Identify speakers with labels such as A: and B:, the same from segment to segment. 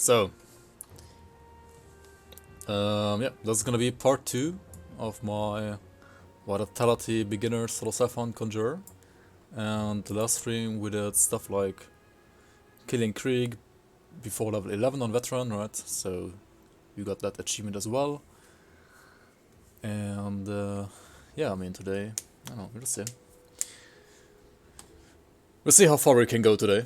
A: So, yeah, this is gonna be part 2 of my Vitality Beginner SSF on Conjurer. And the last stream we did stuff like killing Krieg before level 11 on Veteran, right? So you got that achievement as well. And yeah, I mean today, I don't know, we'll see. We'll see how far we can go today.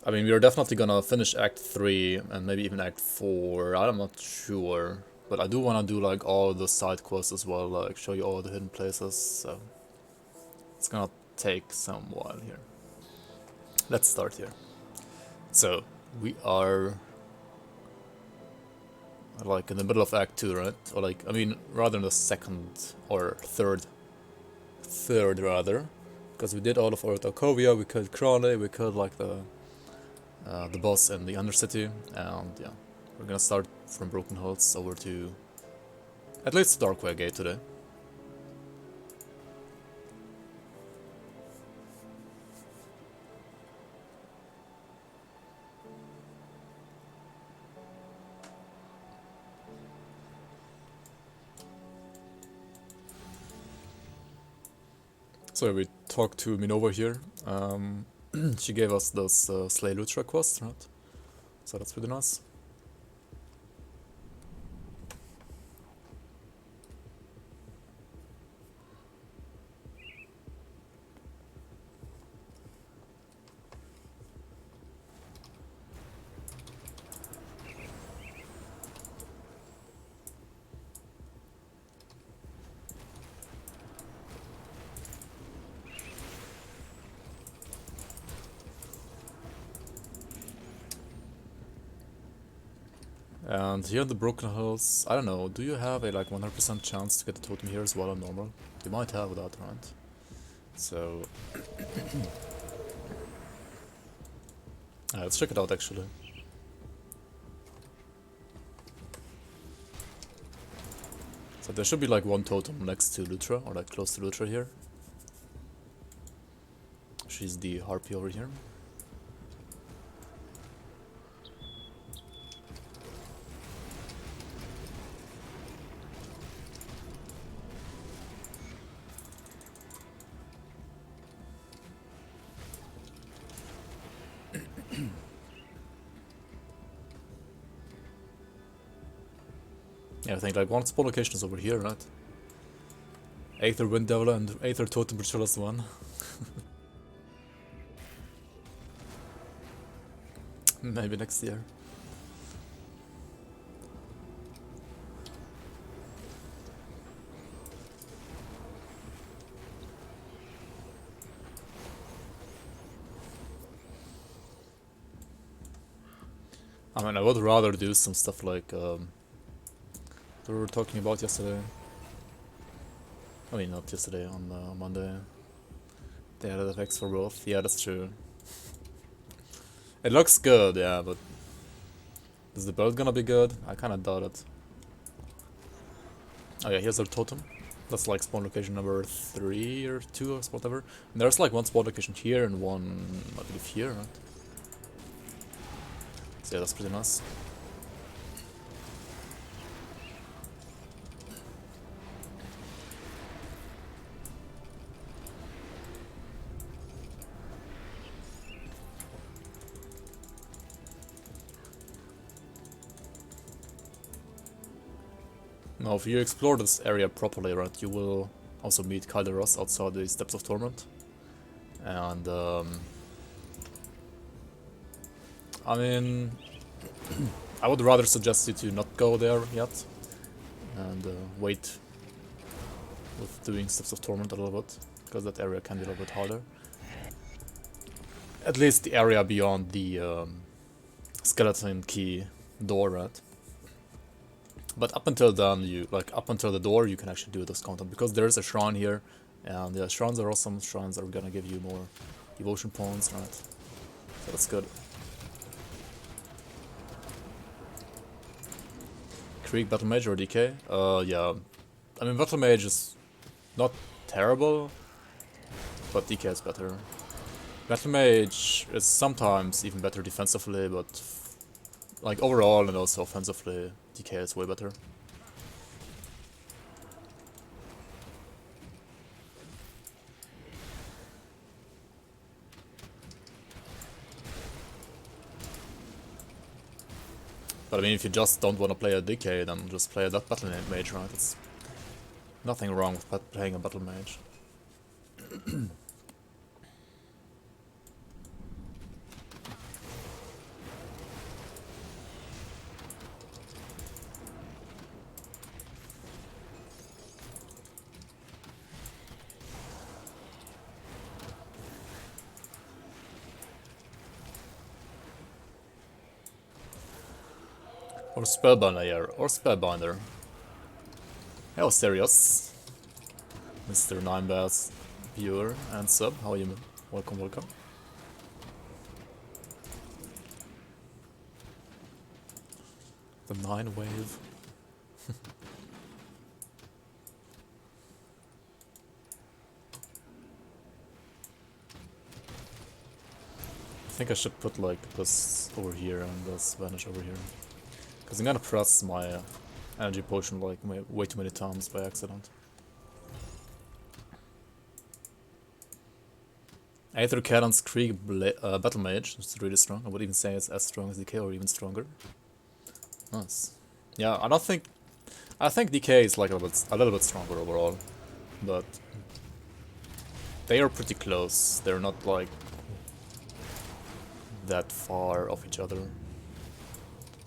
A: I mean, we're definitely gonna finish Act 3 and maybe even Act 4, I'm not sure. But I do wanna do like all the side quests as well, like show you all the hidden places, so it's gonna take some while here. Let's start here. So, we are like in the middle of Act 2, right? Or like, I mean, rather in the second or third rather. Because we did all of Orthokovia, we killed Crowley, we killed like the boss in the Undercity, and yeah, we're gonna start from Broken Hulls over to at least Darkware Gate today. So we talked to Minova here. She gave us those Slay Lutra quests, right? So that's pretty nice. And here in the Broken Hills, I don't know, do you have a like 100% chance to get the totem here as well on normal? You might have that, right? So... let's check it out actually. So there should be like one totem next to Lutra, or like close to Lutra here. She's the Harpy over here. Yeah, I think like one spawn location is over here, right? Aether Wind Devil and Aether Totem Brutulus 1. Maybe next year. I mean, I would rather do some stuff like we were talking about yesterday. I mean, not yesterday, on Monday. They added effects for both. Yeah, that's true. It looks good, yeah, but is the build gonna be good? I kinda doubt it. Oh yeah, here's our totem. That's like spawn location number 3 or 2 or whatever. And there's like one spawn location here and one, I believe, here, right? So yeah, that's pretty nice. Now, if you explore this area properly, right, you will also meet Calderos outside the Steps of Torment. And, I mean, I would rather suggest you to not go there yet, and wait with doing Steps of Torment a little bit, because that area can be a little bit harder. At least the area beyond the skeleton key door, right? But up until then, up until the door, you can actually do this content, because there is a shrine here, and yeah, shrines are awesome. Shrines are gonna give you more devotion points, right? So that's good. Krieg, Battle Mage, or DK? Yeah. I mean, Battle Mage is not terrible, but DK is better. Battle Mage is sometimes even better defensively, but like overall and also offensively, DK is way better. But I mean, if you just don't want to play a DK, then just play that Battle Mage, right? It's nothing wrong with playing a Battle Mage. Or Spellbinder, yeah, or Spellbinder. Hello, Serious. Mr. Ninebass, viewer and sub, how are you? Welcome, welcome. The 9 wave. I think I should put like this over here and this vanish over here. Because I'm gonna press my energy potion like way too many times by accident. Aether Cannon's Krieg Battle Mage is really strong. I would even say it's as strong as DK or even stronger. Nice. Yeah, I think DK is like a little bit stronger overall, but they are pretty close. They're not like that far off each other.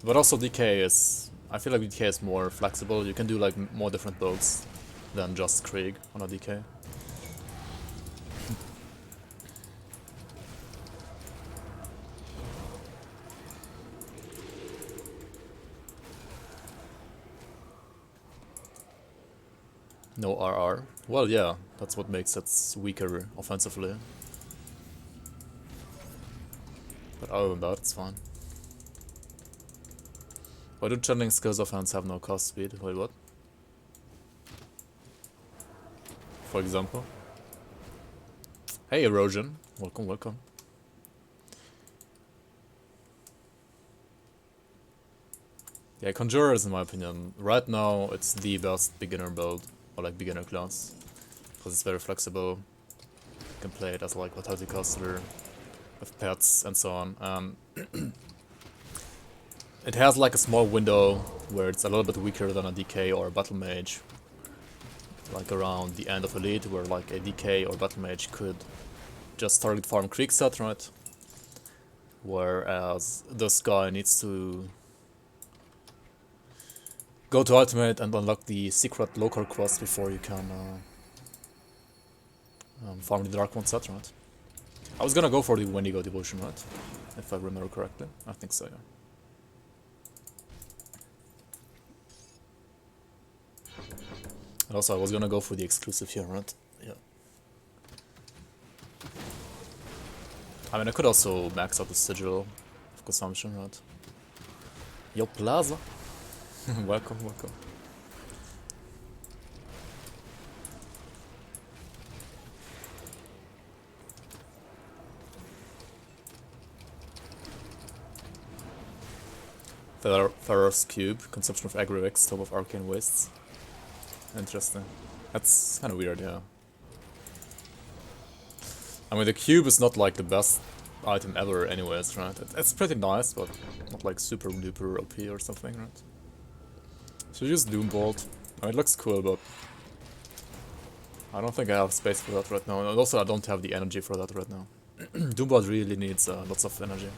A: But also DK is, I feel like DK is more flexible. You can do like more different builds than just Krieg on a DK. No RR. Well, yeah, that's what makes it weaker offensively. But other than that, it's fine. Why do channeling skills offense have no cast speed? Wait, what? For example? Hey, Erosion. Welcome, welcome. Yeah, Conjurer is, in my opinion, right now, it's the best beginner build. Or like beginner class, because it's very flexible. You can play it as like Vitality Caster with pets and so on. It has like a small window where it's a little bit weaker than a DK or a Battle Mage, like around the end of Elite, where like a DK or Battle Mage could just target farm Krieg set, right? Whereas this guy needs to go to Ultimate and unlock the secret local quest before you can farm the Dark One set, right? I was gonna go for the Wendigo Devotion, right? If I remember correctly. I think so, yeah. And also I was gonna go for the exclusive here, right? Yeah. I mean, I could also max out the Sigil of Consumption, right? Yo, Plaza! Welcome, welcome. Pharaoh's Cube, consumption of Agri-X, top of Arcane Wastes. Interesting. That's kind of weird, yeah. I mean, the cube is not like the best item ever anyways, right? It's pretty nice, but not like super duper OP or something, right? Should use Doombolt. I mean, it looks cool, but I don't think I have space for that right now. And also, I don't have the energy for that right now. Doombolt really needs lots of energy.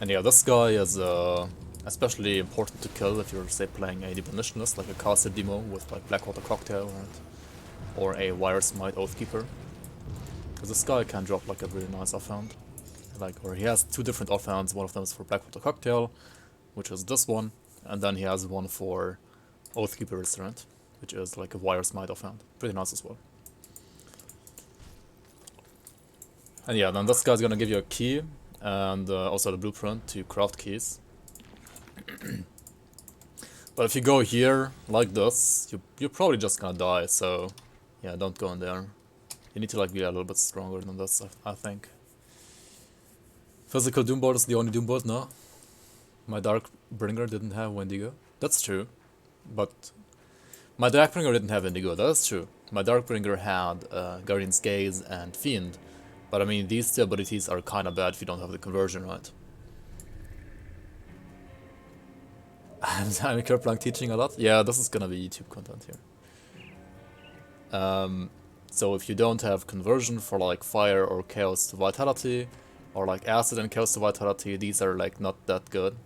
A: And yeah, this guy is especially important to kill if you're, say, playing a Demolitionist, like a Castle Demo with like Blackwater Cocktail, right? Or a Wire Smite Oathkeeper. Because this guy can drop like a really nice offhand. Like, or he has two different offhands, one of them is for Blackwater Cocktail, which is this one, and then he has one for Oathkeeper Restaurant, which is like a Wire Smite offhand. Pretty nice as well. And yeah, then this guy's gonna give you a key, and also the blueprint to craft keys. But if you go here, like this, you're probably just gonna die, so Yeah, don't go in there. You need to like be a little bit stronger than this, I think. Physical Doombolt is the only Doombolt, no? My Darkbringer didn't have Wendigo. That's true. But my Darkbringer didn't have Indigo, that's true. My Darkbringer had Guardian's Gaze and Fiend. But I mean, these two abilities are kinda bad if you don't have the conversion, right? I'm Kerplunk teaching a lot? Yeah, this is gonna be YouTube content here. So if you don't have conversion for like Fire or Chaos to Vitality, or like Acid and Chaos to Vitality, these are like not that good.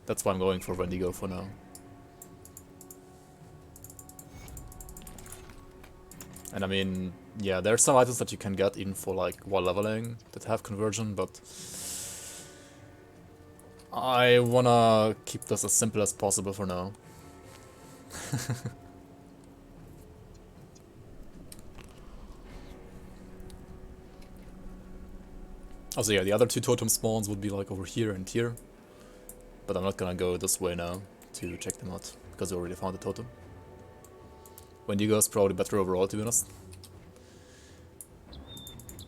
A: That's why I'm going for Wendigo for now. And I mean, yeah, there are some items that you can get even for like while leveling that have conversion, but I wanna keep this as simple as possible for now. Also, yeah, the other two totem spawns would be like over here and here, but I'm not gonna go this way now to check them out because we already found the totem. Wendigo is probably better overall, to be honest.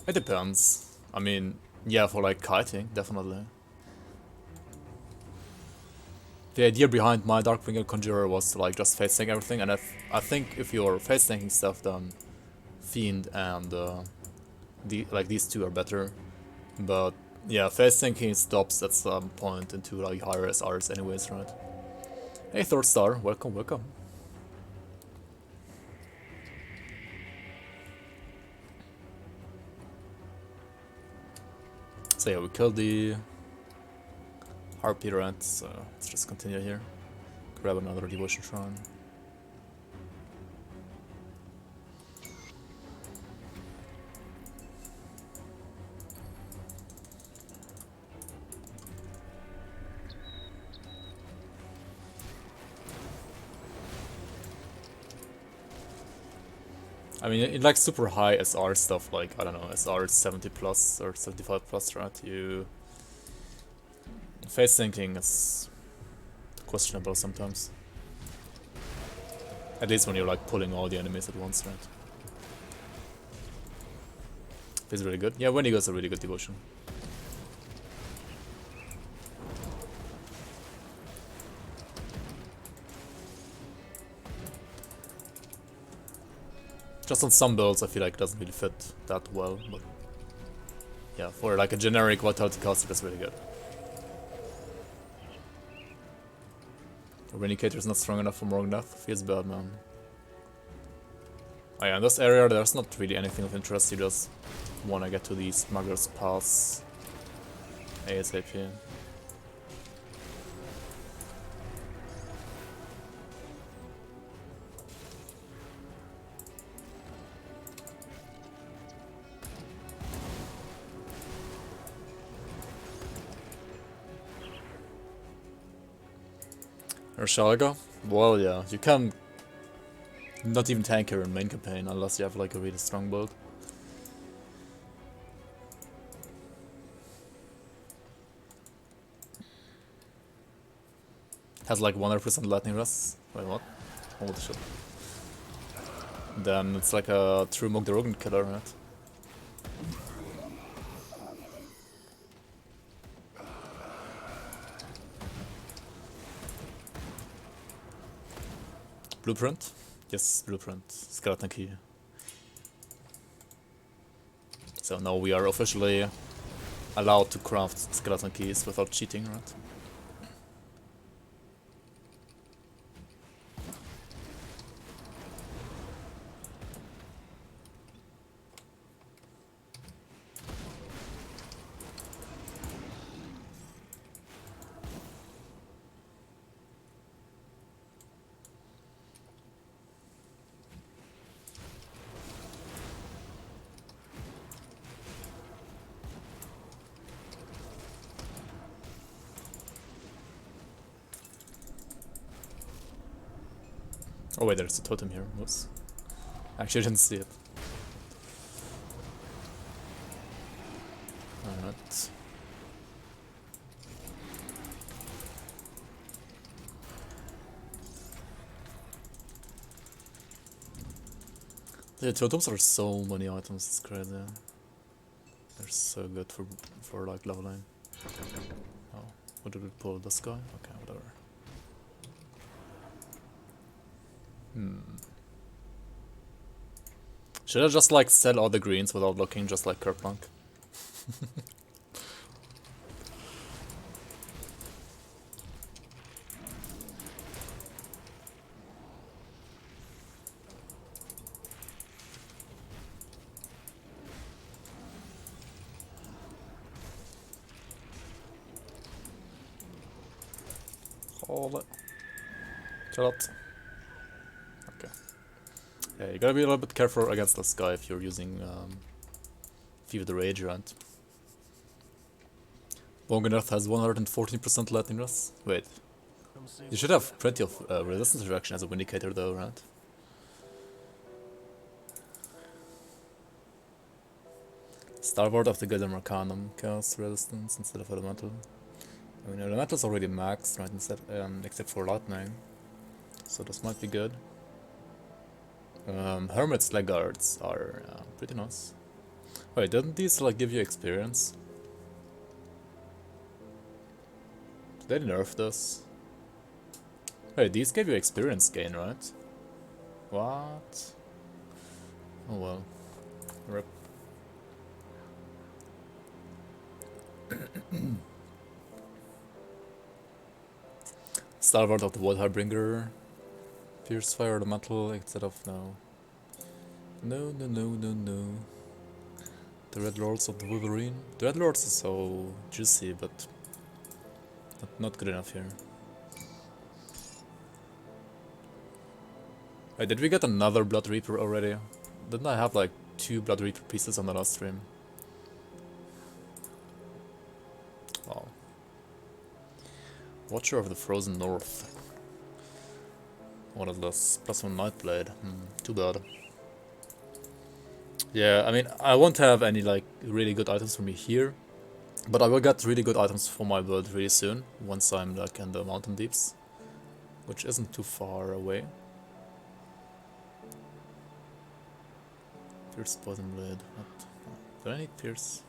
A: It depends. I mean, yeah, for like kiting, definitely. The idea behind my Darkbringer Conjurer was to like just face tank everything, and I think if you're face tanking stuff, then Fiend and these two are better. But yeah, face tanking stops at some point into like higher SRs anyways, right? Hey Third Star, welcome, welcome. So yeah, we killed the Harpy rat, so let's just continue here. Grab another Devotion Shrine. I mean, in like super high SR stuff, like, I don't know, SR 70 plus or 75 plus, right? Face syncing is questionable sometimes. At least when you're like pulling all the enemies at once, right? It's really good. Yeah, Wendigo's a really good devotion. Just on some builds, I feel like it doesn't really fit that well, but yeah, for like a generic Vitality caster, that's really good. Eradicator's not strong enough for Morgendeath. Feels bad, man. Oh yeah, in this area there's not really anything of interest, you just wanna get to the Smuggler's Pass ASAP. Urshalga? Well, yeah, you can not even tank her in main campaign unless you have like a really strong build. Has like 100% lightning rest. Wait, what? Holy shit. Then it's like a true Mogdarogan killer, right? Blueprint? Yes, blueprint. Skeleton key. So now we are officially allowed to craft skeleton keys without cheating, right? Oh wait, there's a totem here. Whoops. Actually, I didn't see it. Alright. Yeah, totems are so many items, it's crazy. They're so good for like leveling. Oh, what did we pull? This guy? Okay, whatever. Should I just like sell all the greens without looking, just like Kerplunk? Hold it. Chill out. Okay. Yeah, you gotta be a little bit careful against this guy if you're using Fever the Rage, right? Bongeneth has 114% lightning rust. Wait, you should have plenty of resistance reaction as a Vindicator though, right? Starboard of the Golden Arcanum, Chaos Resistance instead of Elemental. I mean, Elemental's already maxed, right, except for Lightning. So this might be good. Hermit's Legguards are pretty nice. Wait, didn't these like give you experience? Did they nerf this? Wait, these gave you experience gain, right? What? Oh well. Rip. Starboard of the Void Harbinger. Pierce Fire Elemental instead of no. No, no, no, no, no. The Red Lords of the Wolverine. The Red Lords is so juicy, but not good enough here. Wait, did we get another Blood Reaper already? Didn't I have like 2 Blood Reaper pieces on the last stream? Wow. Watcher of the Frozen North. What is this? +1 Nightblade. Too bad. Yeah, I mean, I won't have any like really good items for me here, but I will get really good items for my build really soon, once I'm like in the mountain deeps, which isn't too far away. Pierce Poison Blade. What? Do I need Pierce?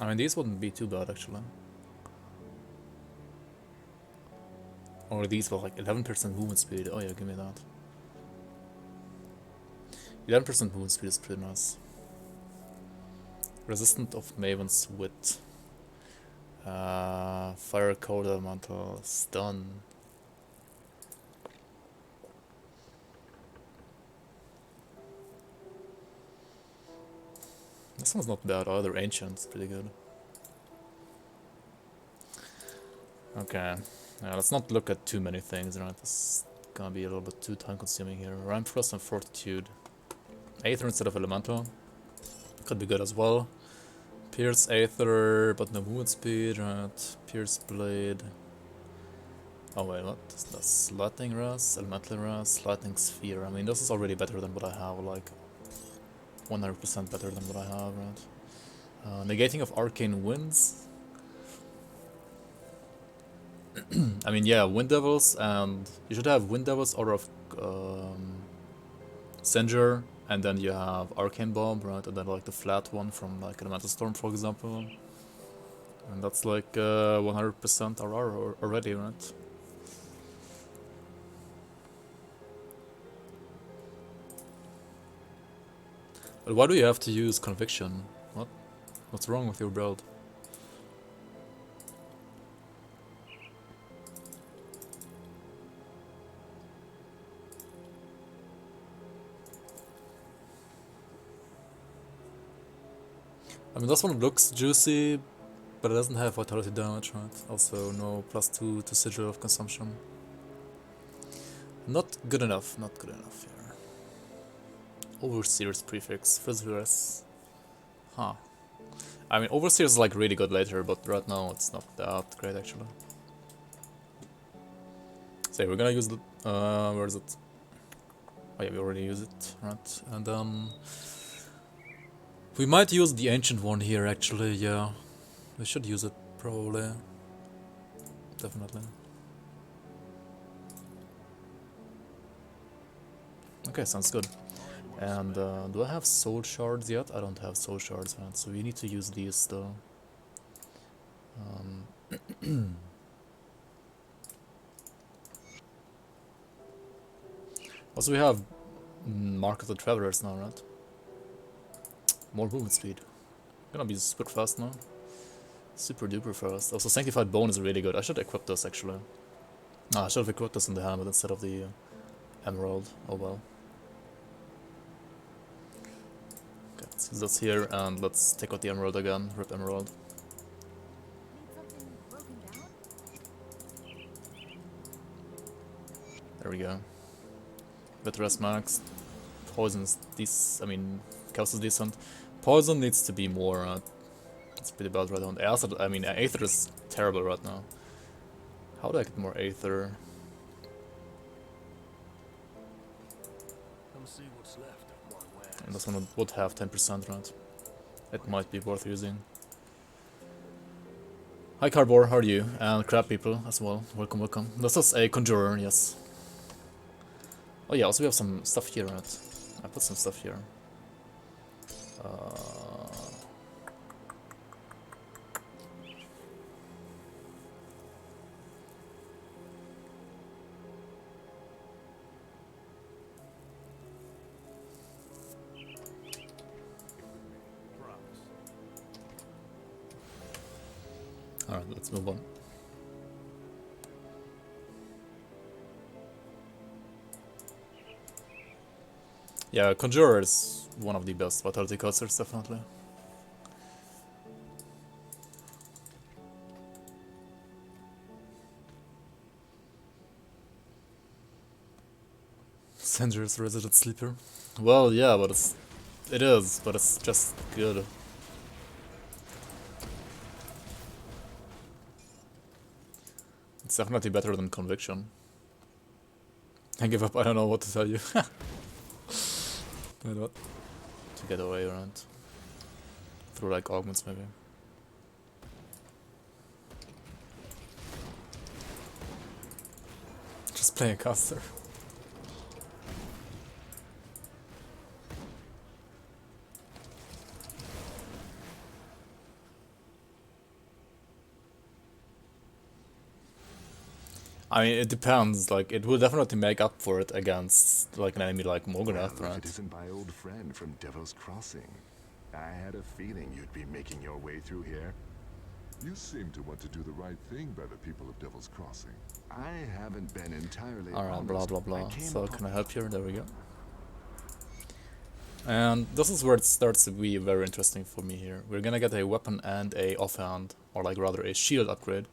A: I mean, these wouldn't be too bad actually. Or these were like 11% movement speed. Oh yeah, give me that. 11% movement speed is pretty nice. Resistant of Maven's Wit. Fire Code Elemental. Stun. This one's not bad either. Ancient's pretty good. Okay. Let's not look at too many things, right? This is gonna be a little bit too time consuming here. Rhyme Frost and Fortitude. Aether instead of Elemental. Could be good as well. Pierce Aether, but no movement speed, right? Pierce Blade. Oh wait, what is this? Lightning Rust, Elemental Rust, Lightning Sphere. I mean, this is already better than what I have, like 100% better than what I have, right? Negating of Arcane Winds. I mean, yeah, Wind Devils, and you should have Wind Devils out of Singer, and then you have Arcane Bomb, right? And then like the flat one from like Elemental Storm, for example. And that's like 100% RR already, right? But why do you have to use Conviction? What? What's wrong with your build? I mean, this one looks juicy, but it doesn't have vitality damage, right? Also, no +2 to Sigil of Consumption. Not good enough, not good enough here. Overseer's prefix, Physverus. Huh. I mean, Overseer's is like really good later, but right now it's not that great actually. So we're gonna use the, where is it? Oh yeah, we already used it, right? And then we might use the ancient one here actually, yeah. We should use it probably. Definitely. Okay, sounds good. And do I have soul shards yet? I don't have soul shards, man. So we need to use these though. Also, we have Mark of the Travelers now, right? More movement speed. Gonna be super fast now. Super duper fast. Also, Sanctified Bone is really good. I should equip this actually. Ah, I should have equipped this in the helmet instead of the emerald. Oh well. Okay, let's use this here and let's take out the emerald again. Rip emerald. There we go. Bitter max. Poison's I mean, chaos is decent. Poison needs to be more. It's pretty bad right now. Acid, I mean, Aether is terrible right now. How do I get more Aether? And this one would have 10%, right? It might be worth using. Hi Carbor, how are you? And crab people as well. Welcome, welcome. This is a Conjurer, yes. Oh yeah, also we have some stuff here, right? I put some stuff here. Alright, let's move on. Yeah, Conjurer is one of the best Vitality casters, definitely. Dangerous Resident Sleeper. Well, yeah, but it is, but it's just good. It's definitely better than Conviction. I give up, I don't know what to tell you. Wait, what? To get away around. Through like augments maybe. Just play a caster. I mean, it depends. Like, it will definitely make up for it against like an enemy like Morgoth, right?
B: It isn't my old friend from Devil's Crossing. I had a feeling you'd be making your way through here.
C: You seem to want to do the right thing by the people of Devil's Crossing.
B: I haven't been entirely
A: Alright, blah blah blah. So
B: upon...
A: can I help here? There we go. And this is where it starts to be very interesting for me here. We're gonna get a weapon and a offhand, or like rather a shield upgrade.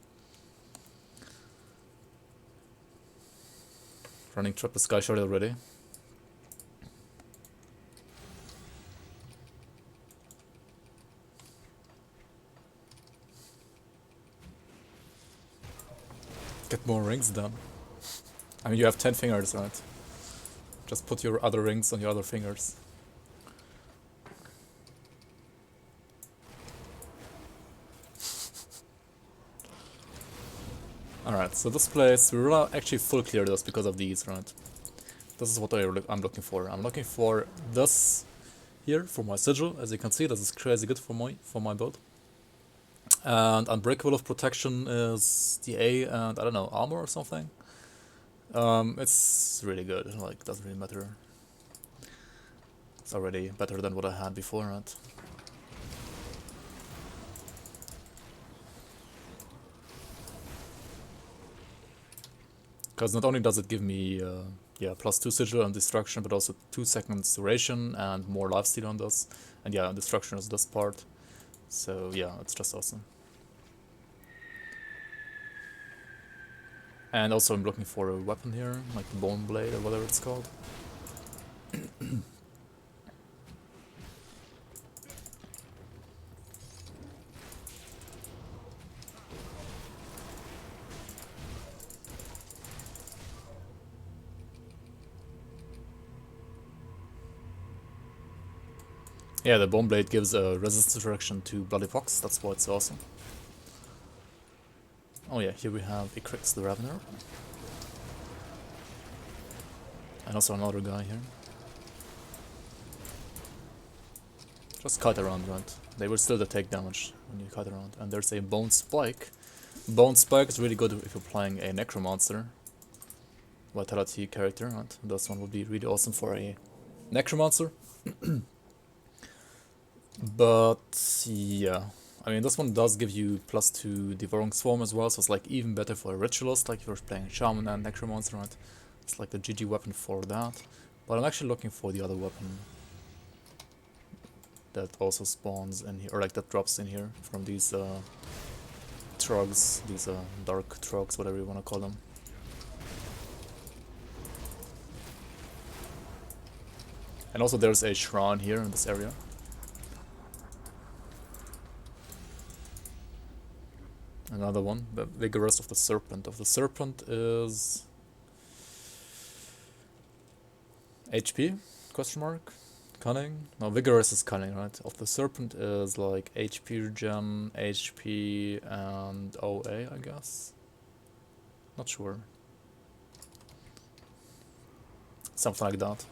A: Running triple sky shard already. Get more rings done. I mean, you have 10 fingers, right? Just put your other rings on your other fingers. Alright, so this place, we will actually full clear this because of these, right? This is what I'm looking for. I'm looking for this here for my sigil. As you can see, this is crazy good for my build. And Unbreakable of Protection is the A and I don't know, armor or something. It's really good, like, doesn't really matter. It's already better than what I had before, right? Because not only does it give me yeah, +2 sigil and destruction, but also 2 seconds duration and more lifesteal on this. And yeah, destruction is this part. So yeah, it's just awesome. And also I'm looking for a weapon here, like the Bone Blade or whatever it's called. Yeah, the Bone Blade gives a resistance reaction to Bloody Fox, that's why it's so awesome. Oh yeah, here we have Icrix the Ravener. And also another guy here. Just kite around, right? They will still take damage when you kite around. And there's a Bone Spike. Bone Spike is really good if you're playing a Necromancer Vitality character, right? This one would be really awesome for a Necromancer. But yeah, I mean, this one does give you +2 Devouring Swarm as well, so it's like even better for a Ritualist, like if you're playing Shaman and Necromancer, right? It's like the GG weapon for that. But I'm actually looking for the other weapon that also spawns in here, or like that drops in here from these Trogs, these dark Trogs, whatever you want to call them. And also there's a shrine here in this area. Another one, the Vigorous of the Serpent. Of the Serpent is HP? Question mark? Cunning? No, Vigorous is Cunning, right? Of the Serpent is like HP regen, HP, and OA, I guess. Not sure. Something like that.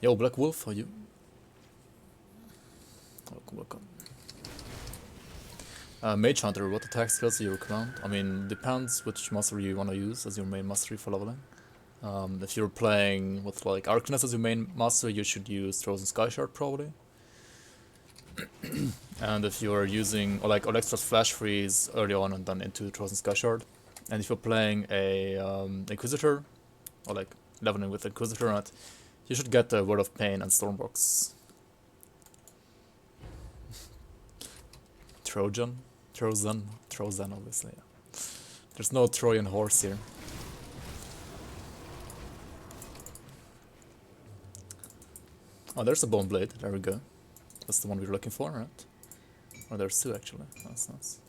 A: Yo, Black Wolf, how are you? Welcome. Mage Hunter, what attack skills do you recommend? I mean, depends which mastery you want to use as your main mastery for leveling. If you're playing with like Arcanist as your main mastery, you should use Frozen Sky Shard probably. And if you're using or like Alexstra's Flash Freeze early on and then into Frozen Sky Shard. And if you're playing a Inquisitor, or like leveling with Inquisitor, right, you should get the Word of Pain and Stormbox. Trojan, obviously. Yeah. There's no Trojan horse here. Oh, there's a Bone Blade. There we go. That's the one we're looking for, right? Oh, there's two actually. That's nice.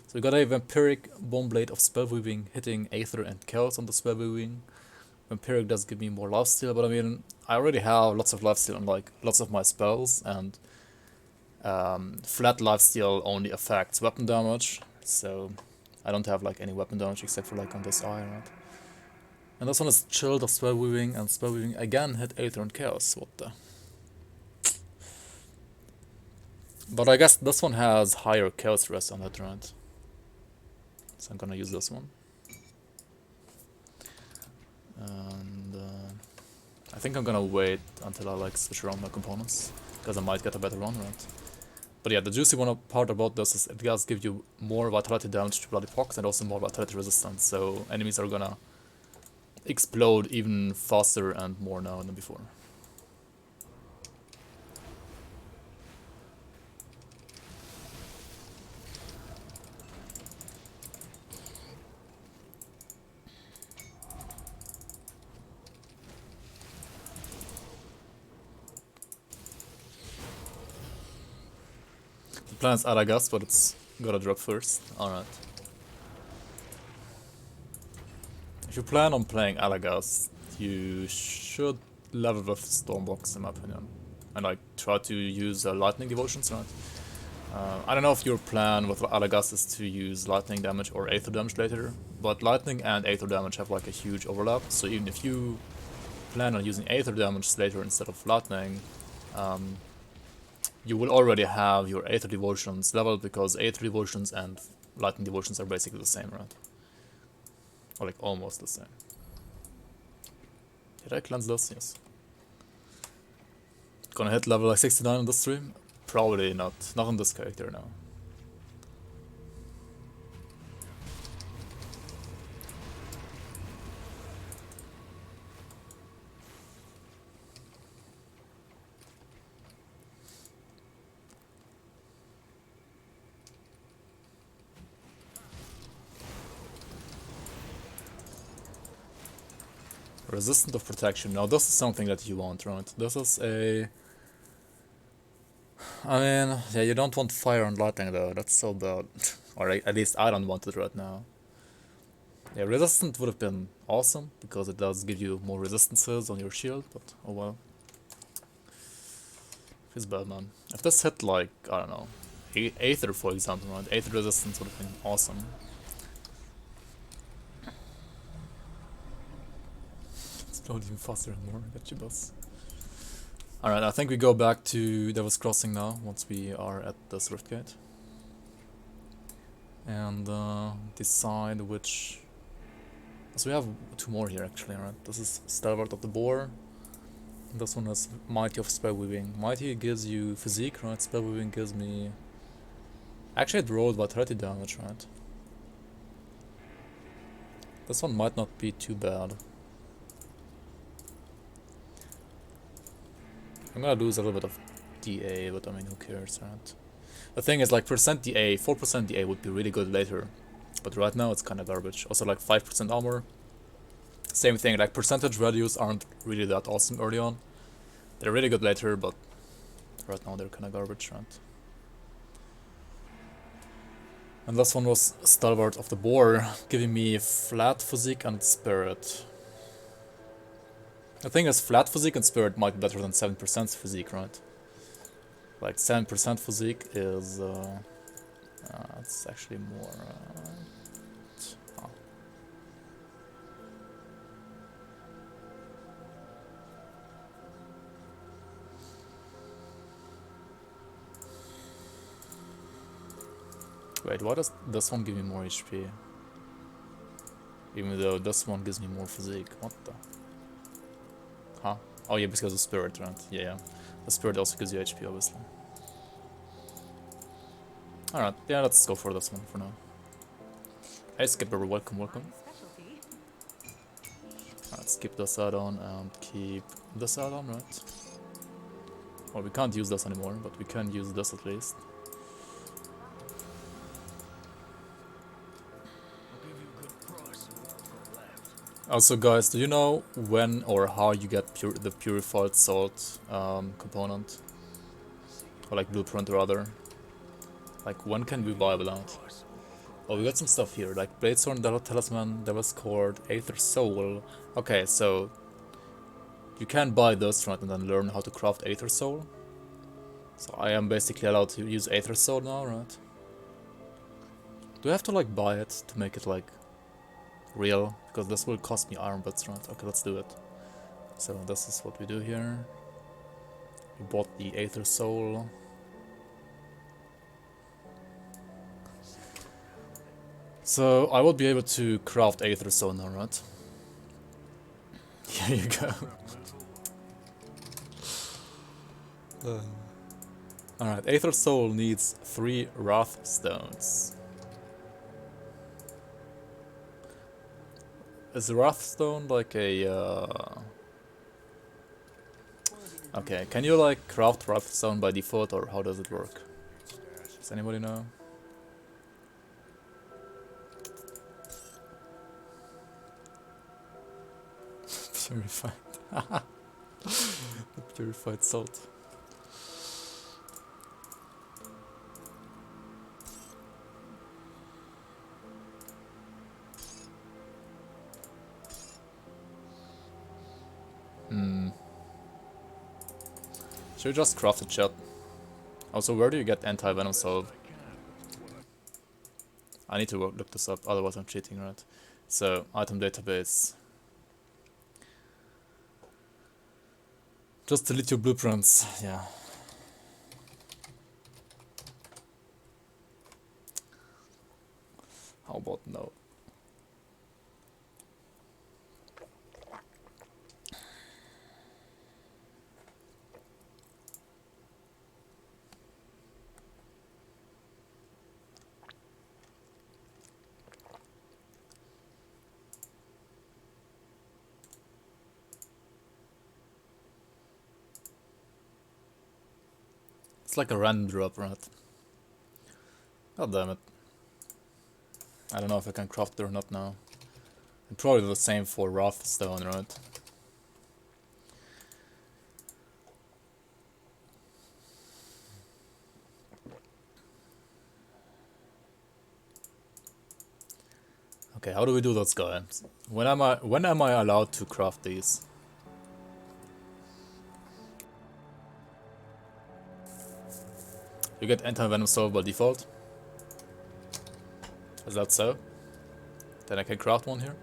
A: So we got a Vampiric Bone Blade of Spellweaving hitting Aether and Chaos on the Spellweaving. Vampiric does give me more lifesteal, but I mean, I already have lots of lifesteal on like lots of my spells, and flat lifesteal only affects weapon damage, so I don't have like any weapon damage except for like on this eye, right? And this one is Chilled of Spellweaving, and Spellweaving again hit Aether and Chaos. What the? But I guess this one has higher Chaos Rest on it, right? So I'm gonna use this one. And I think I'm gonna wait until I like switch around my components, because I might get a better run, right? But yeah, the juicy one part about this is it does give you more vitality damage to Bloody Pox and also more vitality resistance, so enemies are gonna explode even faster and more now than before. The plan is Aragast, but it's gotta drop first. Alright. If you plan on playing Alagast, you should level with Stormbox in my opinion. And like try to use Lightning Devotions, right? I don't know if your plan with Alagast is to use Lightning damage or Aether damage later, but Lightning and Aether damage have like a huge overlap, so even if you plan on using Aether damage later instead of Lightning, you will already have your Aether Devotions leveled, because Aether Devotions and Lightning Devotions are basically the same, right? Or like almost the same. Did I cleanse this? Yes. Gonna hit level like 69 on this stream? Probably not. Not on this character now. Resistant of Protection. Now this is something that you want, right? This is a... I mean, yeah, you don't want Fire and Lightning though, that's so bad. Or at least I don't want it right now. Yeah, Resistant would have been awesome, because it does give you more resistances on your shield, but oh well. Feels bad, man. If this hit like, I don't know, Aether for example, right? Aether resistance would have been awesome. It's Explode even faster and more. Got you, boss. Alright, I think we go back to Devil's Crossing now, once we are at the Swift Gate. And decide which... So we have two more here actually, right? This is Stalwart of the Boar. This one is Mighty of Spellweaving. Mighty gives you physique, right? Spellweaving gives me... Actually it rolled vitality damage, right? This one might not be too bad. I'm gonna lose a little bit of DA, but I mean, who cares, right? The thing is, like, percent DA, 4% DA would be really good later. But right now, it's kinda garbage. Also, like, 5% armor. Same thing, like, percentage values aren't really that awesome early on. They're really good later, but right now they're kinda garbage, right? And this one was Stalwart of the Boar, giving me flat physique and spirit. The thing is, flat physique and spirit might be better than 7% physique, right? Like 7% physique is it's actually more oh. Wait, why does this one give me more HP? Even though this one gives me more physique. What the? Huh? Oh yeah, because of spirit, right? Yeah. The spirit also gives you HP, obviously. Alright, yeah, let's go for this one for now. Hey Skipper, welcome. Let's keep this add-on and keep this add-on, right? Well, we can't use this anymore, but we can use this at least. Also, guys, do you know when or how you get the purified salt component? Or like blueprint rather? Like, when can we buy that? Oh, we got some stuff here, like Bladestorm, Talisman, Devil's Cord, Aether Soul. Okay, so you can buy this, right, and then learn how to craft Aether Soul. So I am basically allowed to use Aether Soul now, right? Do I have to like buy it to make it like real? Because this will cost me iron bits, right? Okay, let's do it. So this is what we do here. We bought the Aether Soul. So I will be able to craft Aether Soul now, right? Here you go. Alright, Aether Soul needs 3 Wrath Stones. Is Wrath Stone like a... Okay, can you like craft Wrath Stone by default, or how does it work? Does anybody know? Purified. Purified salt. Should we just craft a chat? Also, where do you get anti-venom salve? I need to look this up, otherwise I'm cheating, right? So, item database. Just delete your blueprints, yeah. How about no? It's like a random drop, right? God damn it. I don't know if I can craft it or not now. And probably the same for Wrath Stone, right? Okay, how do we do this, guys? When am I allowed to craft these? You get anti-venom salve by default. Is that so? Then I can craft one here?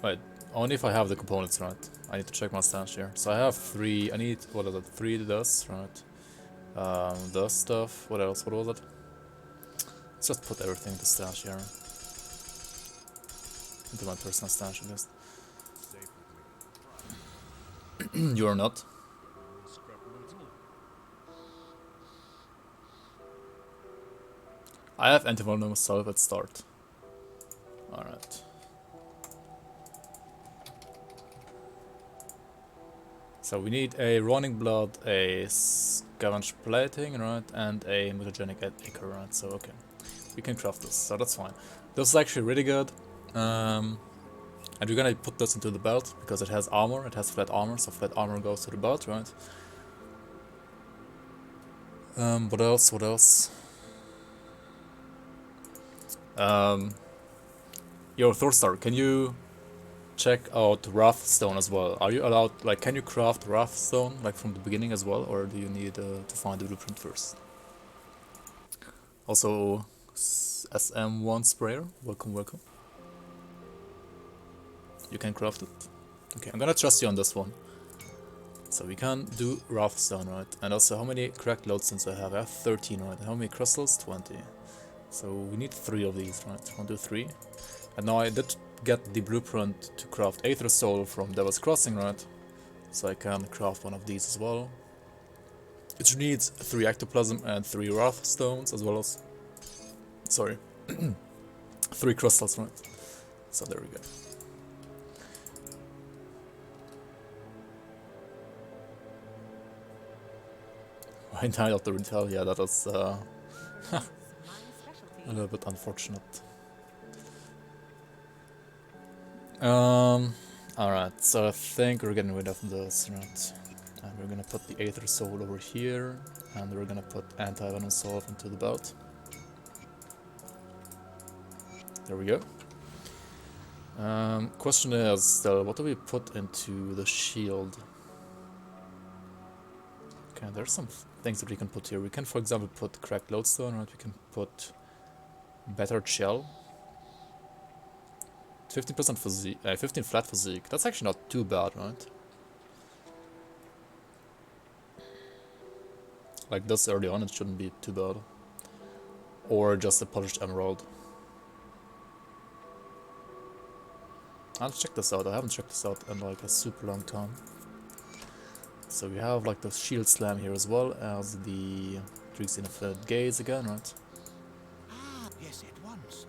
A: Wait, only if I have the components, right? I need to check my stash here. So I have 3, I need, what is it, 3 dust, right? Dust stuff, what else, what was it? Let's just put everything into stash here. Into my personal stash, I guess. You are not. I have anti-venom myself at start. Alright. So we need a running blood, a scavenge plating, right, and a mutagenic acre, right, so okay. We can craft this, so that's fine. This is actually really good. And we're gonna put this into the belt, because it has armor, it has flat armor, so flat armor goes to the belt, right? What else, what else? Yo, Thorstar, can you check out Wrathstone as well? Are you allowed, like, can you craft Wrathstone, like, from the beginning as well, or do you need to find the blueprint first? Also, SM1 sprayer, welcome, welcome. You can craft it. Okay, I'm gonna trust you on this one. So we can do Wrathstone, right? And also, how many cracked lodestones I have? I have 13, right? And how many crystals? 20. So we need 3 of these, right? 1, 2, 3. And now I did get the blueprint to craft Aether Soul from Devil's Crossing, right? So I can craft one of these as well. It needs 3 ectoplasm and 3 Wrathstones, as well as... Sorry. 3 crystals, right? So there we go. Why died of the retail? Yeah, that was a little bit unfortunate. Alright, so I think we're getting rid of this, right? And we're gonna put the Aether Soul over here, and we're gonna put Anti-Venom Solve into the belt. There we go. Question is still, what do we put into the shield? Okay, there's some things that we can put here. We can, for example, put Cracked Lodestone, right? We can put Battered Shell. 15% physique, 15 flat physique. That's actually not too bad, right? Like this early on, it shouldn't be too bad. Or just a polished emerald. I'll check this out. I haven't checked this out in like a super long time. So we have like the shield slam here as well as the Drinks Infinite Gaze again, right?
D: Ah, yes, at once.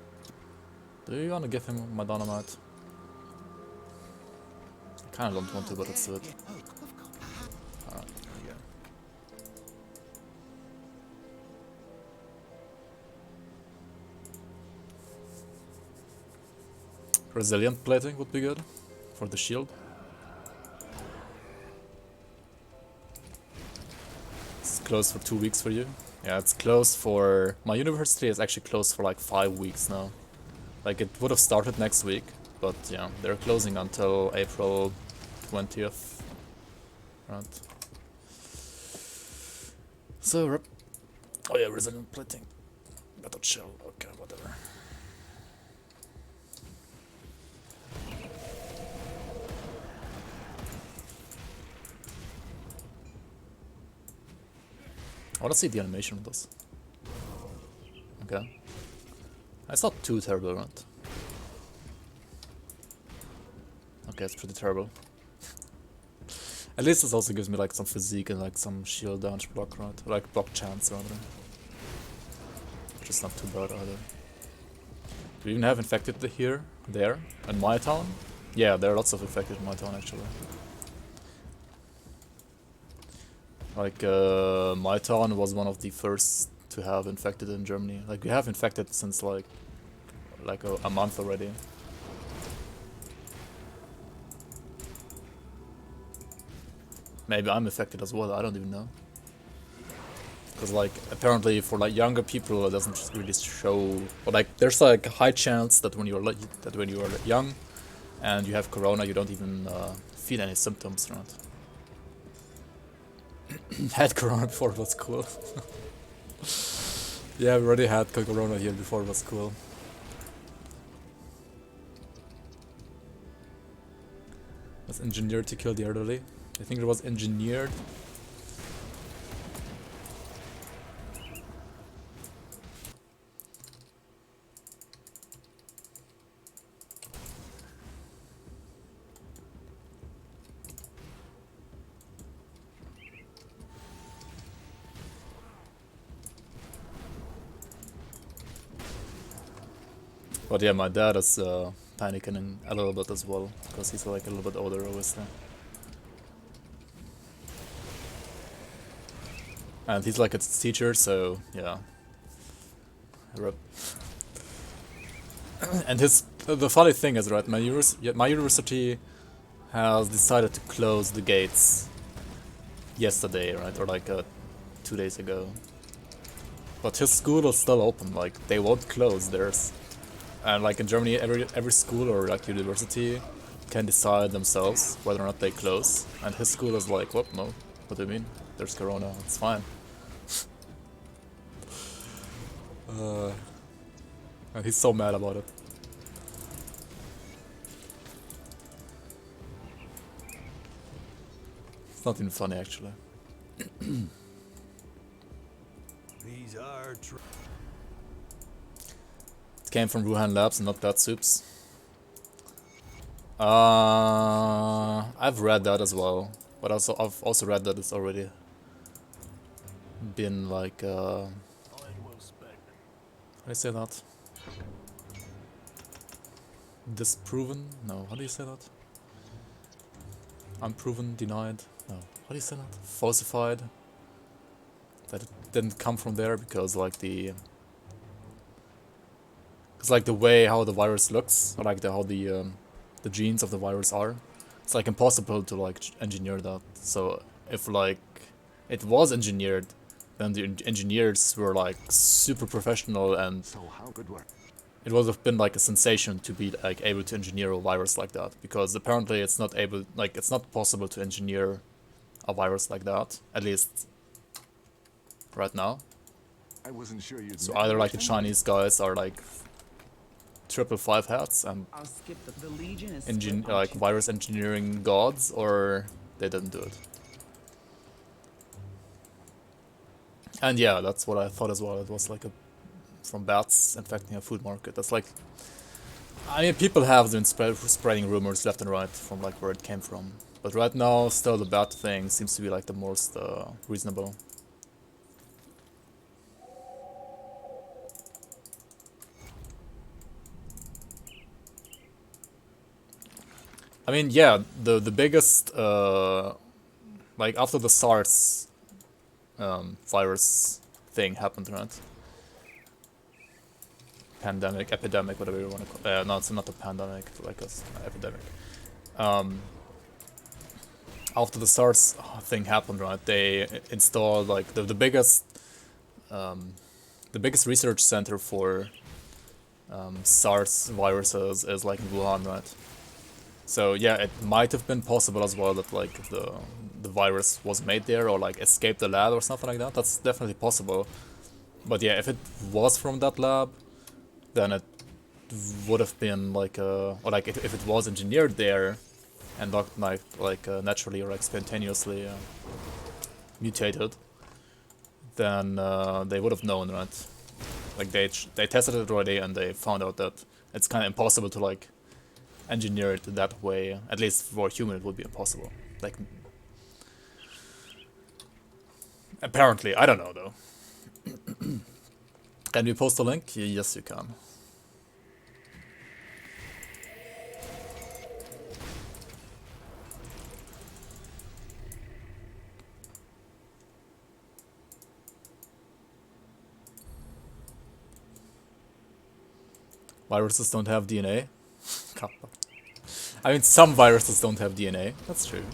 A: Do you want to give him my dynamite? I kind of don't want to, but let's do it.
D: Oh, of course.
A: Alright, there we go. Resilient plating would be good for the shield. It's closed for 2 weeks for you. Yeah, it's closed for... My university is actually closed for like 5 weeks now. Like, it would have started next week, but yeah, they're closing until April 20th. Right. So, oh yeah, resilient plating. Better chill, okay, whatever. I wanna see the animation of this. Okay. It's not too terrible, right? Okay, it's pretty terrible. At least this also gives me like some physique and like some shield damage block, right? Like block chance rather. Which is not too bad either. Do we even have infected here? There? In my town? Yeah, there are lots of infected in my town actually. Like, my town was one of the first to have infected in Germany. Like, we have infected since like a month already. Maybe I'm affected as well, I don't even know. Because like, apparently for like younger people it doesn't really show, or like there's like a high chance that when you're young and you have corona you don't even feel any symptoms, right? Had corona before it was cool. Yeah, we already had corona here before it was cool. Was engineered to kill the elderly. I think it was engineered. But yeah, my dad is panicking a little bit as well, because he's like a little bit older, obviously. And he's like a teacher, so yeah. Rip. And the funny thing is, right, my university has decided to close the gates yesterday, right, or like 2 days ago. But his school is still open, like they won't close theirs. And like in Germany, every school or like university can decide themselves whether or not they close. And his school is like, what? No. What do you mean? There's corona. It's fine. And he's so mad about it. It's not even funny, actually.
D: These are
A: It came from Wuhan Labs and not Bad Soups. I've read that as well, but I've also read that it's already been like how do you say that? Disproven? No, how do you say that? Unproven, denied? No, how do you say that? Falsified? That it didn't come from there because like it's like the way how the virus looks, or like how the genes of the virus are. It's like impossible to like engineer that. So if like it was engineered, then the engineers were like super professional, and
B: So how good work?
A: it would have been like a sensation to be like able to engineer a virus like that, because apparently it's not able, like it's not possible to engineer a virus like that, at least right now.
B: I wasn't sure you'd.
A: So
B: met
A: either
B: your
A: like the
B: family.
A: Chinese guys are like triple five hats and
E: I'll skip the Legion is split on
A: like
E: two.
A: virus engineering gods, or they didn't do it. And yeah, that's what I thought as well. It was like from bats infecting a food market. That's like, I mean, people have been spreading rumors left and right from like where it came from. But right now, still the bat thing seems to be like the most reasonable. I mean, yeah, the biggest like after the SARS virus thing happened, right? Pandemic, epidemic, whatever you want to call it. No, it's not a pandemic, it's like an epidemic. After the SARS thing happened, right? They installed like the biggest research center for SARS viruses is like in Wuhan, right? So yeah, it might have been possible as well that like the virus was made there or like escaped the lab or something like that. That's definitely possible. But yeah, if it was from that lab, then it would have been like or like if it was engineered there and not like naturally or like spontaneously mutated, then they would have known, right? Like they tested it already and they found out that it's kind of impossible to like engineer it that way. At least for a human it would be impossible. Like apparently, I don't know though. Can you post a link? Yes, you can. Viruses don't have DNA. I mean, some viruses don't have DNA. That's true.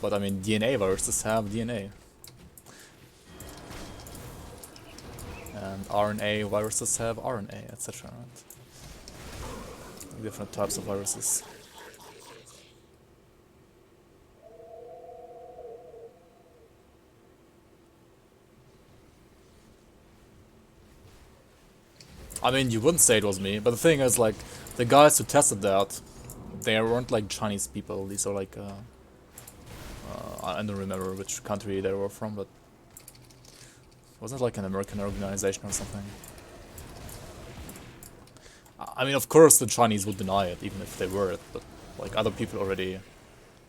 A: But I mean, DNA viruses have DNA. And RNA viruses have RNA, etc. Right? Different types of viruses. I mean, you wouldn't say it was me, but the thing is, like, the guys who tested that, they weren't like Chinese people. These are like I don't remember which country they were from, but wasn't it like an American organization or something? I mean, of course the Chinese would deny it, even if they were it, but like other people already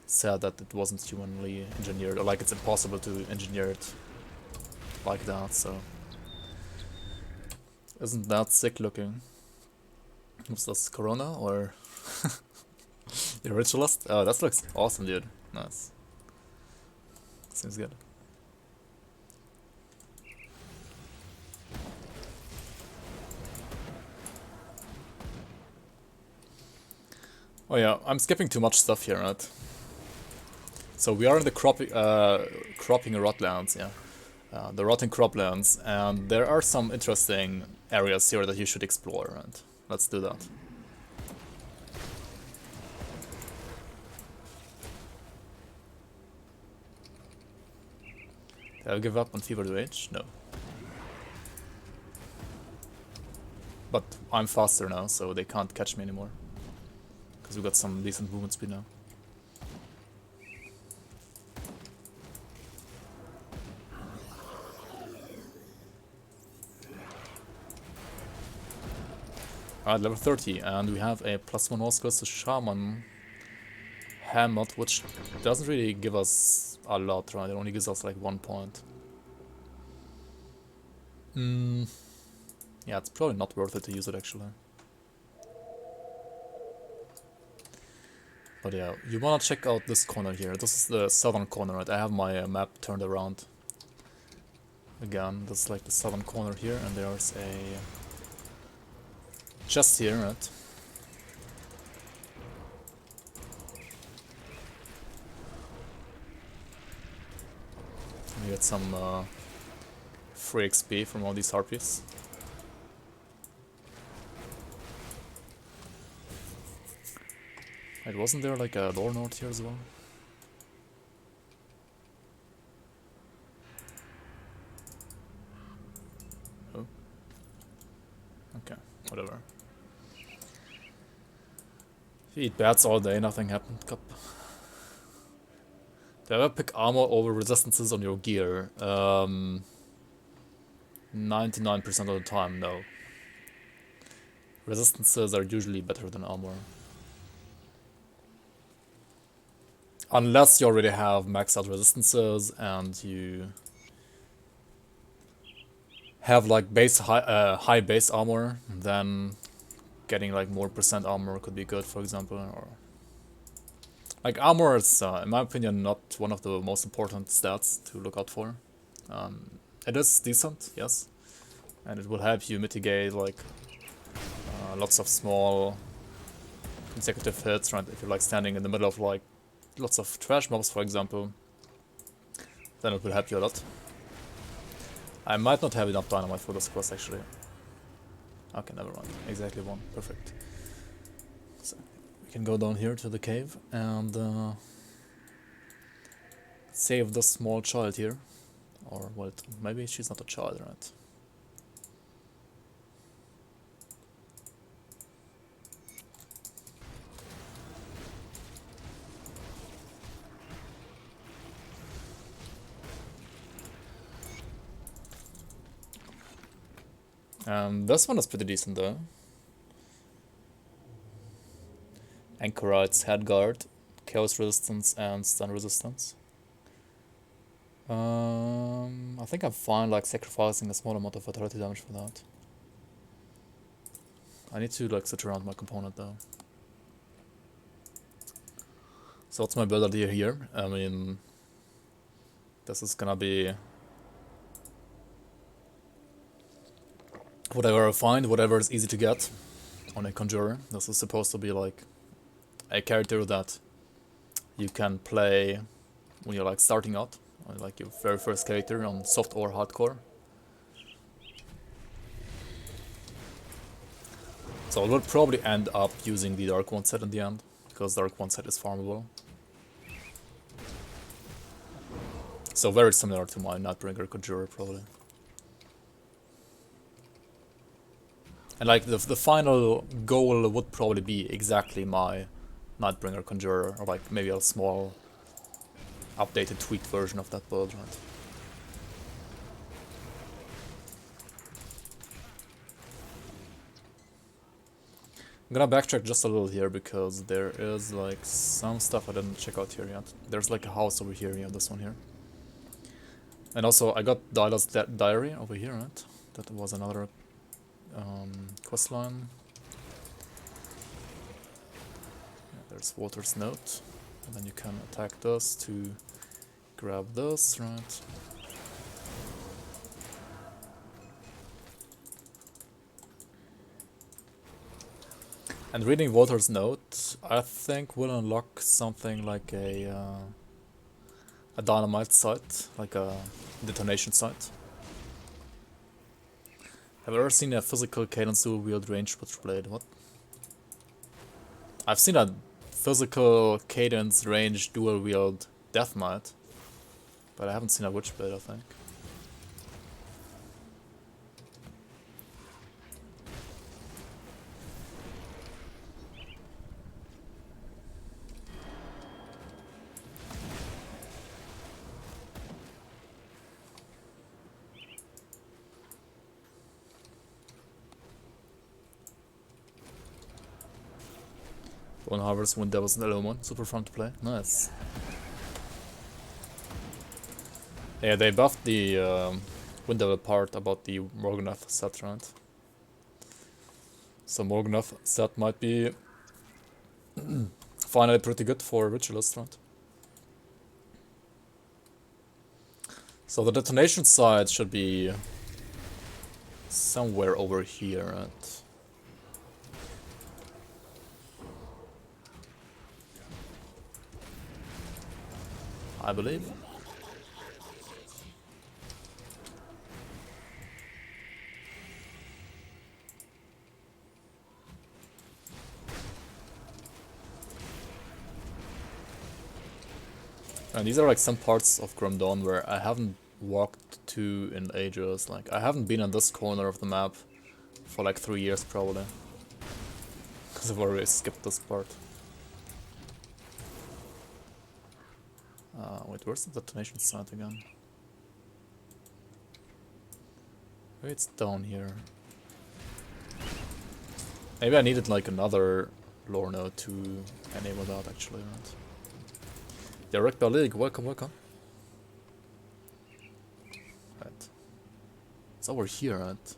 A: said that it wasn't humanly engineered, or like it's impossible to engineer it like that, so... Isn't that sick looking? Was this Corona, or... the Ritualist? Oh, that looks awesome, dude. Nice. Seems good. Oh yeah, I'm skipping too much stuff here, right? So we are in the cropping rotlands, yeah. The rotting croplands, and there are some interesting areas here that you should explore, and let's do that. Did I give up on Fevered Rage? No. But I'm faster now, so they can't catch me anymore. Because we got some decent movement speed now. Alright, level 30, and we have a +1 all skills to Shaman Hamlet, which doesn't really give us a lot, right? It only gives us like 1 point. Yeah, it's probably not worth it to use it actually. But yeah, you wanna check out this corner here. This is the southern corner, right? I have my map turned around. Again, this is like the southern corner here, and there's a chest here, right? We get some free XP from all these harpies. Wait, wasn't there like a lore node here as well? Oh. Okay, whatever. If you eat bats all day, nothing happened. Cup. Do you ever pick armor over resistances on your gear? 99% of the time, no. Resistances are usually better than armor. Unless you already have maxed out resistances and you have like high base armor, then getting like more % armor could be good, for example. Or like armor is, in my opinion, not one of the most important stats to look out for. It is decent, yes, and it will help you mitigate like lots of small consecutive hits, right? If you're like standing in the middle of like lots of trash mobs, for example, then it will help you a lot. I might not have enough dynamite for this quest actually. Okay, never mind. Exactly one. Perfect. So we can go down here to the cave and save the small child here. Or well, maybe she's not a child, right? This one is pretty decent though. Anchorites, Headguard, Chaos Resistance, and Stun Resistance. I think I'm fine like sacrificing a small amount of vitality damage for that. I need to like switch around my component though. So what's my build idea here? I mean, this is gonna be whatever I find, whatever is easy to get on a Conjurer. This is supposed to be like a character that you can play when you're like starting out, or like your very first character on soft or hardcore. So I will probably end up using the Dark One set in the end, because Dark One set is farmable. So very similar to my Nightbringer Conjurer probably. And like the final goal would probably be exactly my Nightbringer Conjurer, or like maybe a small updated tweaked version of that build, right? I'm gonna backtrack just a little here because there is like some stuff I didn't check out here yet. There's like a house over here, yeah, this one here. And also I got Dyla's diary over here, right? That was another quest line. Yeah, there's Water's note. And then you can attack this to grab this, right? And reading Walter's note, I think will unlock something like a dynamite site, like a detonation site. Have you ever seen a physical cadence dual wield ranged witchblade? What? I've seen a physical cadence range dual wield death knight, but I haven't seen a witchblade, I think. One Harvest, Wind Devils, and Elomon. Super fun to play. Nice. Yeah, they buffed the Wind Devil part about the Morganath set, right? So Morganath set might be finally pretty good for Ritualist, right? So the detonation side should be somewhere over here, right? I believe. And these are like some parts of Grim Dawn where I haven't walked to in ages. Like, I haven't been on this corner of the map for like 3 years probably. Because I've already skipped this part. Wait, where's the detonation site again? Maybe it's down here. Maybe I needed like another lore node to enable that actually, right? Yeah, Rick League, welcome, welcome. Right. It's over here, right?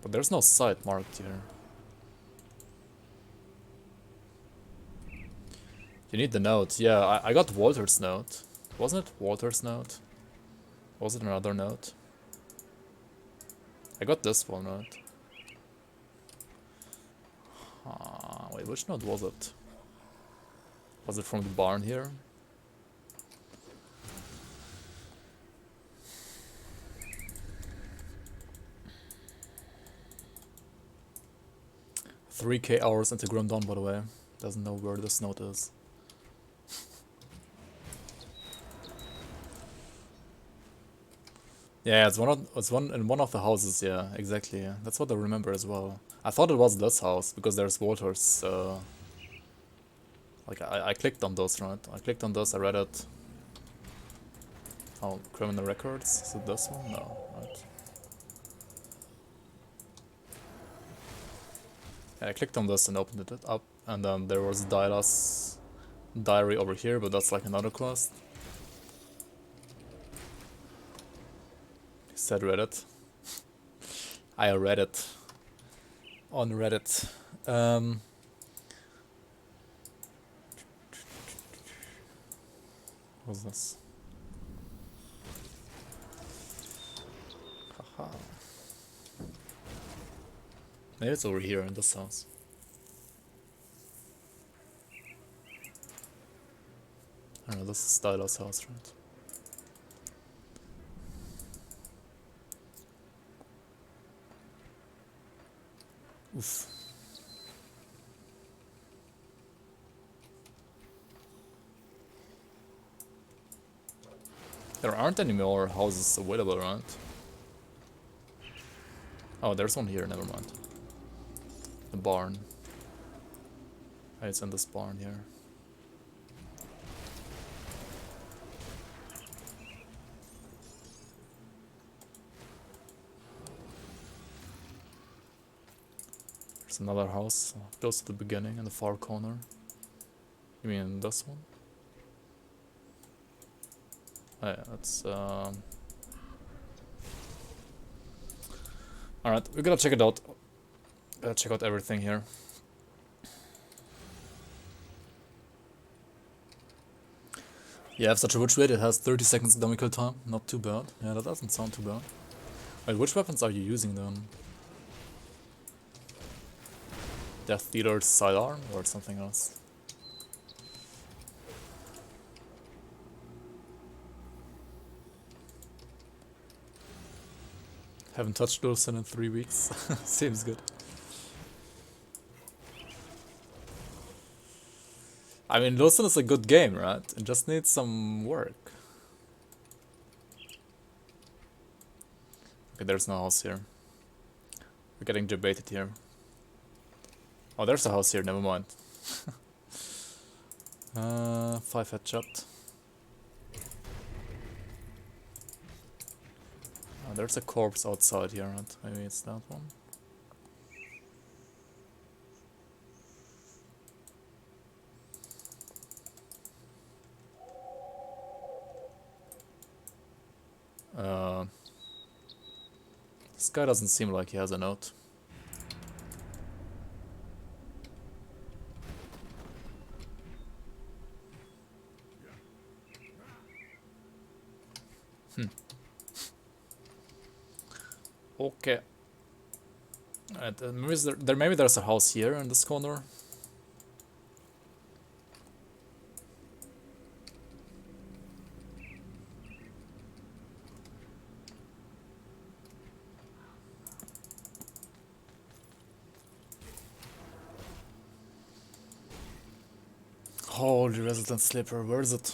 A: But there's no site marked here. You need the note. Yeah, I got Walter's note. Wasn't it Walter's note? Was it another note? I got this one, right? Wait, which note was it? Was it from the barn here? $3K hours into Grim Dawn, by the way. Doesn't know where this note is. Yeah, it's in one of the houses. Yeah, exactly. Yeah. That's what I remember as well. I thought it was this house because there's Walters. Like I clicked on those, right? I clicked on this. I read it. Oh, criminal records. Is it this one? No, right. Yeah, I clicked on this and opened it up, and then there was Dyla's diary over here, but that's like another quest. Said Reddit. I read it on Reddit. What's this? Haha. Maybe it's over here in this house. I don't know, this is Stylo's house, right? Oof. There aren't any more houses available, right? Oh, there's one here, never mind. The barn. It's in this barn here. There's another house close to the beginning in the far corner. You mean this one? Oh yeah, that's alright, we gotta check it out. Gotta check out everything here. Yeah, I have such a witch rate, it has 30 seconds dummy kill time. Not too bad. Yeah, that doesn't sound too bad. Wait, which weapons are you using then? Death Dealer's sidearm or something else? Haven't touched Wilson in 3 weeks. Seems good. I mean, Wilson is a good game, right? It just needs some work. Okay, there's no house here. We're getting debated here. Oh, there's a house here, never mind. 5 headshot. Oh, there's a corpse outside here, right? Maybe it's that one. This guy doesn't seem like he has a note. Okay. Maybe there's a house here in this corner. Holy Resident Sleeper, where is it?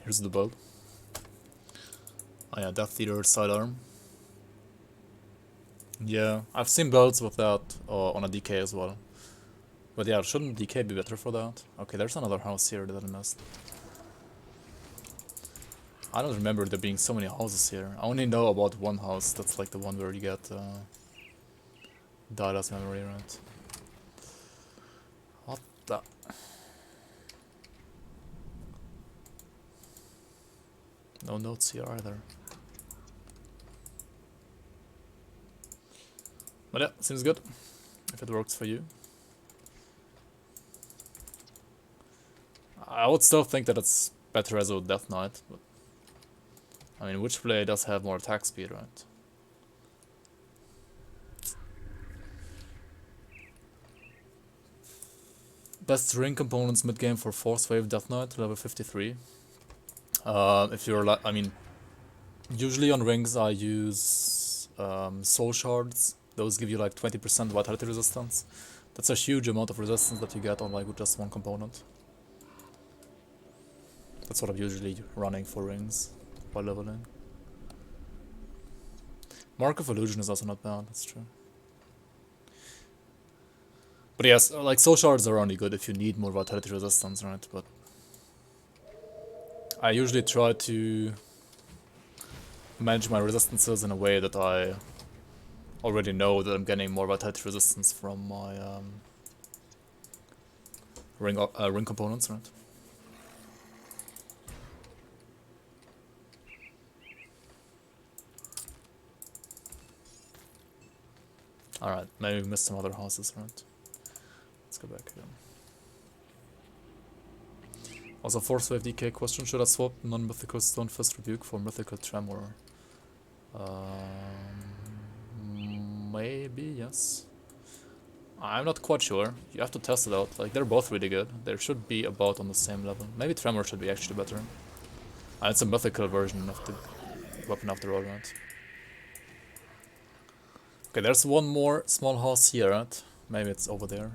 A: Here's the build. Oh yeah, Death Eater sidearm. Yeah, I've seen builds with that on a DK as well. But yeah, shouldn't DK be better for that? Okay, there's another house here that I missed. I don't remember there being so many houses here. I only know about one house, that's like the one where you get Dada's memory, right? What the... No notes here either. But yeah, seems good. If it works for you. I would still think that it's better as a Death Knight, but... I mean, Witchblade does have more attack speed, right? Best ring components mid-game for Force Wave Death Knight, level 53. If you're like, I mean, usually on rings I use soul shards. Those give you like 20% vitality resistance. That's a huge amount of resistance that you get on like with just one component. That's what I'm usually running for rings while leveling. Mark of Illusion is also not bad, that's true. But yes, like soul shards are only good if you need more vitality resistance, right? But I usually try to manage my resistances in a way that I already know that I'm getting more vitality resistance from my ring components, right? Alright, maybe we missed some other houses, right? Let's go back again. Also, Force Wave DK question, should I swap non-mythical Stonefist Rebuke for mythical Tremor? Maybe, yes. I'm not quite sure. You have to test it out. Like, they're both really good. They should be about on the same level. Maybe Tremor should be actually better. It's a mythical version of the weapon after all, right? Okay, there's one more small house here, right? Maybe it's over there.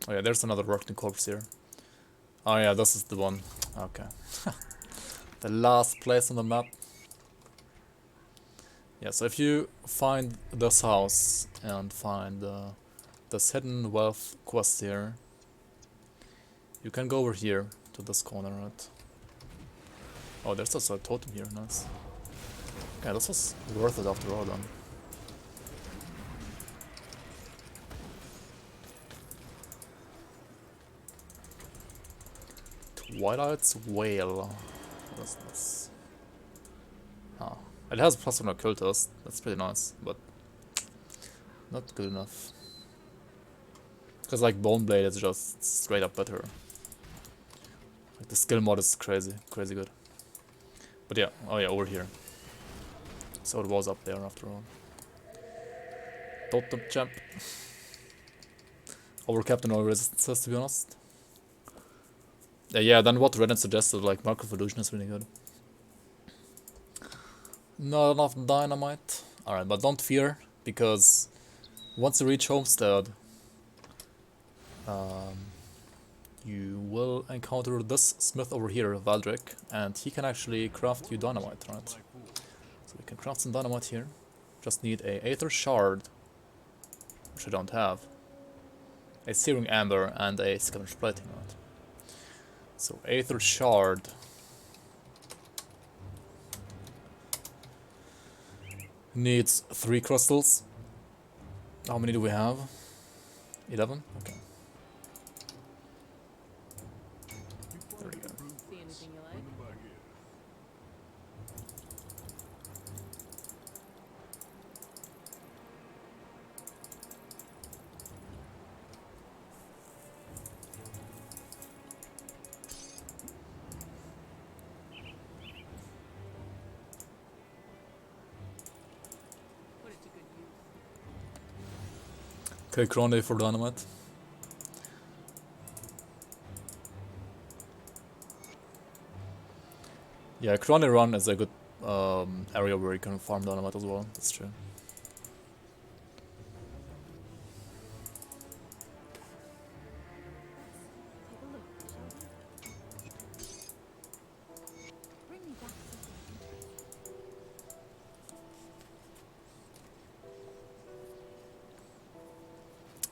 A: Oh yeah, there's another rotting corpse here. Oh yeah, this is the one. Okay. The last place on the map. Yeah, so if you find this house and find this hidden wealth quest here, you can go over here to this corner, right? Oh, there's also a totem here, nice. Okay, this was worth it after all then. Twilight's Whale. What is this? Oh. It has plus 1 occultist, that's pretty nice, but not good enough. Because like Bone Blade is just straight up better. Like the skill mod is crazy good. But yeah, oh yeah, over here. So it was up there after all. Totem champ. Overcapped in all resistances, to be honest. Yeah, then what Reddit suggested, like Mark of Illusion is really good. Not enough dynamite. Alright, but don't fear, because once you reach Homestead, you will encounter this smith over here, Valdric, and he can actually craft you dynamite, right? So we can craft some dynamite here. Just need a Aether Shard, which I don't have, a Searing Amber, and a Scavenger Plating, right? So Aether Shard. Needs 3 crystals. How many do we have? 11? Okay. There we go.
E: See anything you like? Put it to good use.
A: Okay, Crony for dynamite. Yeah, Crony Run is a good area where you can farm dynamite as well, that's true.
F: Take a look, shall we? Bring me back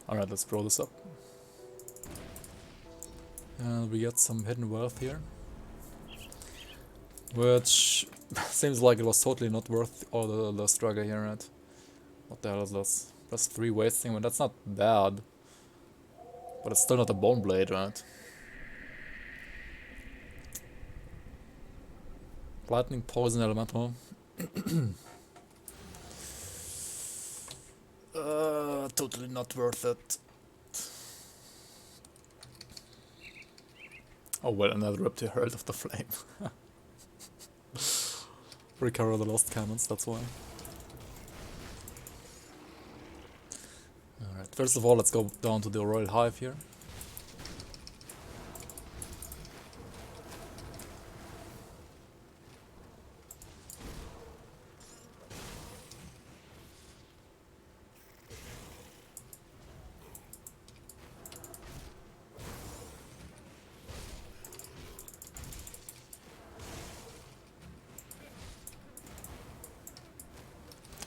A: Alright, let's blow this up. And we get some hidden wealth here. Which seems like it was totally not worth all the struggle here, right? What the hell is this? Plus 3 wasting, well, that's not bad. But it's still not a bone blade, right? Lightning, poison, elemental. Totally not worth it. Oh well, another Reptile Herald of the Flame. Recover the lost cannons, that's why. Alright, first of all, let's go down to the Royal Hive here.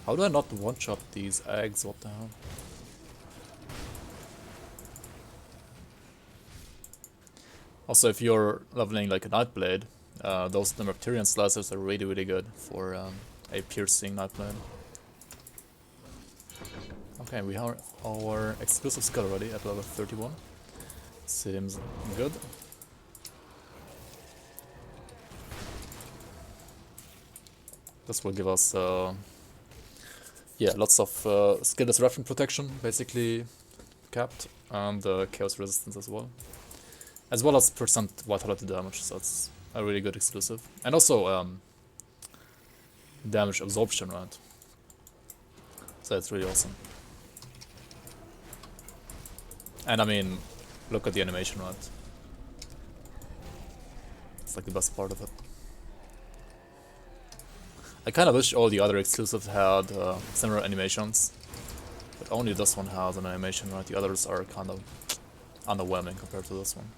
A: How do I not one-shot these eggs? What the hell? Also, if you're leveling like a Nightblade, those Nemerpterian slicers are really good for a piercing Nightblade. Okay, we have our exclusive skill already at level 31. Seems good. This will give us yeah, lots of skill disruption protection, basically capped, and chaos resistance as well as percent vitality damage, so it's a really good exclusive. And also damage absorption, right? So it's really awesome. And I mean, look at the animation, right? It's like the best part of it. I kinda wish all the other exclusives had similar animations, but only this one has an animation, right? The others are kind of underwhelming compared to this one.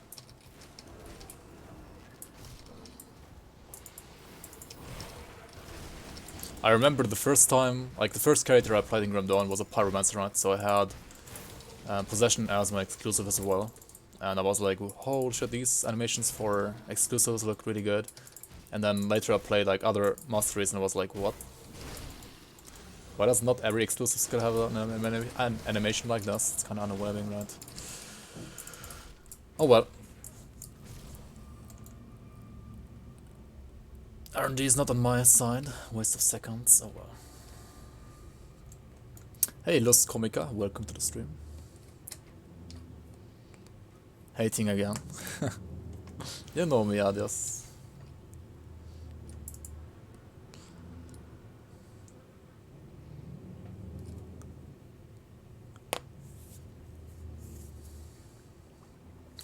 A: I remember the first time, like the first character I played in Grim Dawn was a Pyromancer, right? So I had Possession as my exclusive as well. And I was like, holy shit, these animations for exclusives look really good. And then later I played like other masteries and I was like, what? Why does not every exclusive skill have an animation like this? It's kind of underwhelming, right? Oh well. RNG is not on my side. Waste of seconds. Oh well. Hey, Los Comica, welcome to the stream. Hating again. You know me, adios.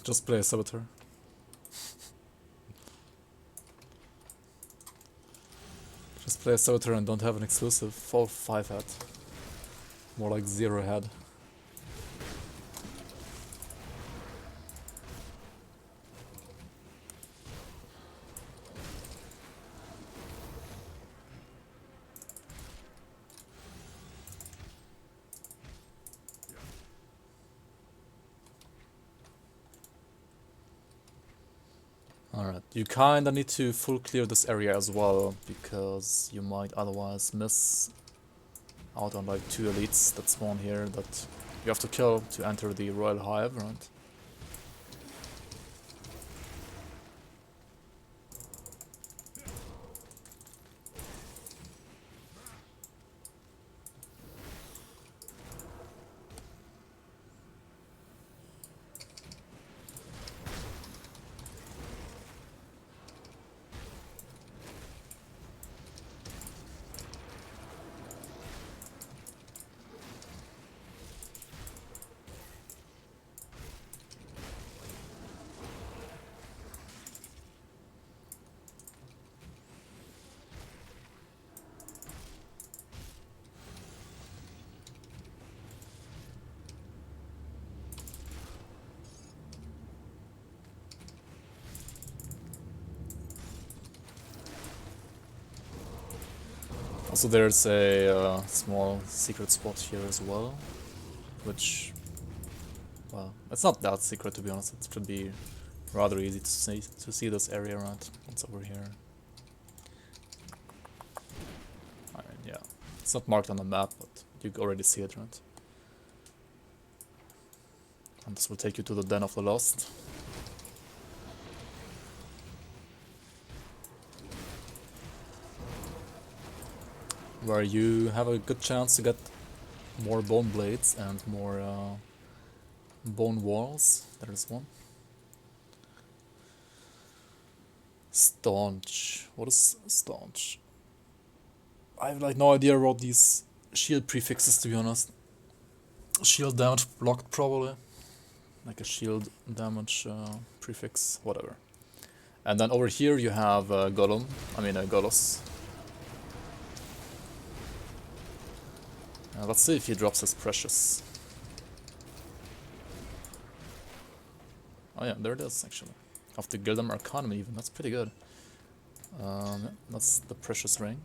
A: Just play a Saboteur. Just play a Saboteur and don't have an exclusive. Fall 5 head. More like 0 head. Alright, you kinda need to full clear this area as well, because you might otherwise miss out on like 2 elites that spawn here that you have to kill to enter the Royal Hive, right? Also there's a small secret spot here as well, which, well, it's not that secret to be honest, it should be rather easy to see this area around. What's over here? I mean, yeah, it's not marked on the map, but you already see it, right? And this will take you to the Den of the Lost. Where you have a good chance to get more bone blades and more bone walls. There's one. Staunch. What is staunch? I have like no idea about these shield prefixes to be honest. Shield damage blocked probably. Like a shield damage prefix, whatever. And then over here you have Gollum, Golos. Let's see if he drops his precious. Oh yeah, there it is actually. Of the Gildam Arcanum even, that's pretty good. Yeah, that's the precious ring.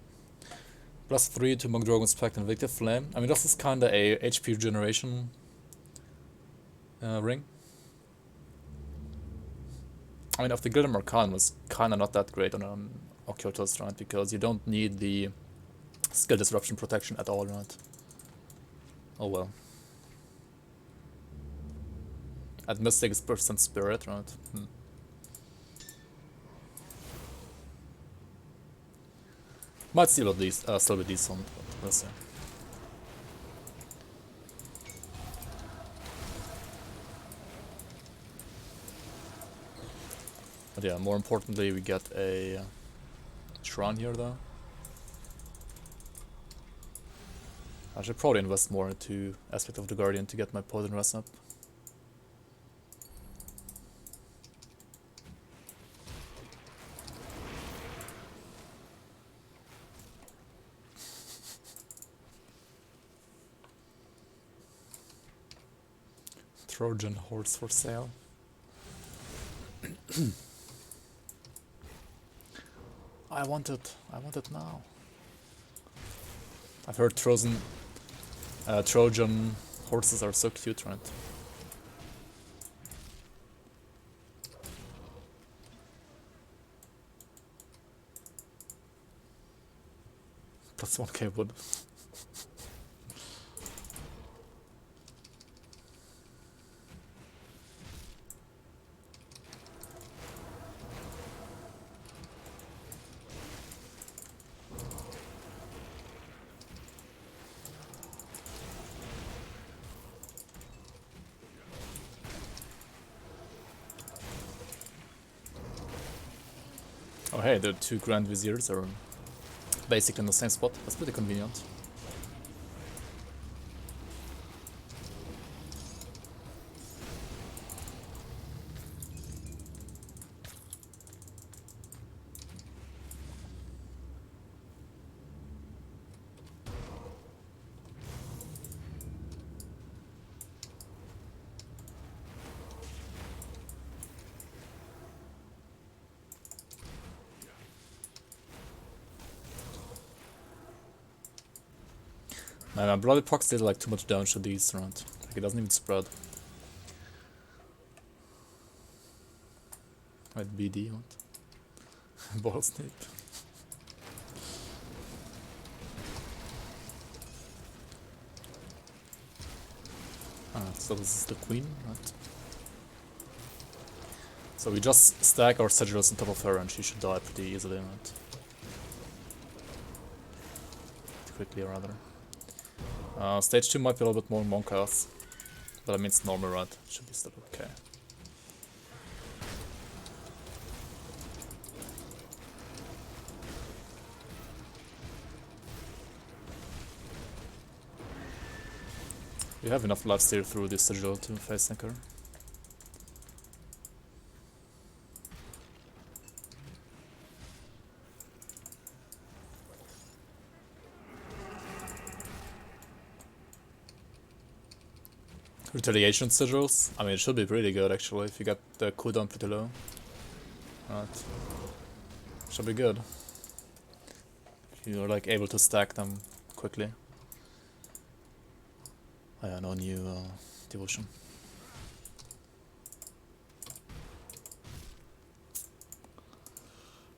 A: +3 to Mogdragon's Pact and Victor Flame. I mean, this is kinda a HP regeneration ring. I mean, of the Gildam Arcanum was kinda not that great on Occultist, right? Because you don't need the skill disruption protection at all, right? Oh well. At Mystic is % Spirit, right? Might still be decent, but we'll see. But yeah, more importantly, we get a shrine here though. I should probably invest more into Aspect of the Guardian to get my poison res up. Trojan horse for sale. I want it now. I've heard Trojan horses are so cute, right? Plus 1k wood. Oh hey, the two Grand Viziers are basically in the same spot. That's pretty convenient. Man, my Bloody Pox did like too much damage to these round. Like it doesn't even spread. Wait, BD, what? Ball snip. So this is the queen, right? So we just stack our Sigils on top of her and she should die pretty easily, right? Quickly, rather. Stage 2 might be a little bit more Monkas, but I mean it's normal, right? Should be still okay. We have enough lifesteal through this Sigil to face Anchor. Retaliation sigils? I mean, it should be pretty good actually if you get the cooldown pretty low. Right. Should be good. If you're like able to stack them quickly. Oh yeah, no new devotion.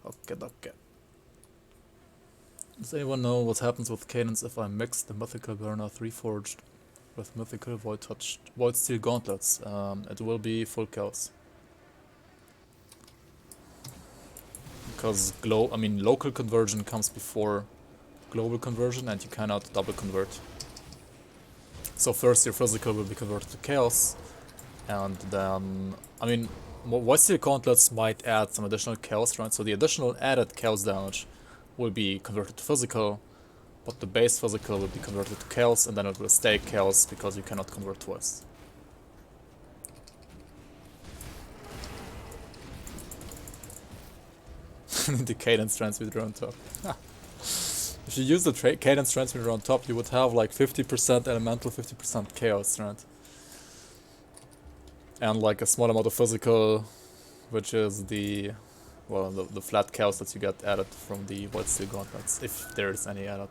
A: Okay. Does anyone know what happens with Cadence if I mix the Mythical Burner 3 Forged with Mythical Void Steel Gauntlets? It will be full chaos. Because local conversion comes before global conversion and you cannot double convert. So first your physical will be converted to chaos, and then, Void Steel Gauntlets might add some additional chaos, right? So the additional added chaos damage will be converted to physical, but the base physical will be converted to chaos, and then it will stay chaos because you cannot convert twice. The Cadence Transmitter on top. If you use the Cadence Transmitter on top, you would have like 50% elemental, 50% chaos, right? And like a small amount of physical, which is the flat chaos that you get added from the Void Steel Gauntlets, if there is any added.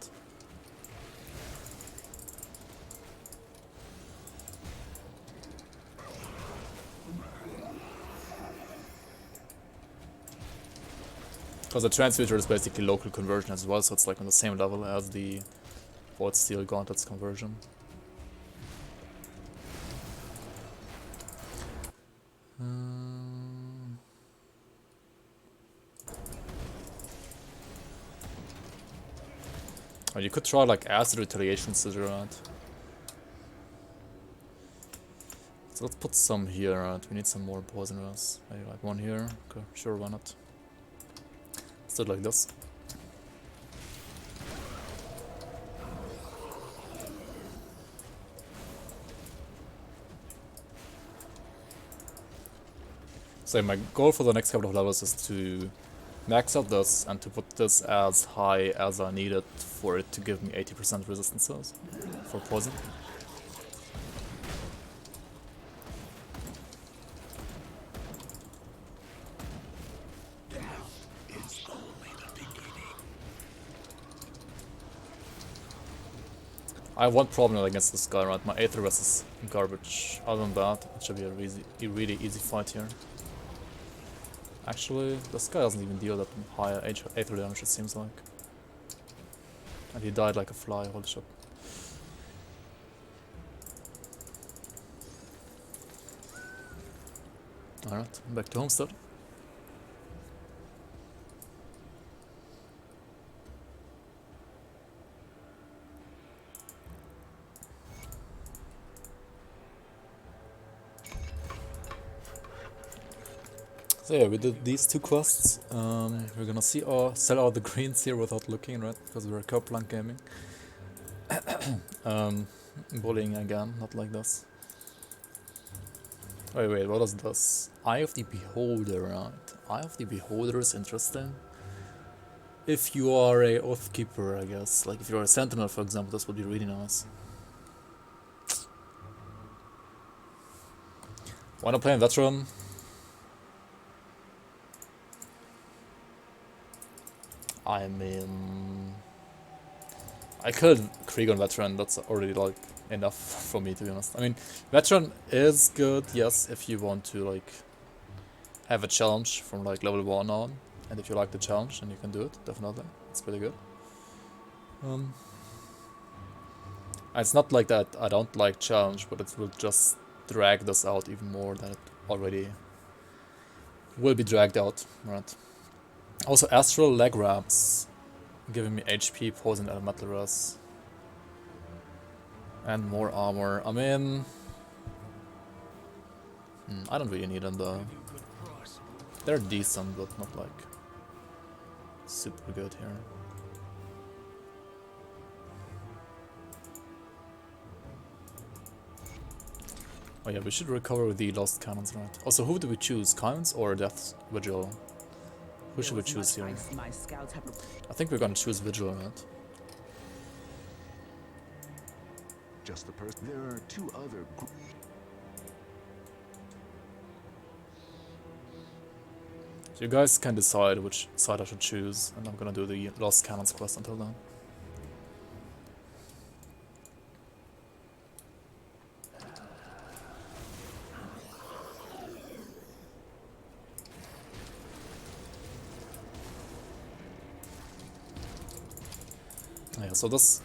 A: Because the Transmitter is basically local conversion as well, so it's like on the same level as the Void Steel Gauntlets conversion. Oh, you could try like Acid Retaliation Scissor, right? So let's put some here, right? We need some more poisoners. Maybe like one here. Okay, sure, why not? Let's do it like this. So my goal for the next couple of levels is to max out this and to put this as high as I need it for it to give me 80% resistances for poison. I have one problem against this guy, right? My Aether Vest is garbage. Other than that, it should be a really easy fight here. Actually, this guy doesn't even deal that high Aether damage, it seems like. And he died like a fly, holy shit. Alright, back to Homestead. So yeah, we did these two quests. We're gonna sell all the greens here without looking, right? Because we're Kerplank gaming. Bullying again, not like this. Wait, what is this? Eye of the Beholder, right? Eye of the Beholder is interesting. If you are a Oathkeeper, I guess. Like if you're a Sentinel, for example, this would be really nice. Wanna play a Veteran? I mean, I could Krieg on Veteran, that's already like enough for me, to be honest. I mean, Veteran is good, yes, if you want to like have a challenge from like level 1 on, and if you like the challenge, then you can do it, definitely. It's pretty good. It's not like that I don't like challenge, but it will just drag this out even more than it already will be dragged out, right? Also, Astral Leg Wraps, giving me HP, Poison, and Metal Res. And more armor. I mean... I don't really need them though. They're decent, but not like... super good here. Oh yeah, we should recover the lost cannons, right? Also, who do we choose? Cannons or Death Vigil? Who should we choose here? I think we're gonna choose Vigil, right?
B: Just the person. There are two other.
A: So you guys can decide which side I should choose, and I'm gonna do the Lost Cannons quest until then. Yeah, so this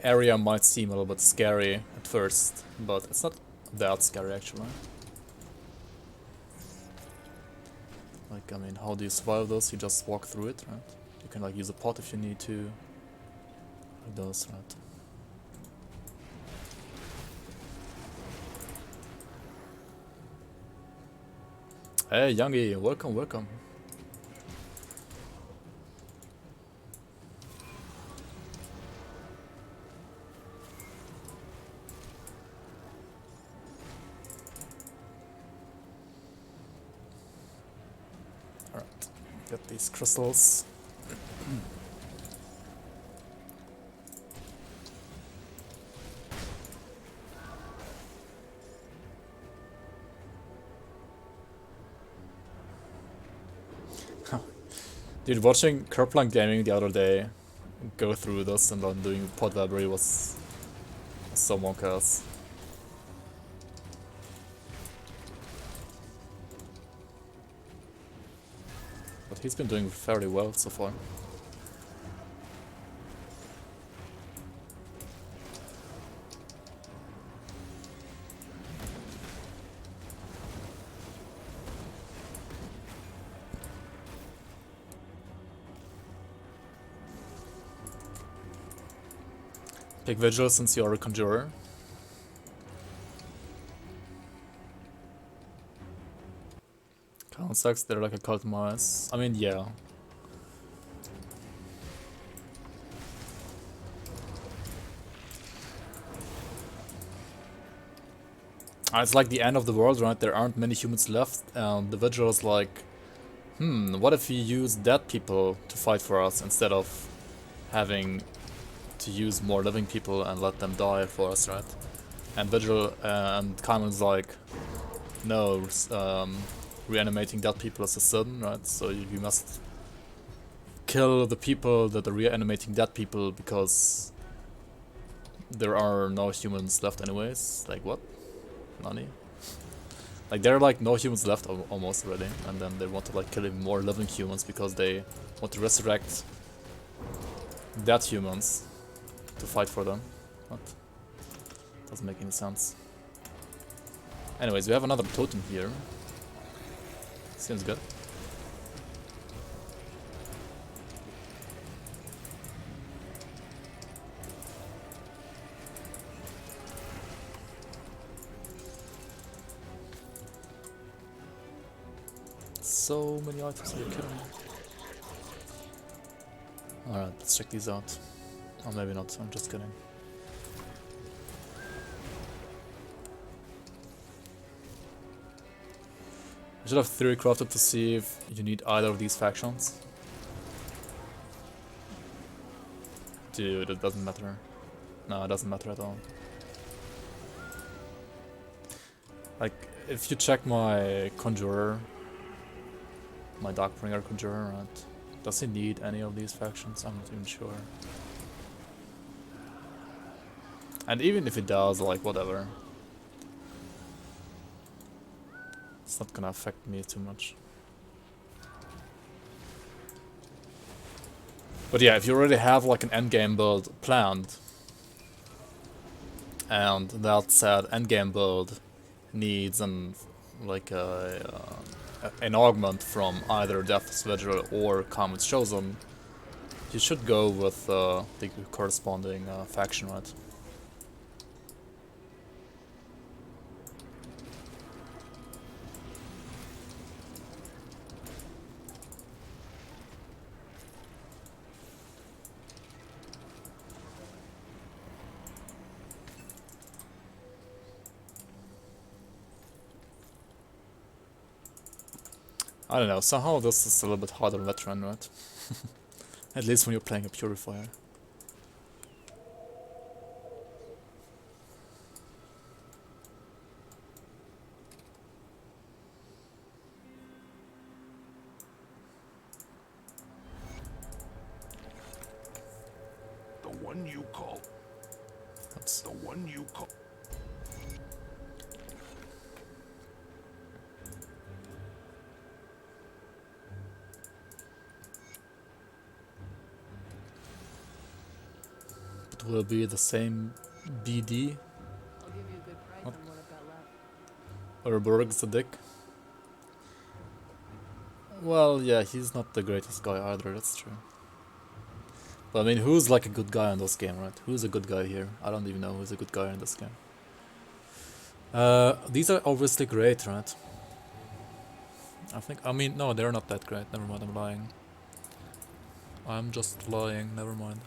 A: area might seem a little bit scary at first, but it's not that scary actually. Like, I mean, how do you survive this? You just walk through it, right? You can like use a pot if you need to. Like those, right? Hey, Youngie, welcome, welcome. Get these crystals. Dude, watching Kerplank Gaming the other day go through this and then doing pod library was so monk-ass. But he's been doing fairly well so far. Pick Vigil since you are a Conjurer. Sucks, they're like a cult mice. I mean, yeah. It's like the end of the world, right? There aren't many humans left, and the Vigil is like, what if we use dead people to fight for us instead of having to use more living people and let them die for us, right? And Vigil and Kaiman's like, no, reanimating dead people is a sin, right? So you must kill the people that are reanimating dead people because there are no humans left anyways. Like what? Nani? Like there are like no humans left almost already, and then they want to like kill even more living humans because they want to resurrect dead humans to fight for them. What? Doesn't make any sense. Anyways, we have another totem here. Seems good. So many items, are you kidding me? Alright, let's check these out. Or maybe not, I'm just kidding. I should have theory crafted to see if you need either of these factions. Dude, it doesn't matter. No, it doesn't matter at all. Like, if you check my Conjurer, my Darkbringer Conjurer, right? Does he need any of these factions? I'm not even sure. And even if he does, like, whatever. It's not gonna affect me too much. But yeah, if you already have like an endgame build planned, and that said endgame build needs an augment from either Death's Vigil or Comet's Chosen, you should go with the corresponding faction, right? I don't know, somehow this is a little bit harder veteran, right? At least when you're playing a Purifier.
D: The one you call.
A: That's
D: The one you call.
A: it will be the same BD,
E: I'll give you a good price
A: What?
E: on what I've got left.
A: or Borg's the dick. Well, yeah, he's not the greatest guy either, that's true. But I mean, who's like a good guy in this game, right? Who's a good guy here? I don't even know who's a good guy in this game. These are obviously great, right? I mean, no, they're not that great. Never mind, I'm lying. I'm just lying, never mind.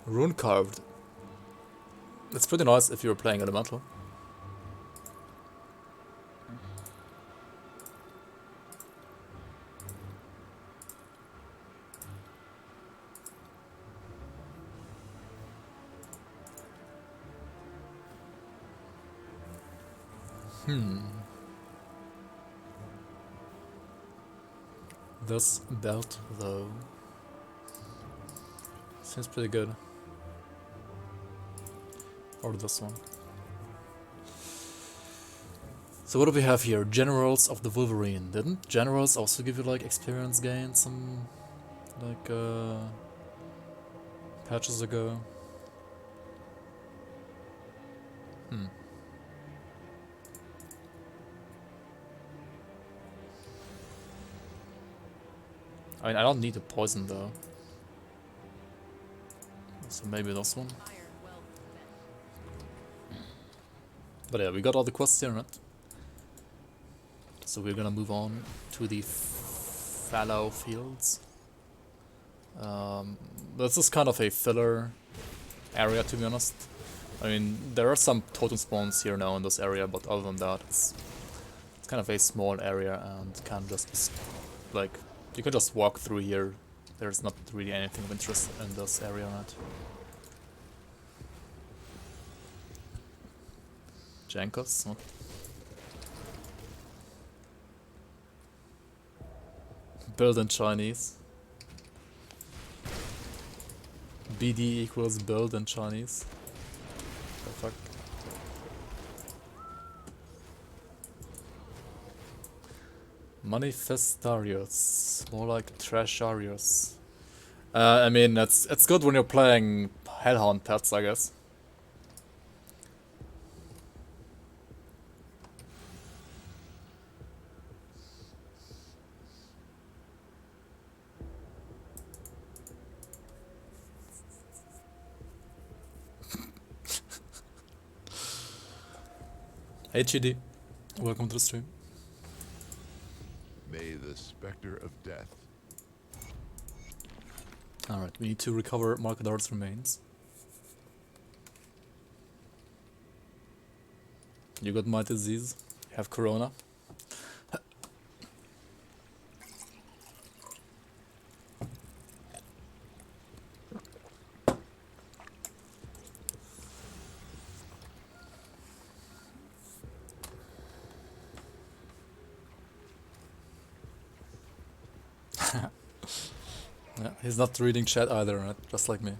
A: Rune carved. It's pretty nice if you're playing elemental. This belt, though, seems pretty good. Or this one. So what do we have here? Generals of the Wolverine. Didn't Generals also give you like experience gain some like patches ago? I mean, I don't need a poison though. So maybe this one.
E: Fire well spent.
A: But yeah, we got all the quests here, right? So we're gonna move on to the Fallow fields. This is kind of a filler area, to be honest. I mean, there are some totem spawns here now in this area, but other than that, it's kind of a small area and can just like, you can just walk through here. There's not really anything of interest in this area, right? Jankos? What? Build in Chinese. BD equals build in Chinese. The fuck? Manifestarius. More like Trasharius. I mean, it's good when you're playing Hellhound pets, I guess. Hey GD, welcome to the stream.
C: May the specter of death.
A: Alright, we need to recover Markadar's remains. You got my disease, you have corona. Yeah, he's not reading chat either, right? Just like me.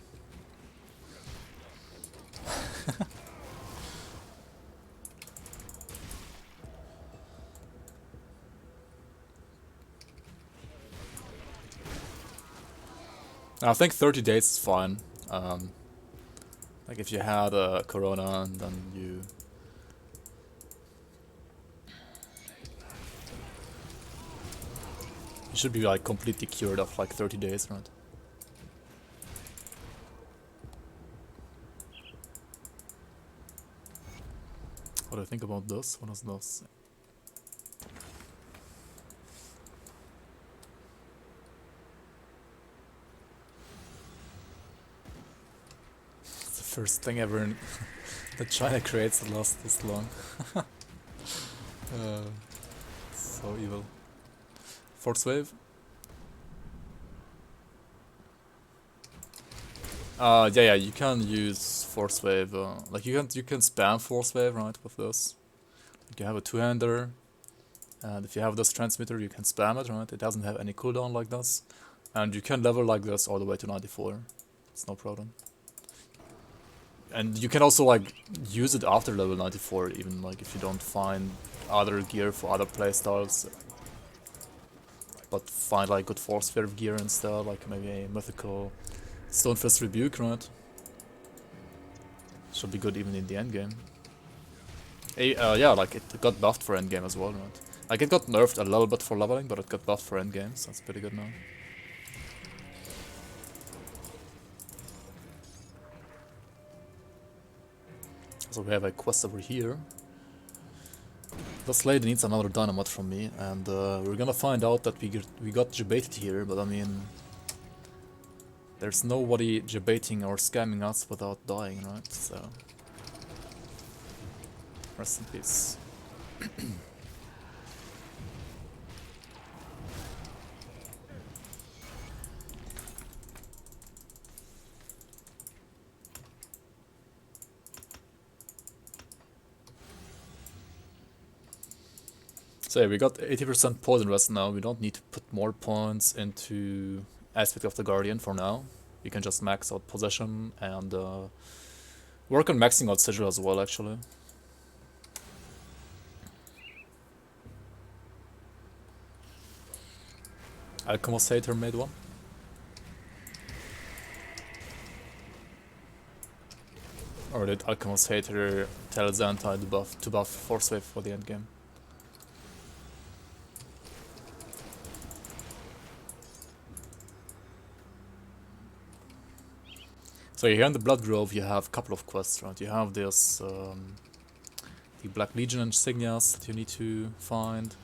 A: I think 30 days is fine. Like if you had a corona and then you... You should be like completely cured of like 30 days, right? What do I think about this? What is this? It's the first thing ever in that China creates that lasts this long. So evil. Force wave. Yeah, you can use force wave. Like you can spam force wave, right, with this. Like you have a two-hander, and if you have this transmitter, you can spam it, right? It doesn't have any cooldown like this, and you can level like this all the way to 94. It's no problem. And you can also like use it after level 94, even like if you don't find other gear for other playstyles. But find like good force wave gear instead, like maybe a mythical Stonefist Rebuke, right? Should be good even in the endgame. Yeah, like it got buffed for endgame as well, right? Like it got nerfed a little bit for leveling, but it got buffed for endgame, so that's pretty good now. So we have a quest over here. This lady needs another dynamite from me, and we're gonna find out that we got debated here, but I mean... There's nobody debating or scamming us without dying, right? So... Rest in peace. So yeah, we got 80% poison rest now. We don't need to put more points into Aspect of the Guardian for now. We can just max out Possession and work on maxing out Sigil as well, actually. Alchemist Hater made one. Or did Alchemist Hater tell Xantai to buff Force Wave for the endgame? So here in the Blood Grove you have a couple of quests, right? You have this, the Black Legion insignias that you need to find.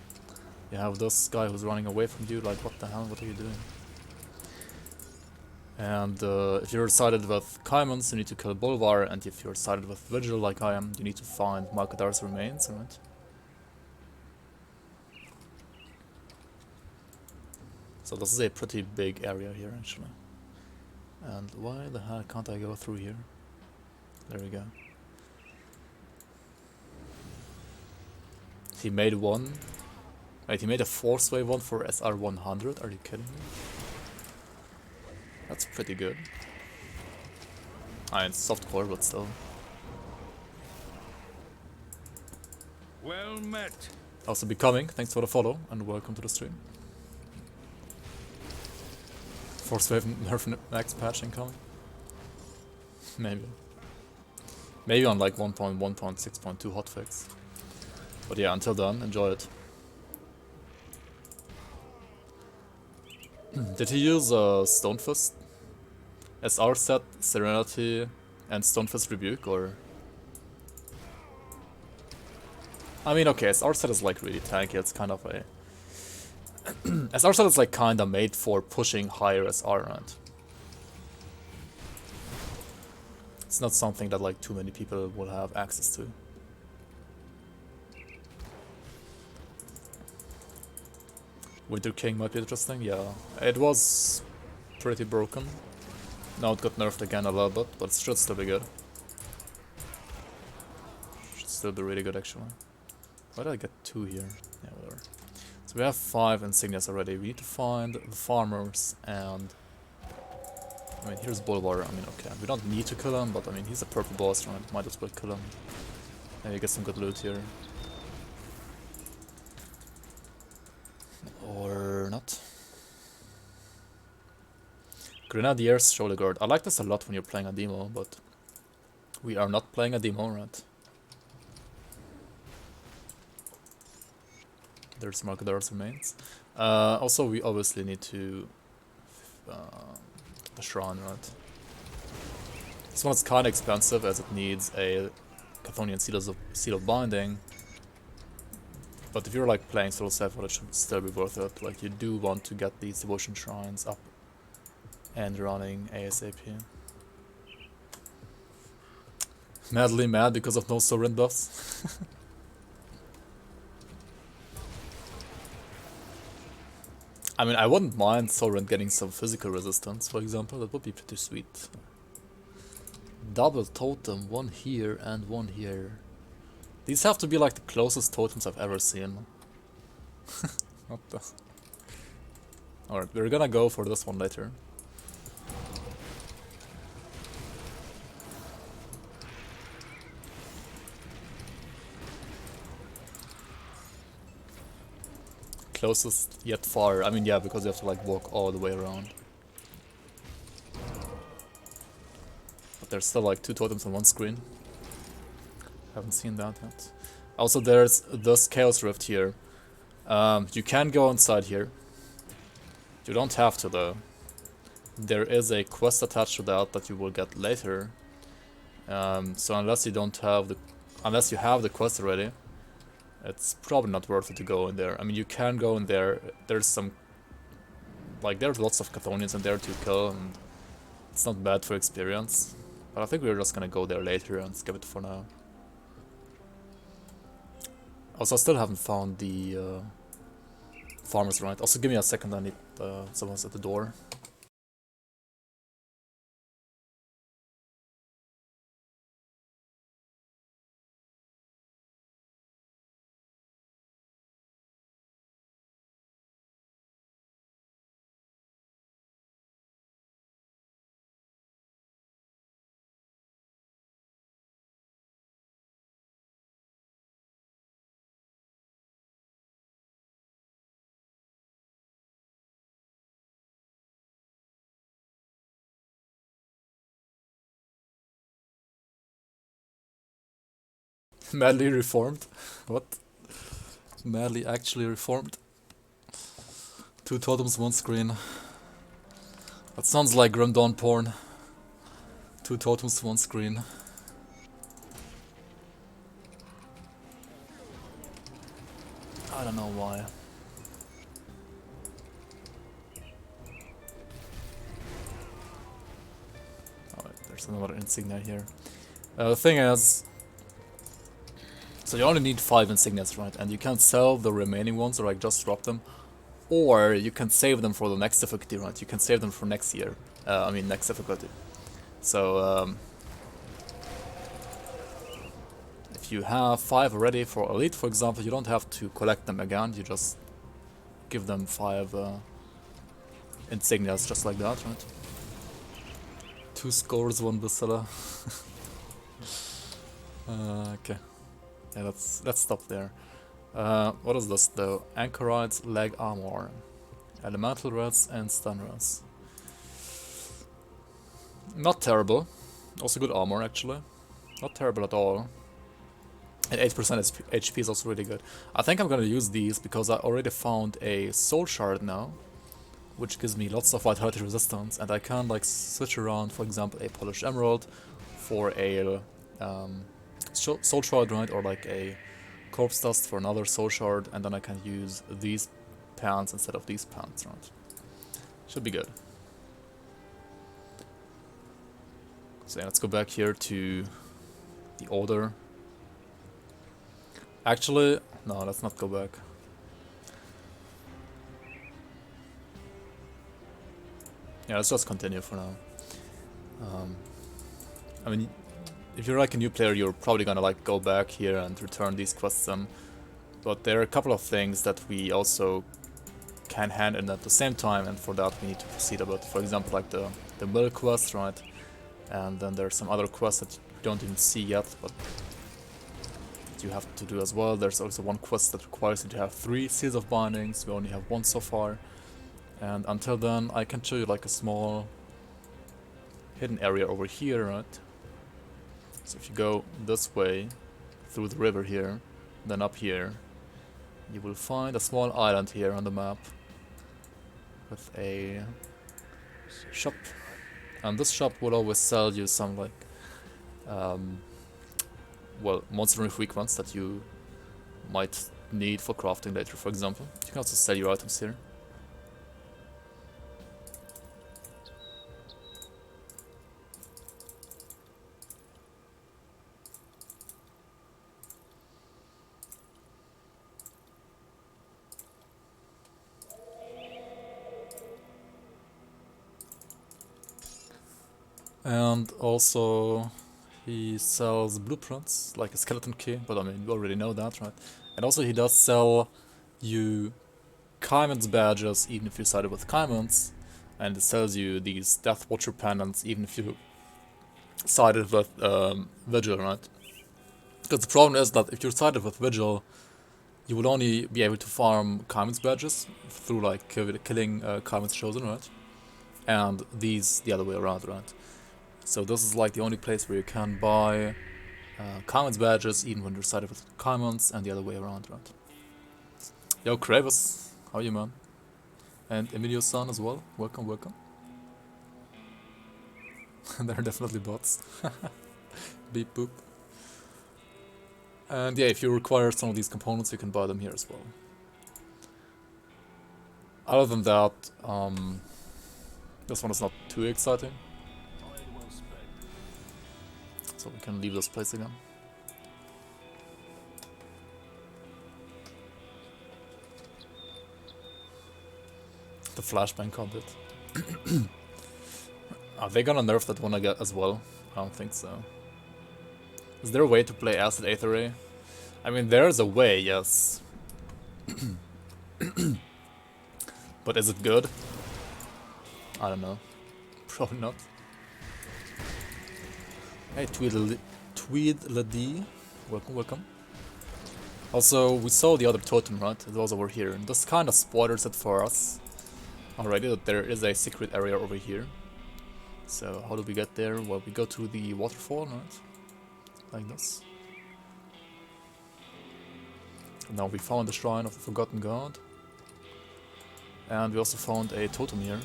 A: You have this guy who's running away from you, like what the hell, what are you doing? And if you're sided with Caimans, you need to kill Bolvar, and if you're sided with Vigil like I am, you need to find Markadar's remains, right? So this is a pretty big area here, actually. And why the hell can't I go through here? There we go. He made one. Wait, he made a Force Wave one for SR100? Are you kidding me? That's pretty good. It's softcore, but still.
D: Well met.
A: Also becoming, thanks for the follow, and welcome to the stream. Force Wave Nerf Max patch incoming. Maybe. Maybe on like 1.1.6.2 hotfix. But yeah, until then, enjoy it. Did he use Stonefist? SR set, Serenity, and Stonefist Rebuke, or...? I mean, okay, SR set is like really tanky, it's kind of a... SR set is like kinda made for pushing higher SR, right? It's not something that like too many people will have access to. Winter King might be interesting, yeah. It was pretty broken. Now it got nerfed again a little bit, but it should still be good. Should still be really good actually. Why did I get 2 here? Yeah, whatever. So we have 5 insignias already. We need to find the farmers and... I mean, here's Boulevard. I mean, okay, we don't need to kill him, but I mean, he's a purple boss, right? Might as well kill him. Maybe get some good loot here. Or not. Grenadiers, Shoulder Guard. I like this a lot when you're playing a demo, but we are not playing a demo, right? There's Markador's remains. Also, we obviously need to the shrine, right? This one's kind of expensive as it needs a Chthonian Seal of Binding. But if you're like playing Soul Self, it should still be worth it. Like, you do want to get these devotion shrines up and running ASAP. Madly mad because of no Sorin buffs. I mean, I wouldn't mind Sorin getting some physical resistance, for example. That would be pretty sweet. Double totem, 1 here and 1 here. These have to be like the closest totems I've ever seen. What the... Alright, we're gonna go for this one later. Closest yet far. I mean, yeah, because you have to like walk all the way around. But there's still like 2 totems on 1 screen. Haven't seen that yet. Also, there's this Chaos Rift here. You can go inside here. You don't have to though. There is a quest attached to that you will get later. So unless you have the quest already, it's probably not worth it to go in there. I mean, you can go in there. There's lots of Chthonians in there to kill, and it's not bad for experience. But I think we're just gonna go there later and skip it for now. Also, I still haven't found the farmers, right? Also, give me a second, I need someone's at the door. Madly reformed? What? Madly actually reformed? 2 totems, 1 screen. That sounds like Grim Dawn porn. 2 totems, 1 screen. I don't know why. Oh, there's another insignia here. The thing is, so you only need 5 insignias, right? And you can sell the remaining ones or like just drop them. Or you can save them for the next difficulty, right? You can save them for next year. Next difficulty. So, if you have 5 already for Elite, for example, you don't have to collect them again. You just give them 5 insignias just like that, right? 2 scores, 1 bestseller. Okay. Yeah, let's stop there. What is this though? Anchorite leg armor, elemental reds and stun reds. Not terrible. Also good armor actually. Not terrible at all. And 8% HP is also really good. I think I'm gonna use these because I already found a soul shard now, which gives me lots of vitality resistance, and I can like switch around, for example, a polished emerald for a soul shard, right, or like a corpse dust for another soul shard, and then I can use these pants instead of these pants, right? Should be good. So yeah, let's go back here to the order. Actually, no, let's not go back. Yeah, let's just continue for now. I mean, if you're like a new player, you're probably gonna like go back here and return these quests in. But there are a couple of things that we also can hand in at the same time, and for that we need to proceed a bit. For example, like the mill quest, right? And then there's some other quests that you don't even see yet, but you have to do as well. There's also one quest that requires you to have 3 seals of bindings. We only have 1 so far. And until then, I can show you like a small hidden area over here, right? So if you go this way, through the river here, then up here, you will find a small island here on the map with a shop. And this shop will always sell you some like well, monster infrequents that you might need for crafting later, for example. You can also sell your items here. And also he sells blueprints, like a skeleton key, but I mean, you already know that, right? And also he does sell you Kaiman's badges, even if you sided with Kaimans, and it sells you these Death Watcher pendants, even if you sided with Vigil, right? Because the problem is that if you're sided with Vigil, you will only be able to farm Kaiman's badges through like killing Kaiman's Chosen, right? And these the other way around, right? So this is like the only place where you can buy Kaiman's badges, even when you're sided with Kaimans, and the other way around, right? Yo, Kravis, how are you, man? And Emilio-san as well, welcome, welcome. There are definitely bots. Beep boop. And yeah, if you require some of these components, you can buy them here as well. Other than that, this one is not too exciting. So we can leave this place again. The flashbang combat. Are they gonna nerf that one again as well? I don't think so. Is there a way to play Acid Aether Ray? I mean, there's a way, yes. But is it good? I don't know. Probably not. Hey, Tweedledee. Welcome, welcome. Also, we saw the other totem, right? It was over here. And this kind of spoilers it for us already, that there is a secret area over here. So, how do we get there? Well, we go to the waterfall, right? Like this. And now we found the Shrine of the Forgotten God. And we also found a totem here.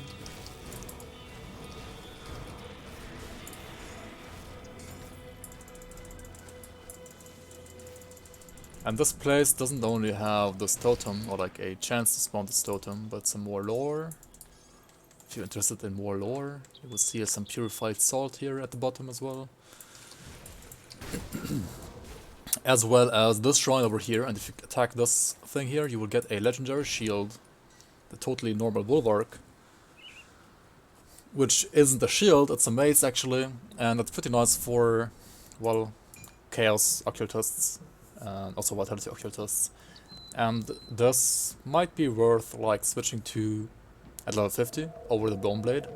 A: And this place doesn't only have this totem, or like a chance to spawn this totem, but some more lore. If you're interested in more lore, you will see some purified salt here at the bottom as well. As well as this shrine over here, and if you attack this thing here, you will get a legendary shield. The totally normal bulwark. Which isn't a shield, it's a mace actually, and it's pretty nice for, well, chaos occultists. And also vitality occultists. And this might be worth like switching to at level 50 over the bone blade.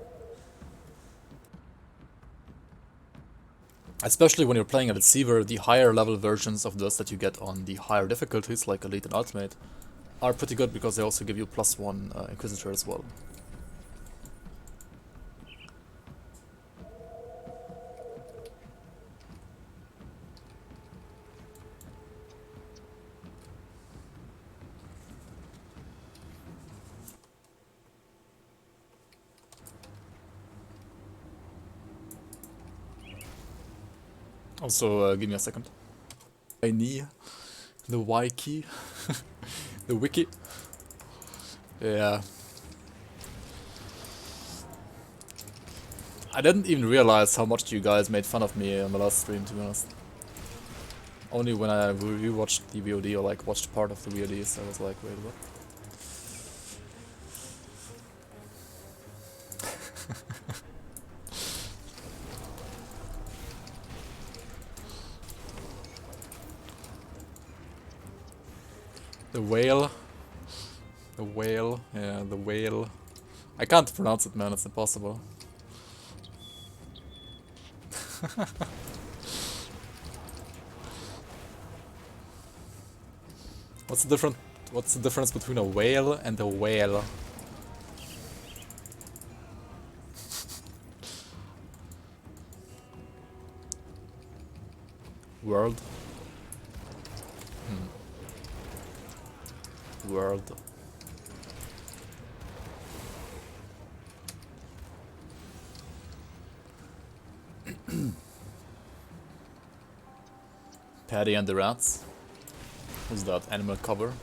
A: Especially when you're playing a Deceiver, the higher level versions of this that you get on the higher difficulties, like Elite and Ultimate, are pretty good because they also give you +1 Inquisitor as well. Also, give me a second. I need the Y key, the wiki. Yeah. I didn't even realize how much you guys made fun of me on the last stream, to be honest. Only when I rewatched the VOD or like watched part of the VODs, I was like, wait, what? The whale. The whale, yeah, the whale. I can't pronounce it, man, it's impossible. What's the difference between a whale and a whale? World? World. Paddy and the Rats. Who's that? Animal cover.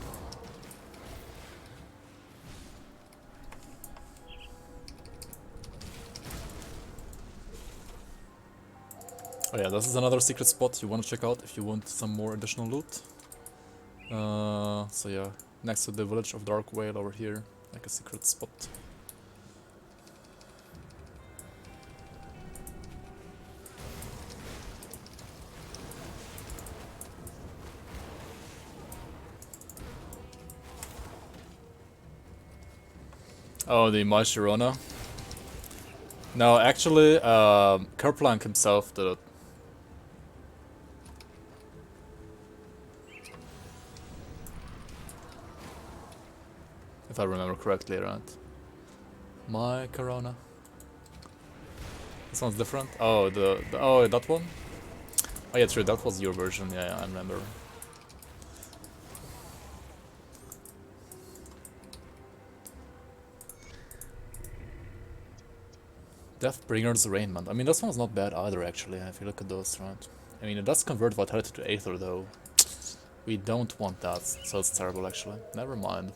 A: Oh yeah, this is another secret spot you want to check out if you want some more additional loot. So yeah, next to the village of Dark Whale over here, like a secret spot. Oh, the Malsharona. No, actually, Kerplank himself did it. If I remember correctly, right? My Corona. This one's different. Oh, oh, that one. Oh yeah, true. That was your version. Yeah, I remember. Deathbringer's Arraignment. I mean, this one's not bad either, actually, if you look at those, right? I mean, it does convert Vitality to Aether, though. We don't want that, so it's terrible, actually. Never mind.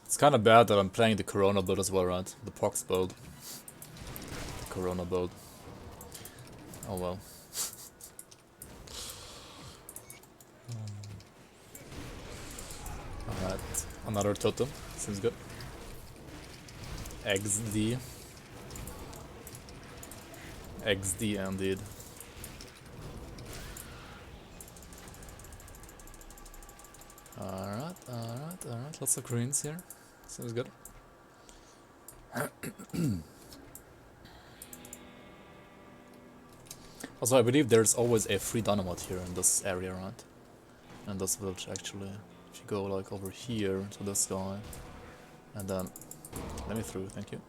A: It's kinda bad that I'm playing the Corona build as well, right? The Pox build. The Corona build. Oh well. Alright, another totem. Seems good. XD. XD indeed. Alright. Lots of greens here. Seems good. Also, I believe there's always a free dynamite here in this area, right? In this village, actually. If you go like over here to this guy, and then let me through, thank you.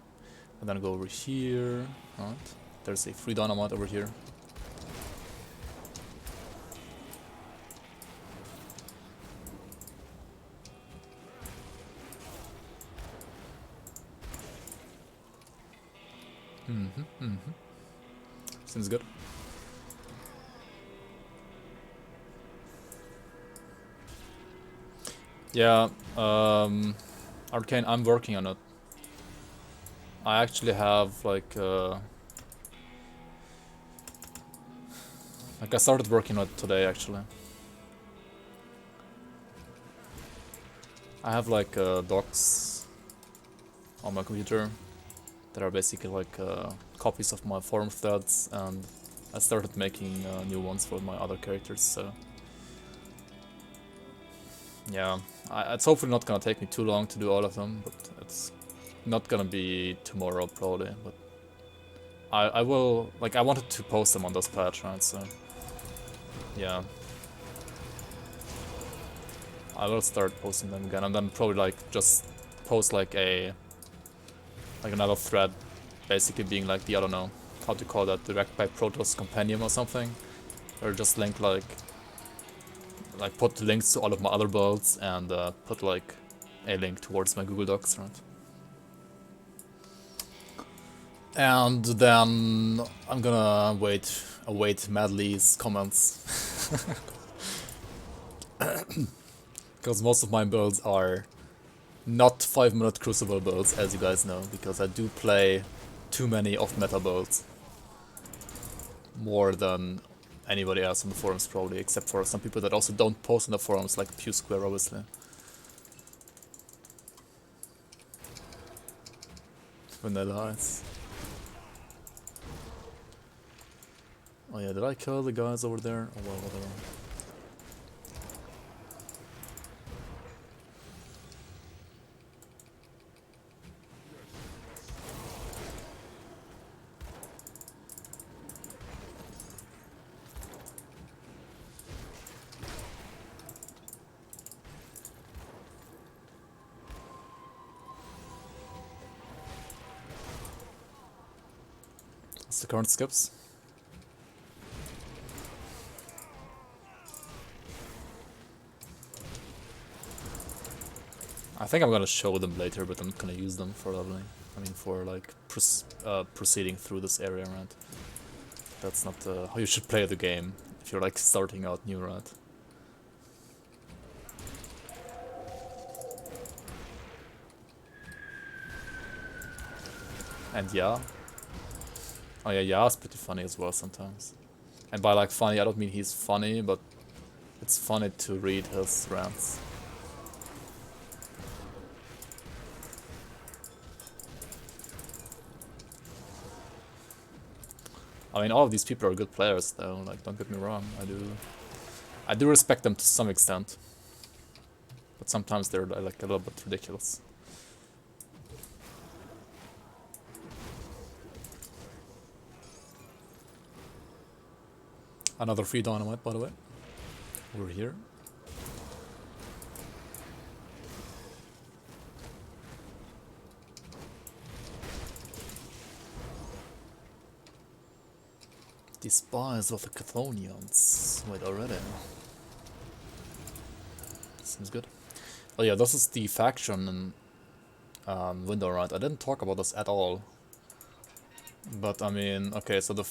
A: And then go over here, right? There's a free dynamite over here. Seems good. Yeah, Arcane, I'm working on it. I actually have like I started working on it today actually. I have like docs on my computer that are basically like copies of my forum threads, and I started making new ones for my other characters, so yeah, it's hopefully not gonna take me too long to do all of them, but it's not gonna be tomorrow probably, but I will, like, I wanted to post them on this patch, right, so yeah. I will start posting them again, and then probably like just post like another thread, basically being like the, I don't know how to call that, direct by Protoss compendium or something, or just link like put links to all of my other builds and put like a link towards my Google Docs, right? And then I'm gonna await Madly's comments. Because most of my builds are not 5-minute Crucible builds, as you guys know, because I do play too many off-meta builds. More than anybody else on the forums probably, except for some people that also don't post on the forums, like Pew Square obviously. Vanilla Ice. Oh yeah, did I kill the guys over there? Oh well, whatever. What's the current skips? I think I'm gonna show them later, but I'm not gonna use them for leveling. I mean, for like proceeding through this area, right? That's not how you should play the game if you're like starting out new, right? And yeah. Oh yeah, Ya's pretty funny as well sometimes. And by like funny, I don't mean he's funny, but it's funny to read his rants. I mean, all of these people are good players, though. Like, don't get me wrong. I do respect them to some extent, but sometimes they're like a little bit ridiculous. Another free dynamite, by the way. We're here. The spies of the Chthonians. Wait, already? Seems good. Oh yeah, this is the faction window, right? I didn't talk about this at all. But I mean, okay, so the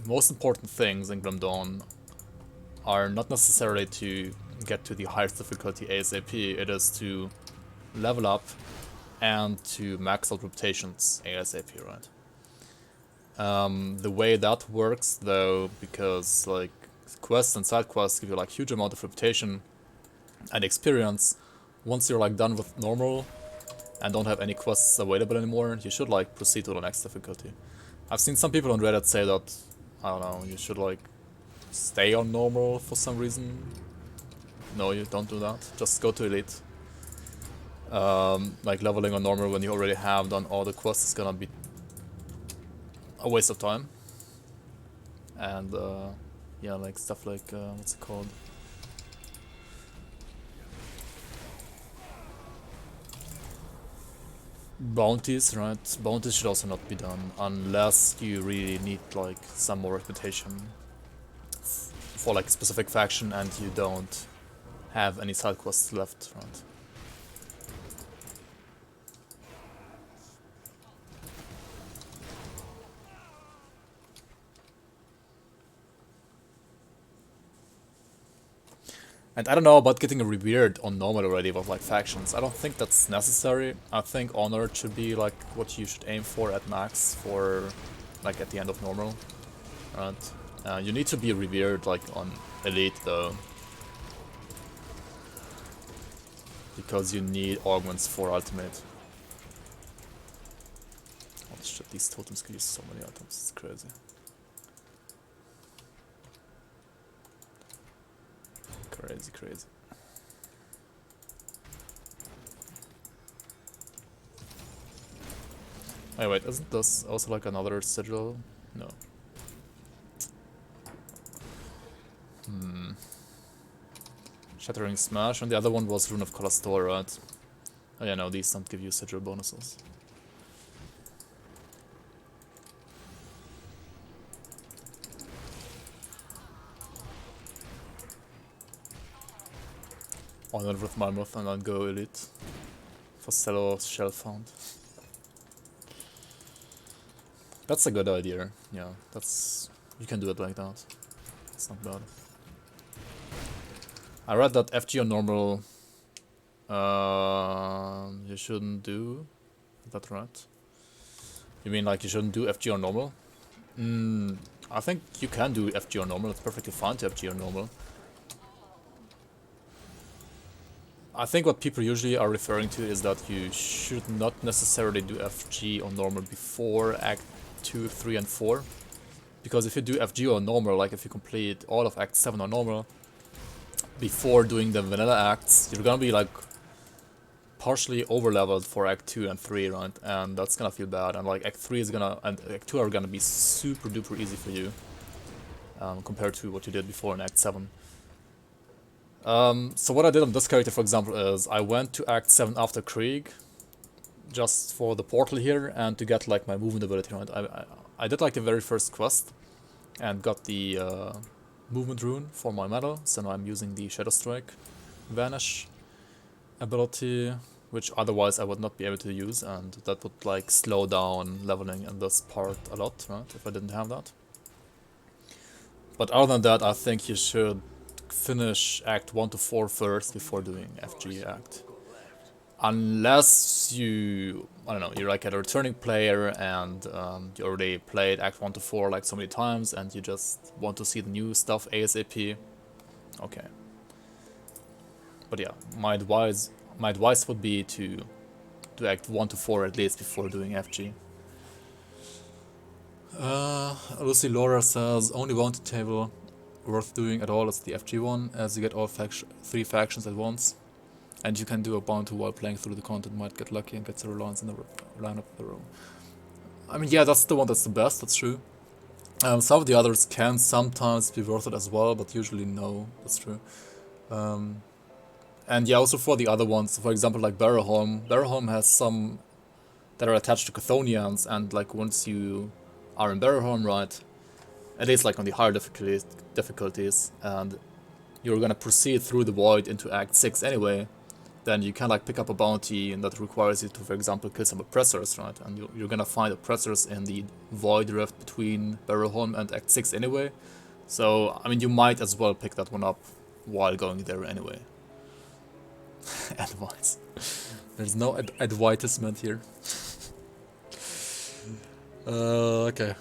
A: most important things in Grim Dawn are not necessarily to get to the highest difficulty ASAP, it is to level up and to max out reputations ASAP, right? The way that works though, because like quests and side quests give you like huge amount of reputation and experience, once you're like done with normal and don't have any quests available anymore, you should like proceed to the next difficulty. I've seen some people on Reddit say that, I don't know, you should like stay on normal for some reason. No, you don't do that. Just go to elite. Like leveling on normal when you already have done all the quests is gonna be a waste of time. And yeah, like stuff like what's it called? Bounties, right? Bounties should also not be done unless you really need like some more reputation for like a specific faction and you don't have any side quests left, right? And I don't know about getting a revered on normal already with like factions. I don't think that's necessary. I think honored should be like what you should aim for at max for like at the end of normal. Right? You need to be revered like on elite though. Because you need augments for ultimate. Oh shit, these totems can use so many items, it's crazy. Crazy, crazy. Hey, wait, isn't this also like another sigil? No. Shattering Smash, and the other one was Rune of Colostor, right? Oh yeah, no, these don't give you sigil bonuses. Honored with Mammoth and then go elite. For Fallow Shell Found. That's a good idea, yeah, that's... You can do it like that. It's not bad. I read that FG on normal... you shouldn't do... Is that right? You mean like you shouldn't do FG on normal? I think you can do FG on normal, it's perfectly fine to FG on normal. I think what people usually are referring to is that you should not necessarily do FG on normal before Act 2, 3 and 4. Because if you do FG on normal, like if you complete all of Act 7 on normal, before doing the vanilla acts, you're gonna be like partially over-leveled for Act 2 and 3, right? And that's gonna feel bad, and like Act 3 is gonna, and Act 2 are gonna be super duper easy for you. Compared to what you did before in Act 7. So what I did on this character, for example, is I went to Act 7 after Krieg, just for the portal here, and to get like my movement ability, right? I did like the very first quest, and got the movement rune for my medal, so now I'm using the Shadow Strike Vanish ability, which otherwise I would not be able to use, and that would like slow down leveling in this part a lot, right, if I didn't have that. But other than that, I think you should finish Act 1 to 4 first before doing FG Act. Unless you, I don't know, you're like a returning player and you already played Act 1 to 4 like so many times and you just want to see the new stuff ASAP. Okay. But yeah, my advice would be to do Act 1 to 4 at least before doing FG. Lucy Laura says, only bounty table worth doing at all is the FG one, as you get all 3 factions at once. And you can do a bounty while playing through the content, might get lucky and get 0 lines in the lineup of the row. I mean, yeah, that's the one that's the best, that's true. Some of the others can sometimes be worth it as well, but usually no, that's true. And yeah, also for the other ones, for example, like Barrowholm. Barrowholm has some that are attached to Chthonians, and like once you are in Barrowholm, right, at least like on the higher difficulties, and you're gonna proceed through the void into Act 6 anyway, then you can like pick up a bounty and that requires you to, for example, kill some oppressors, right? And you're gonna find oppressors in the void rift between Barrowholm and Act 6 anyway. So, I mean, you might as well pick that one up while going there anyway. Advice. There's no advertisement here. Okay.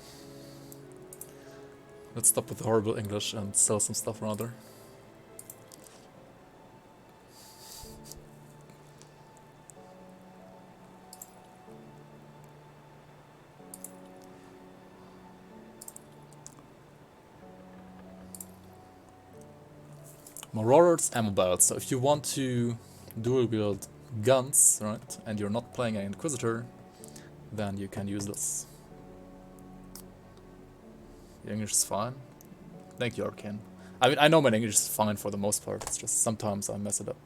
A: Let's stop with the horrible English and sell some stuff rather. Marauders ammo belts. So if you want to dual wield guns, right, and you're not playing an Inquisitor, then you can use this. Your English is fine. Thank you, Arcane. I mean, I know my English is fine for the most part, it's just sometimes I mess it up.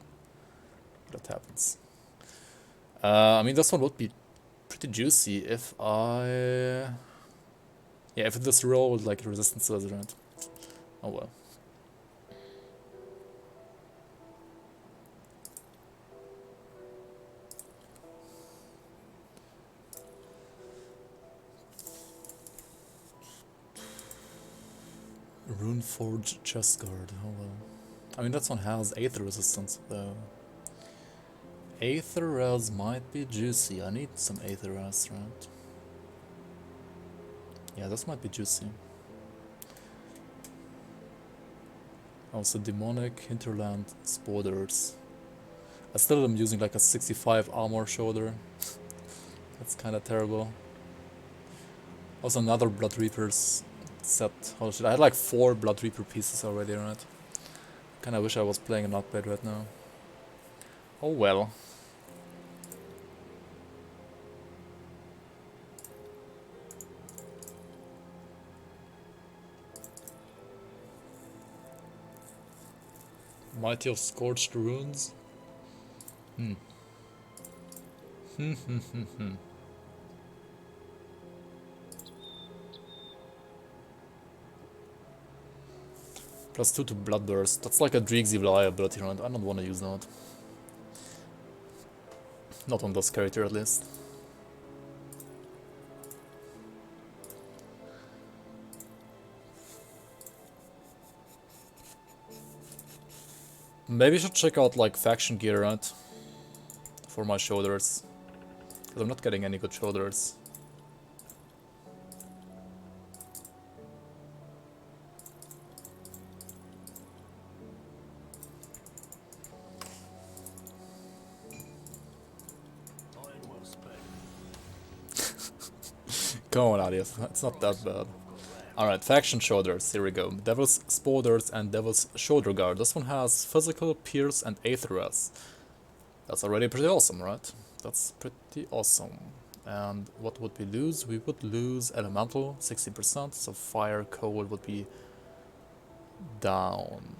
A: That happens. I mean, this one would be pretty juicy if I... Yeah, if this rolled like resistances, right? Oh well. Runeforge chest guard, oh well. I mean, that one has Aether resistance, though. Aether res might be juicy. I need some Aether res, right? Yeah, this might be juicy. Also, demonic hinterland spoders. I still am using like a 65 armor shoulder. That's kind of terrible. Also, another Blood Reapers set. Oh shit! I had like 4 Blood Reaper pieces already, right? Kinda wish I was playing a Knockblade right now. Oh well. Mighty of Scorched Runes? Hmm. +2 to Bloodburst. That's like a Drixie ability, right? I don't want to use that. Not on this character, at least. Maybe I should check out like faction gear, right? For my shoulders. Because I'm not getting any good shoulders. Come on, Adios. It's not that bad. Alright, faction shoulders. Here we go. Devil's Spoders and Devil's Shoulder Guard. This one has physical, pierce, and Aether res. That's already pretty awesome, right? That's pretty awesome. And what would we lose? We would lose elemental, 60%, so fire, cold would be down.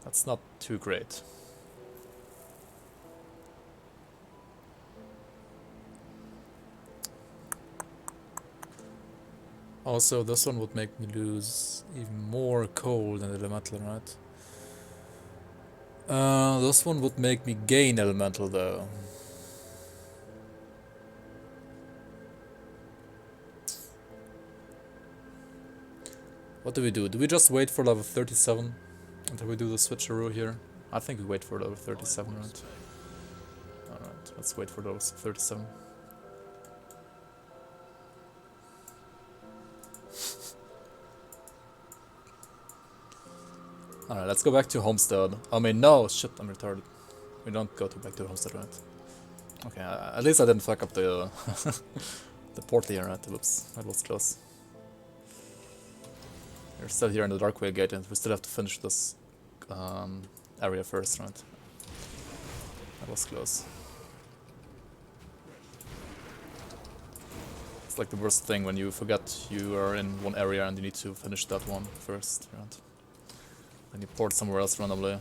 A: That's not too great. Also, this one would make me lose even more cold than elemental, right? This one would make me gain elemental though. What do we do? Do we just wait for level 37 until we do the switcheroo here? I think we wait for level 37, right? Alright, let's wait for level 37. Alright, let's go back to Homestead. I mean, no, shit, I'm retarded. We don't go back to Homestead, right? Okay, at least I didn't fuck up the the portal here, right? Whoops, that was close. We're still here in the Darkwave Gate, and we still have to finish this area first, right? That was close. It's like the worst thing when you forget you are in one area and you need to finish that one first, right? Then you port somewhere else randomly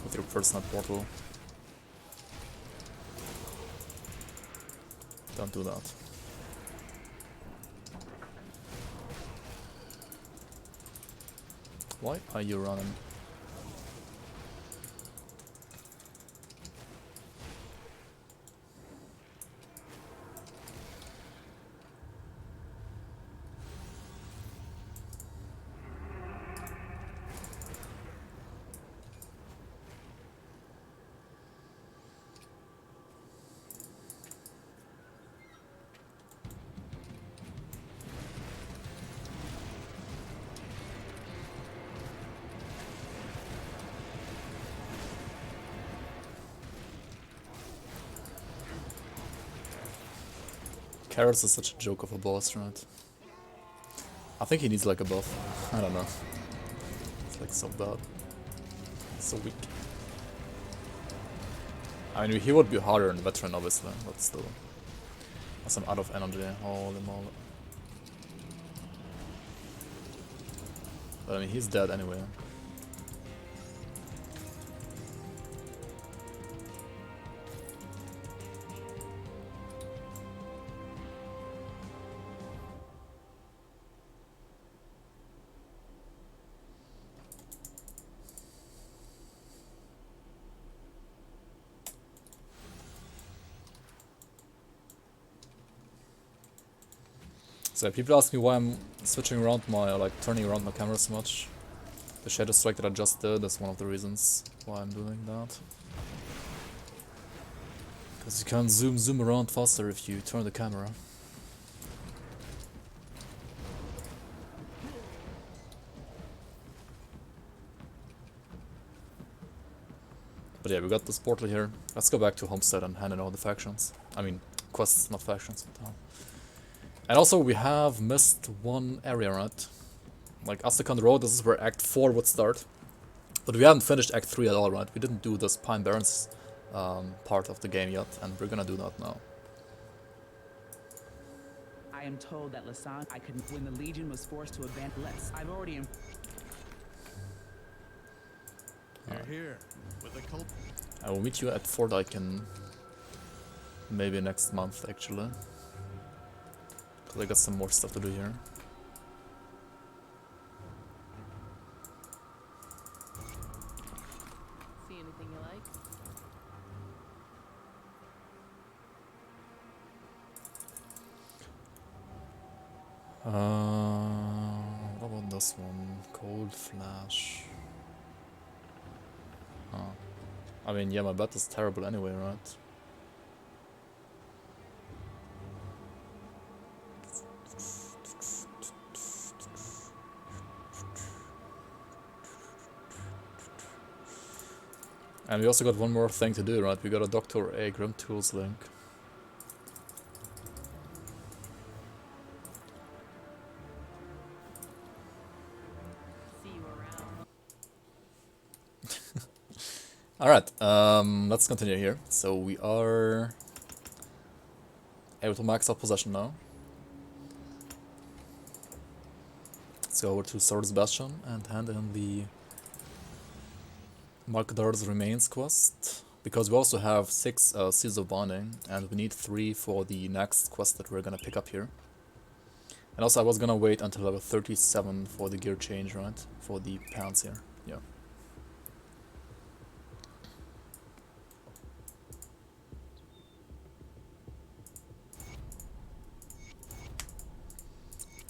A: with your personal portal. Don't do that. Why are you running? Carrots is such a joke of a boss, right? I think he needs like a buff. I don't know. It's like so bad. So weak. I mean, he would be harder in Veteran, obviously, but still. I'm out of energy. Holy moly. But I mean, he's dead anyway. So people ask me why I'm switching around my, like, turning around my camera so much. The shadow strike that I just did is one of the reasons why I'm doing that. Because you can zoom around faster if you turn the camera. But yeah, we got this portal here. Let's go back to Homestead and hand in all the factions. I mean, quests, not factions. And also, we have missed one area, right? Like, Astrakhan Road, this is where Act 4 would start. But we haven't finished Act 3 at all, right? We didn't do this Pine Barrens part of the game yet, and we're gonna do that now.
G: I am told that Lasan, when the Legion was forced to abandon I've already
H: You're here with a cult.
A: I will meet you at Fort Icon maybe next month, actually. Because I got some more stuff to do here.
E: See anything you like?
A: What about this one? Cold Flash. I mean, yeah, my bet is terrible anyway, right? And we also got one more thing to do, right? We got a Dr. A. Grim Tools link.
E: See you around.
A: Alright, let's continue here. So we are able to max out possession now. Let's go over to Sword's Bastion and hand in the Malkadar's Remains quest. Because we also have 6 Seeds of Bonding, and we need 3 for the next quest that we're gonna pick up here. And also I was gonna wait until level 37 for the gear change, right? For the pants here, yeah.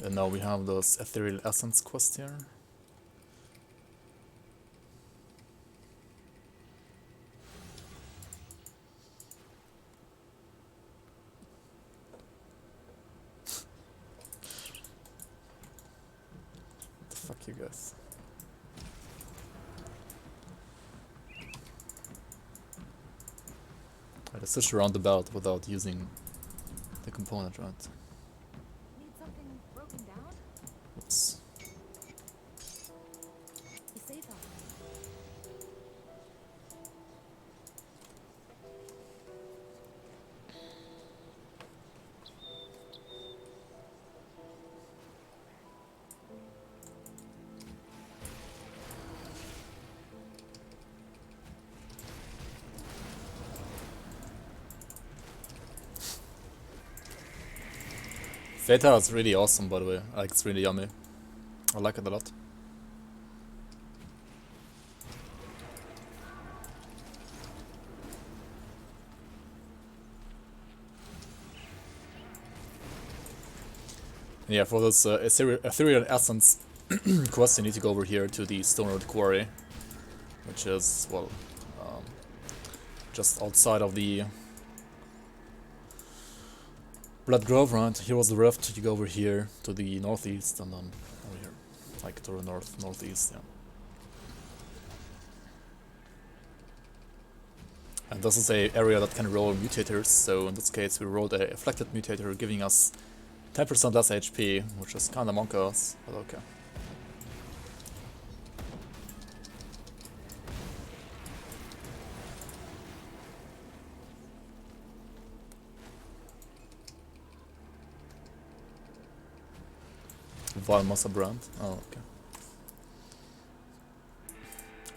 A: And now we have this Ethereal Essence quest here. What the fuck, you guys? I just switched around the belt without using the component, right?
F: Need something broken down?
A: Oops.
F: You say that.
A: Zeta is really awesome, by the way. Like, it's really yummy. I like it a lot. Yeah, for this Ethereal Essence quest, you need to go over here to the Stone Road Quarry, which is, well, just outside of the Blood Grove, right? Here was the rift. You go over here to the northeast and then over here, like to the northeast, yeah. And this is a area that can roll mutators, so in this case we rolled a afflicted mutator giving us 10% less HP, which is kinda monka-ass, but okay. Valmasa brand. Oh, okay.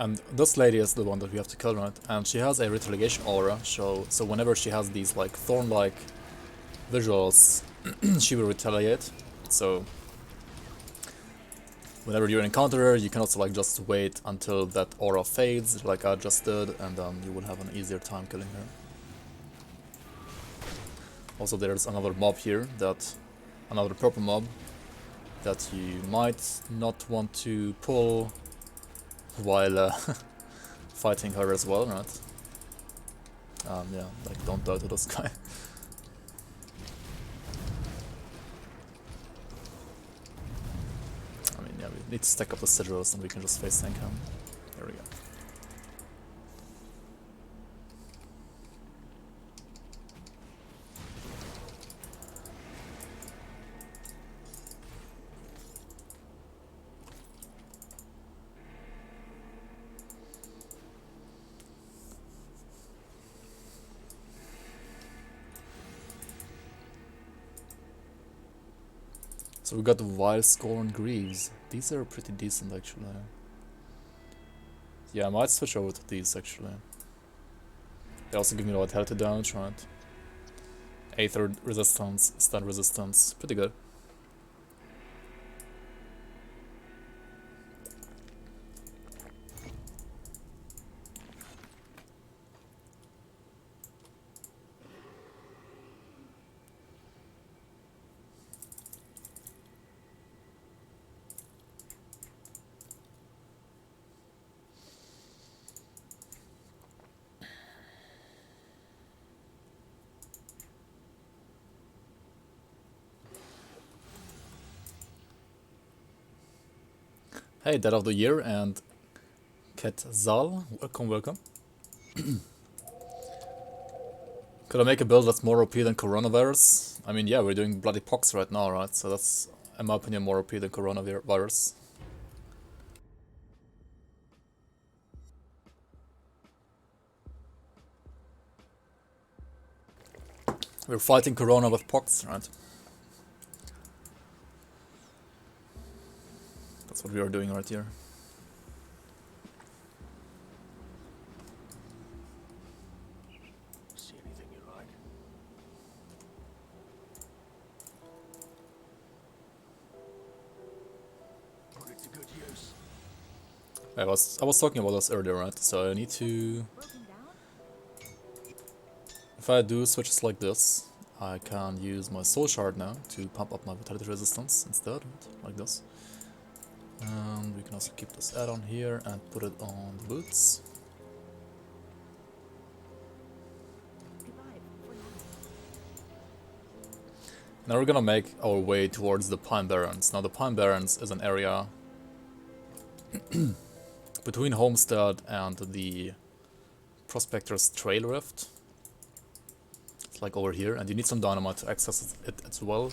A: And this lady is the one that we have to kill, right? And she has a retaliation aura, so whenever she has these like thorn-like visuals, she will retaliate. So whenever you encounter her, you can also like just wait until that aura fades, like I just did, and then you will have an easier time killing her. Also, there's another mob here that another purple mob that you might not want to pull while fighting her as well, right? Yeah, like don't die to this guy. I mean, yeah, we need to stack up the sigils and we can just face tank him. There we go. So we got the Wild Skull and Greaves. These are pretty decent actually. Yeah, I might switch over to these actually. They also give me a lot of health damage, right? Aether resistance, stun resistance, pretty good. Hey, Dead of the Year and Ketzal, welcome. Could I make a build that's more OP than Coronavirus? I mean, yeah, we're doing Bloody Pox right now, right? So that's, in my opinion, more OP than Coronavirus. We're fighting Corona with Pox, right? That's what we are doing right here.
D: See anything you like? Put it to good use.
A: I was talking about this earlier, right? So I need to...
F: Broken down?
A: If I do switches like this, I can use my Soul Shard now to pump up my Vitality Resistance instead, right? Like this. And we can also keep this add-on here and put it on the boots.
F: Goodbye. For now.
A: Now we're gonna make our way towards the Pine Barrens. Now the Pine Barrens is an area between Homestead and the Prospector's Trail Rift. It's like over here, and you need some dynamite to access it as well.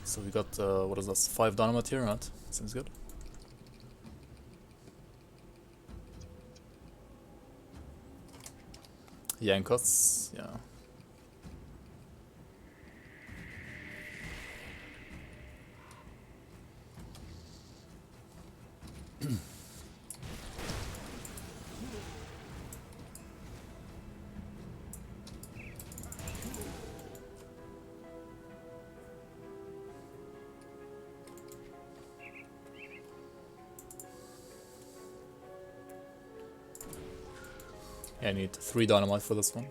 A: So we got, what is this, 5 dynamite here, right? Seems good. Yankots, yeah. I need 3 dynamite for this one.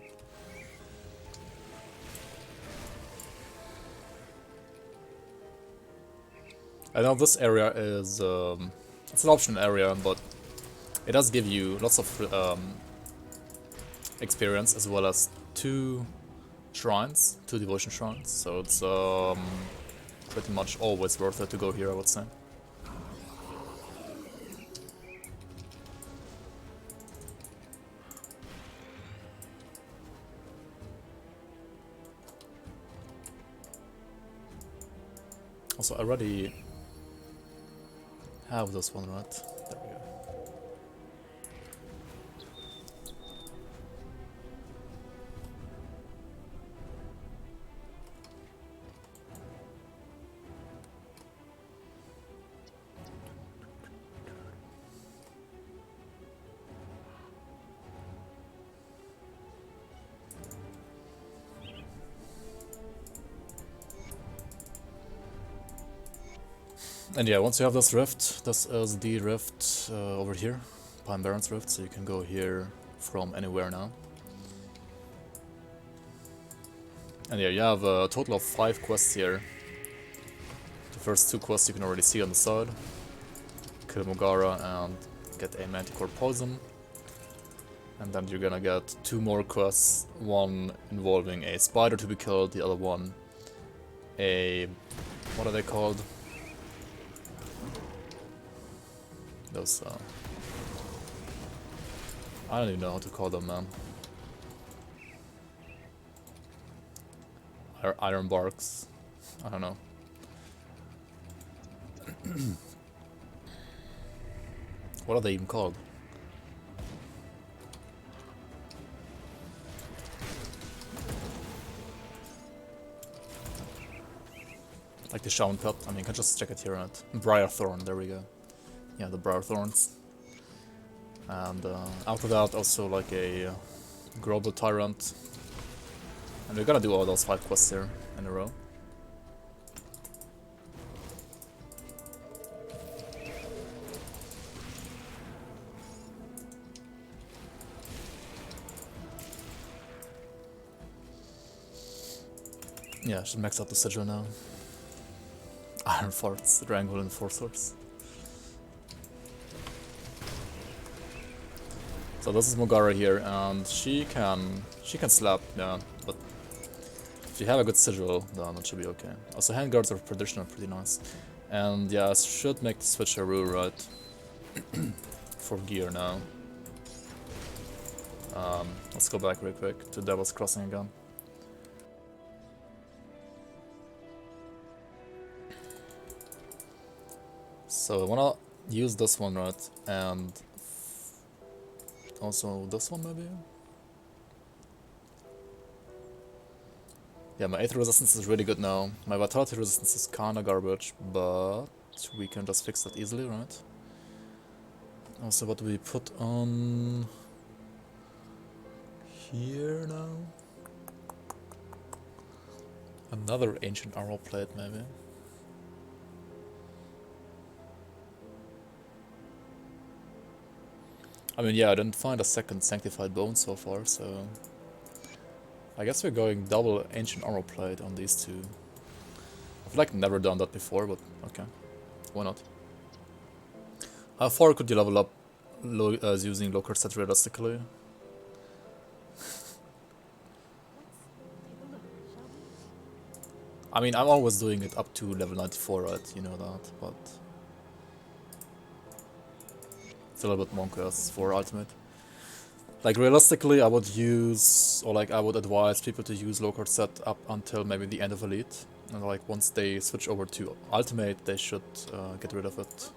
A: I know this area is, it's an optional area, but it does give you lots of experience as well as 2 shrines, 2 devotion shrines, so it's pretty much always worth it to go here, I would say. Also, I already have this one, right? There we go. And yeah, once you have this rift, this is the rift over here, Pine Barrens rift, so you can go here from anywhere now. And yeah, you have a total of 5 quests here The first 2 quests you can already see on the side. Kill Mogara and get a Manticore Poison. And then you're gonna get 2 more quests, one involving a spider to be killed, the other one a... what are they called? Those, I don't even know how to call them, man. Iron barks. I don't know. What are they even called? Like the Shaman Pet. I mean, you can just check it here on it. Briarthorn, there we go. Yeah, the Briarthorns. And after that, also like a Global Tyrant. And we're gonna do all those 5 quests here in a row. Yeah, I should max out the sigil now. Iron Farts, Wrangle and 4 Swords. So this is Mogara here, and she can slap, yeah, but if you have a good sigil, then it should be okay. Also, handguards are traditional, pretty nice. And yeah, I should make the switcheroo, right? For gear now. Let's go back real quick to Devil's Crossing again. So I wanna use this one, right? And also this one maybe? Yeah, my 8 resistance is really good now. My vitality resistance is kinda garbage, but we can just fix that easily, right? Also, what do we put on here now? Another ancient armor plate maybe? I mean, yeah, I didn't find a second Sanctified Bone so far, so... I guess we're going double Ancient Armor Plate on these 2. I've like never done that before, but okay. Why not? How far could you level up using Lockhart set realistically? I mean, I'm always doing it up to level 94, right? You know that, but... It's a little bit monkus for ultimate. Like realistically, I would use, or like I would advise people to use Lockhart set up until maybe the end of Elite. And like once they switch over to Ultimate, they should get rid of it.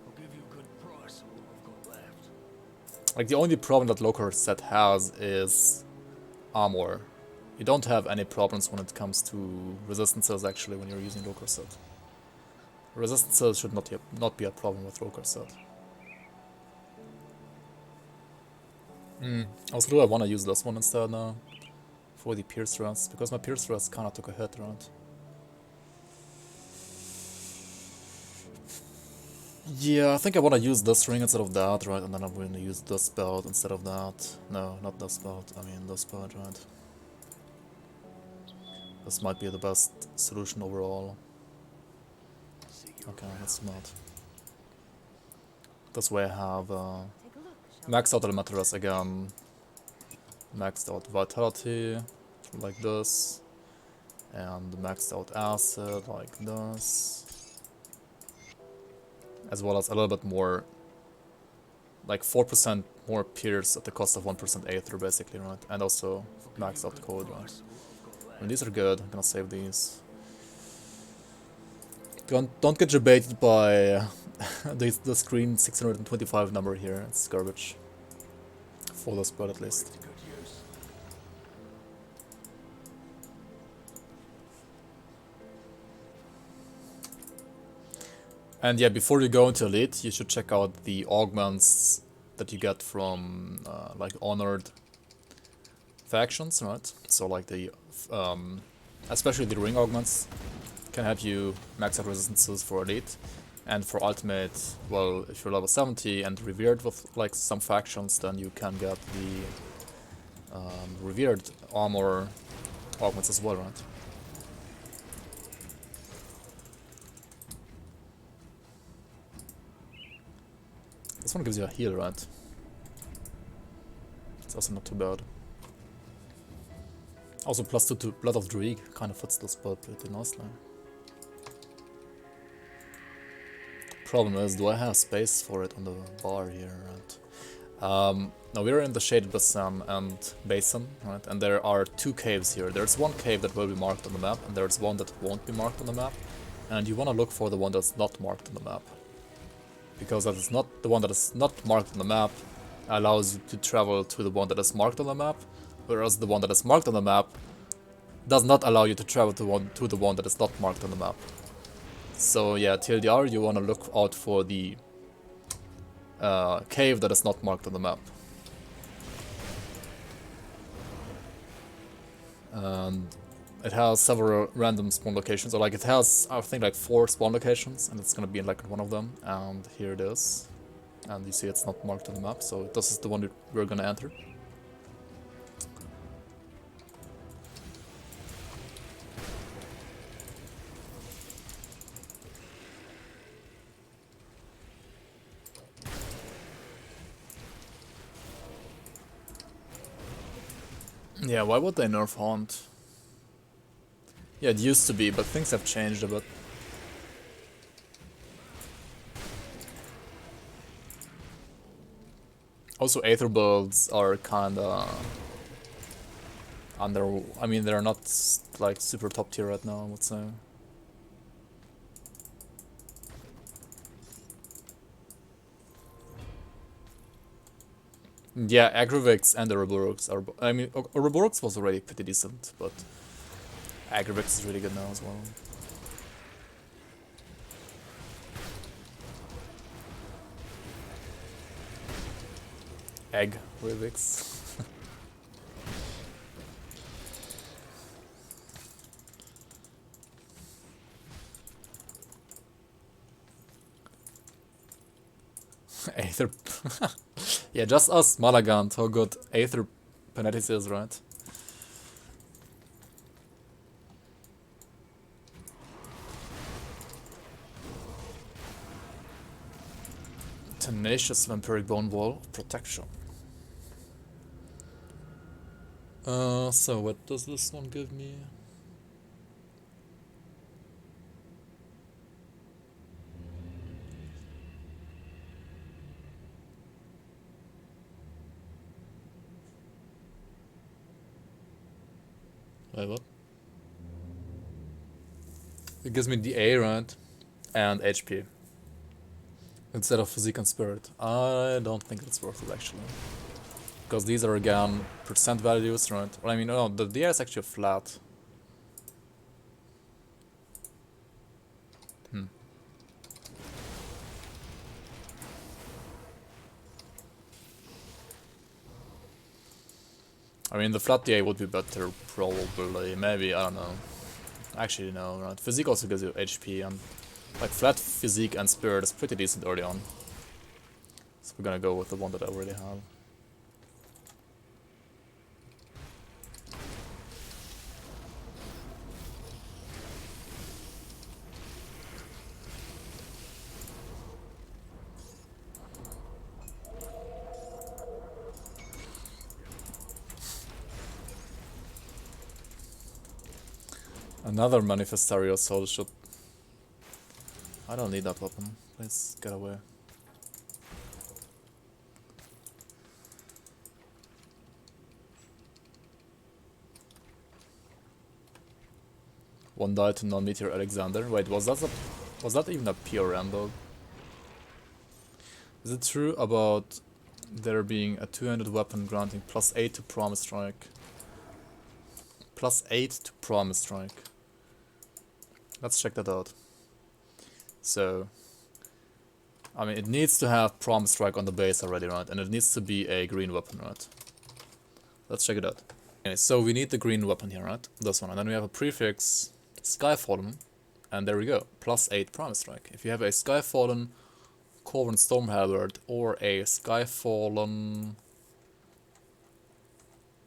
D: I'll give you a good price on what I've got left.
A: Like the only problem that Lockhart set has is armor. You don't have any problems when it comes to resistances actually when you're using Lockhart set. Resistances should not be a problem with Lockhart set. Also, do I want to use this one instead now? For the Pierce Rest, because my Pierce Rest kinda took a hit, right? Yeah, I think I want to use this ring instead of that, right? And then I'm going to use this belt instead of that. No, not this belt, I mean this belt, right? This might be the best solution overall. Okay, let's not. This way I have maxed out Elemental Rest again. Maxed out Vitality, like this. And maxed out Acid, like this. As well as a little bit more, like 4% more Pierce at the cost of 1% Aether, basically, right? And also maxed out Code, right? And these are good, I'm gonna save these. Don't get debated by the screen 625 number here, it's garbage. For this build at least. And yeah, before you go into Elite, you should check out the augments that you get from like honored factions, right? So like the, especially the ring augments can help you max out resistances for Elite. And for Ultimate, well, if you're level 70 and Revered with like some factions, then you can get the Revered armor augments as well, right? This one gives you a heal, right? It's also not too bad. Also +2 to Blood of Druid kind of fits the spell pretty nicely. Problem is, do I have space for it on the bar here, right? Now we're in the Shaded Basin, right? And there are 2 caves here. There's one cave that will be marked on the map, and there's one that won't be marked on the map. And you want to look for the one that's not marked on the map. Because that is not the one that is not marked on the map allows you to travel to the one that is marked on the map, whereas the one that is marked on the map does not allow you to travel to the one that is not marked on the map. So yeah, TLDR, you want to look out for the cave that is not marked on the map. And it has several random spawn locations, or like it has, I think, like 4 spawn locations, and it's gonna be in like one of them, and here it is. And you see it's not marked on the map, so this is the one that we're gonna enter. Yeah, why would they nerf Haunt? Yeah, it used to be, but things have changed a bit. Also, Aether builds are kinda under. I mean, they're not like super top tier right now, I would say. Yeah, Agrivix and Ouroboros are. I mean, Ouroboros was already pretty decent, but Agrivix is really good now as well. Agrivix. Aether. Yeah, just us, Malagant, how good Aether Penetis is, right? Tenacious Vampiric Bone Wall of Protection. So what does this one give me? Wait, what? It gives me DA, right? And HP. Instead of Physique and Spirit. I don't think it's worth it, actually. Because these are, again, percent values, right? Well, I mean, no, the DA is actually flat. I mean, the flat DA would be better, probably. Maybe, I don't know. Actually, no, right? Physique also gives you HP, and like flat Physique and Spirit is pretty decent early on. So we're gonna go with the one that I already have. Another Manifestario Soul should... I don't need that weapon. Please get away. One die to non-meteor Alexander. Wait, was that even a PRM build? Is it true about there being a 200 weapon granting +8 to Promise Strike? +8 to Promise Strike. Let's check that out. So, I mean, it needs to have Promise Strike on the base already, right? And it needs to be a green weapon, right? Let's check it out. Okay, so we need the green weapon here, right? This one. And then we have a prefix Skyfallen. And there we go. +8 Promise Strike. If you have a Skyfallen Corvin Storm Halberd or a Skyfallen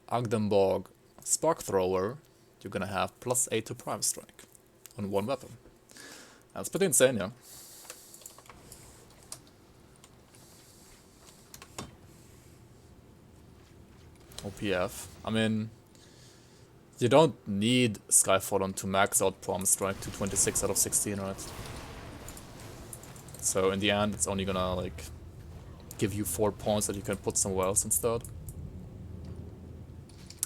A: Agdenbog Spark Thrower, you're gonna have +8 to Prime Strike on one weapon. That's pretty insane, yeah. OPF. I mean, you don't need Skyfallen to max out Prime Strike to 26 out of 16, right? So in the end, it's only gonna like give you 4 points that you can put somewhere else instead.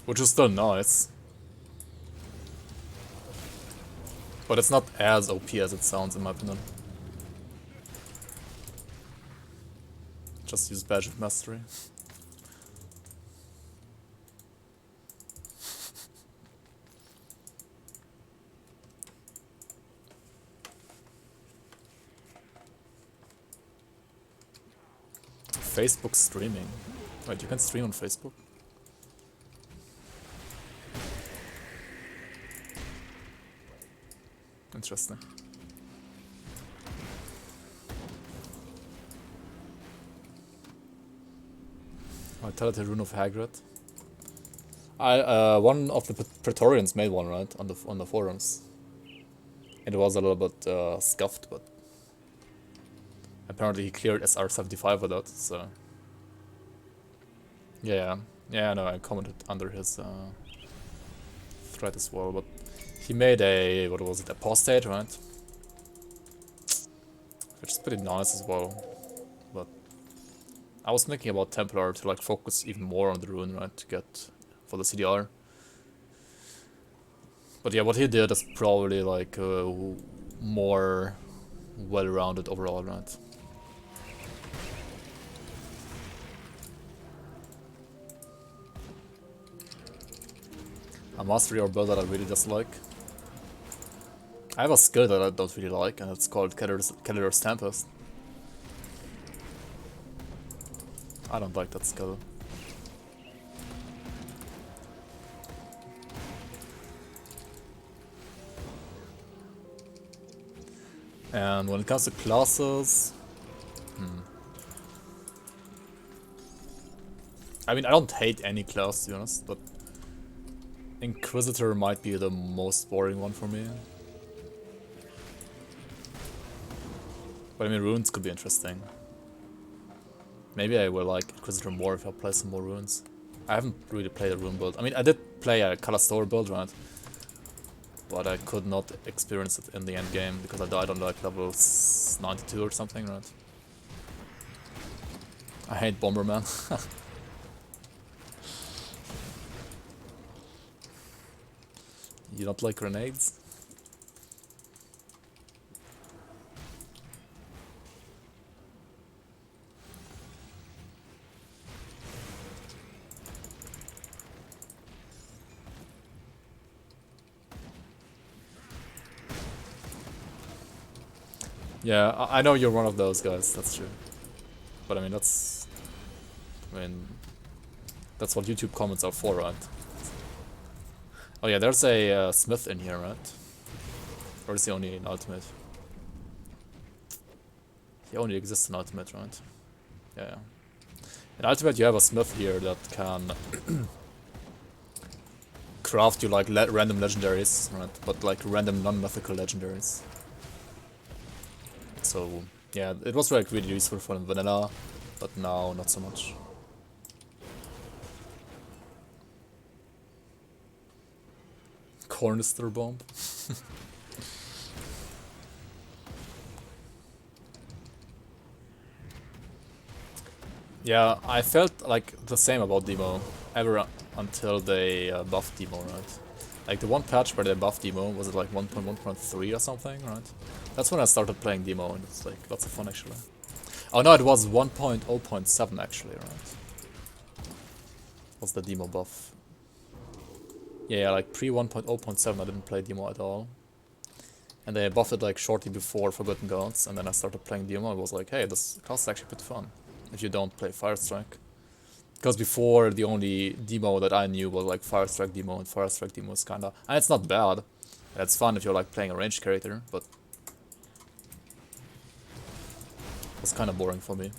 A: Which is still nice. But it's not as OP as it sounds in my opinion. Just use Badge of Mastery. Facebook streaming. Wait, you can stream on Facebook? Interesting. Vitality Rune of Hagrid. One of the Praetorians made one, right, on the forums. It was a little bit scuffed, but apparently he cleared SR75 with that. So yeah, no, I commented under his thread as well, but he made a, what was it, Apostate, right? Which is pretty nice as well. But I was thinking about Templar to like focus even more on the rune, right, to get for the CDR. But yeah, what he did is probably like more well-rounded overall, right? A mastery or build that I really dislike. I have a skill that I don't really like, and it's called Keller's Tempest. I don't like that skill. And when it comes to classes... I mean, I don't hate any class, to be honest, but Inquisitor might be the most boring one for me. But I mean, runes could be interesting. Maybe I will like Inquisitor more if I play some more runes. I haven't really played a rune build. I mean, I did play a Kalastor build, right? But I could not experience it in the end game because I died on like level 92 or something, right? I hate Bomberman. You don't like grenades? Yeah, I know you're one of those guys, that's true. But I mean, that's what YouTube comments are for, right? Oh yeah, there's a smith in here, right? Or is he only in ultimate? He only exists in ultimate, right? Yeah. In ultimate you have a smith here that can craft you like random legendaries, right? But like random non-mythical legendaries. So yeah, it was like really useful for vanilla, but now not so much. Cornister bomb. Yeah, I felt like the same about Demo ever until they buffed Demo, right? Like the one patch where they buffed Demo, was it like 1.1.3 or something, right? That's when I started playing Demo and it's like lots of fun actually. Oh no, it was 1.0.7 actually, right? What's the Demo buff? Yeah, like pre 1.0.7 I didn't play Demo at all. And they buffed it like shortly before Forgotten Gods, and then I started playing Demo and was like, hey, this class is actually pretty fun. If you don't play Firestrike. Because before, the only demo that I knew was like Firestrike demo, and Firestrike demo is kinda... And it's not bad. It's fun if you're like playing a ranged character, but... It's kinda boring for me.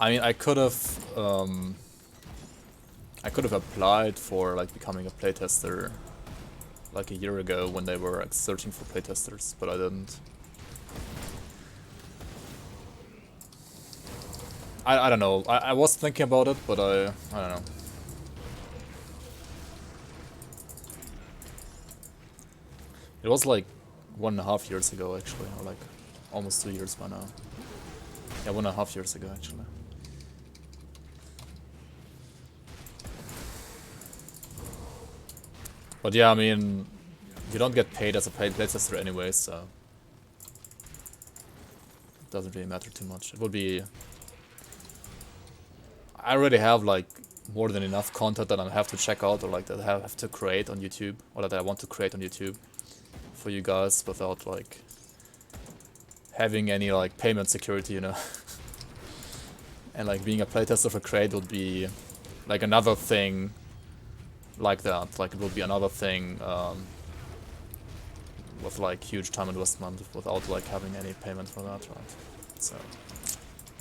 A: I mean, I could have applied for like becoming a playtester like a year ago when they were like, searching for playtesters, but I didn't. I don't know. I was thinking about it, but I don't know. It was like 1.5 years ago actually, or like almost 2 years by now. Yeah, 1.5 years ago actually. But yeah, I mean, you don't get paid as a paid playtester anyway, so it doesn't really matter too much. It would be... I already have like more than enough content that I have to check out, or like that I have to create on YouTube, or that I want to create on YouTube for you guys without like having any like payment security, you know. And like being a playtester for Crate would be like another thing like that. Like it would be another thing with like huge time investment without like having any payment for that, right? So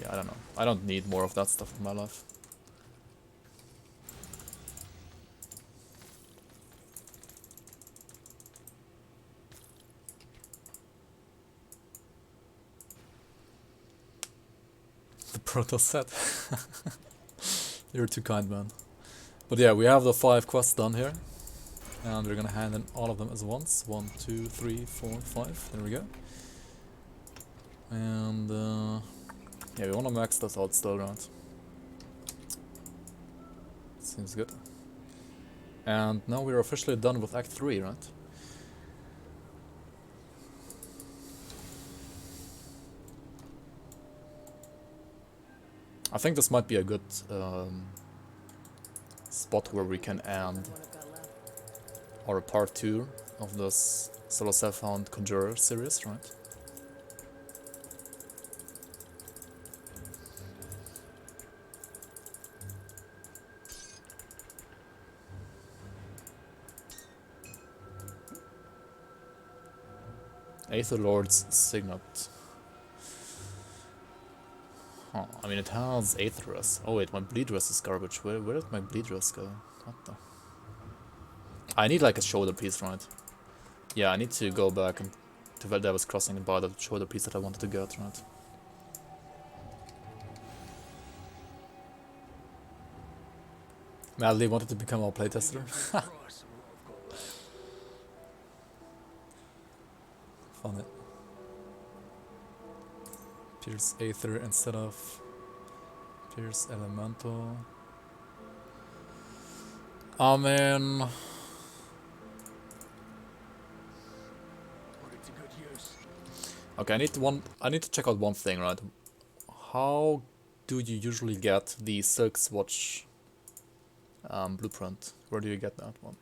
A: yeah, I don't know. I don't need more of that stuff in my life. The Proto set. You're too kind, man. But yeah, we have the 5 quests done here. And we're gonna hand in all of them as once. 1, 2, 3, 4, 5. There we go. And yeah, we wanna max this out still, right? Seems good. And now we're officially done with Act 3, right? I think this might be a good spot where we can end our part 2 of this SSF Hound Conjurer series, right? Aether Lord's Signet. Huh, I mean it has Aether Dress. Oh wait, my bleed dress is garbage. Where did my bleed dress go? What the? I need like a shoulder piece, right? Yeah, I need to go back and to Devil's Crossing and buy the shoulder piece that I wanted to get, right? Madly wanted to become a playtester. Funny. Pierce Aether instead of Pierce Elemental. I mean, okay, I need to check out one thing, right? How do you usually get the Silk Swatch blueprint? Where do you get that one?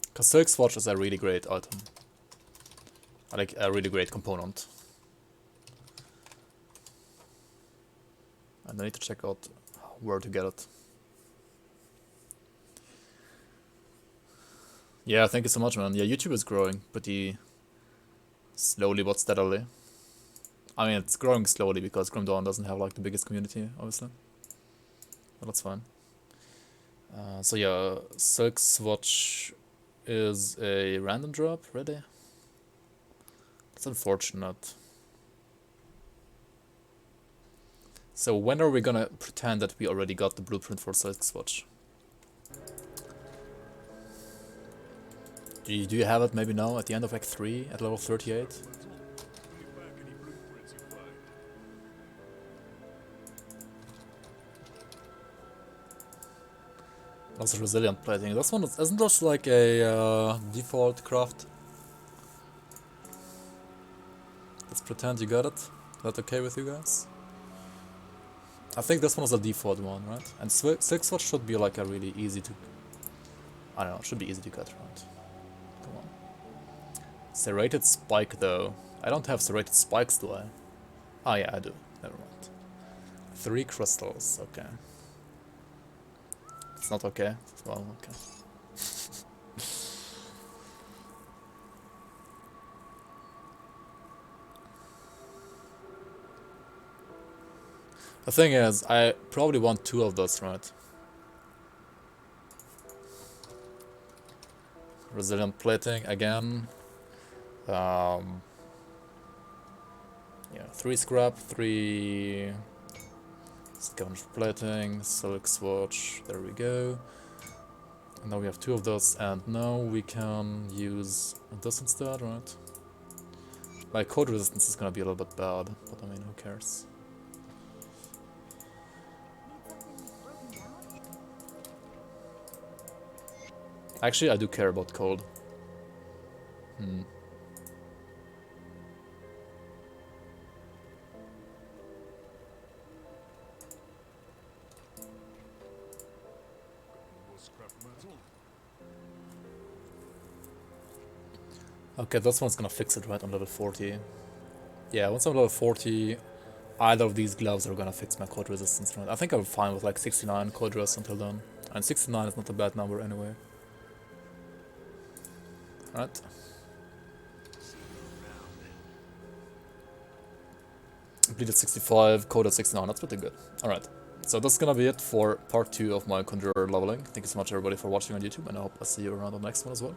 A: Because Silk Swatch is a really great item. Like a really great component. And I need to check out where to get it. Yeah, thank you so much, man. Yeah, YouTube is growing pretty slowly but steadily. I mean, it's growing slowly because Grim Dawn doesn't have like the biggest community, obviously. But that's fine. So yeah, Silk Swatch is a random drop, really? It's unfortunate. So when are we gonna pretend that we already got the blueprint for Silk Swatch? Do you have it maybe now at the end of Act 3 at level 38? Also resilient plating. This one isn't this like a default craft? Let's pretend you got it. Is that okay with you guys? I think this one is a default one, right? And Silk Swatch should be like a really easy to... I don't know, should be easy to get, right? Come on. Serrated Spike though. I don't have serrated spikes, do I? Oh yeah, I do. Never mind. 3 crystals, okay. It's not okay? Well, okay. The thing is, I probably want 2 of those, right? Resilient plating again. Yeah, 3 scrap, 3 scavenger plating, silk swatch, there we go. And now we have 2 of those, and now we can use this instead, right? My code resistance is gonna be a little bit bad, but I mean, who cares? Actually, I do care about cold.
H: More scrap metal.
A: Okay, this one's gonna fix it right on level 40. Yeah, once I'm level 40, either of these gloves are gonna fix my cold resistance, right? I think I'm fine with like 69 cold res until then. And 69 is not a bad number anyway. Right. Completed 65, coded 69, that's pretty good. Alright, so that's gonna be it for part 2 of my Conjurer leveling. Thank you so much everybody for watching on YouTube, and I hope I see you around the next one as well.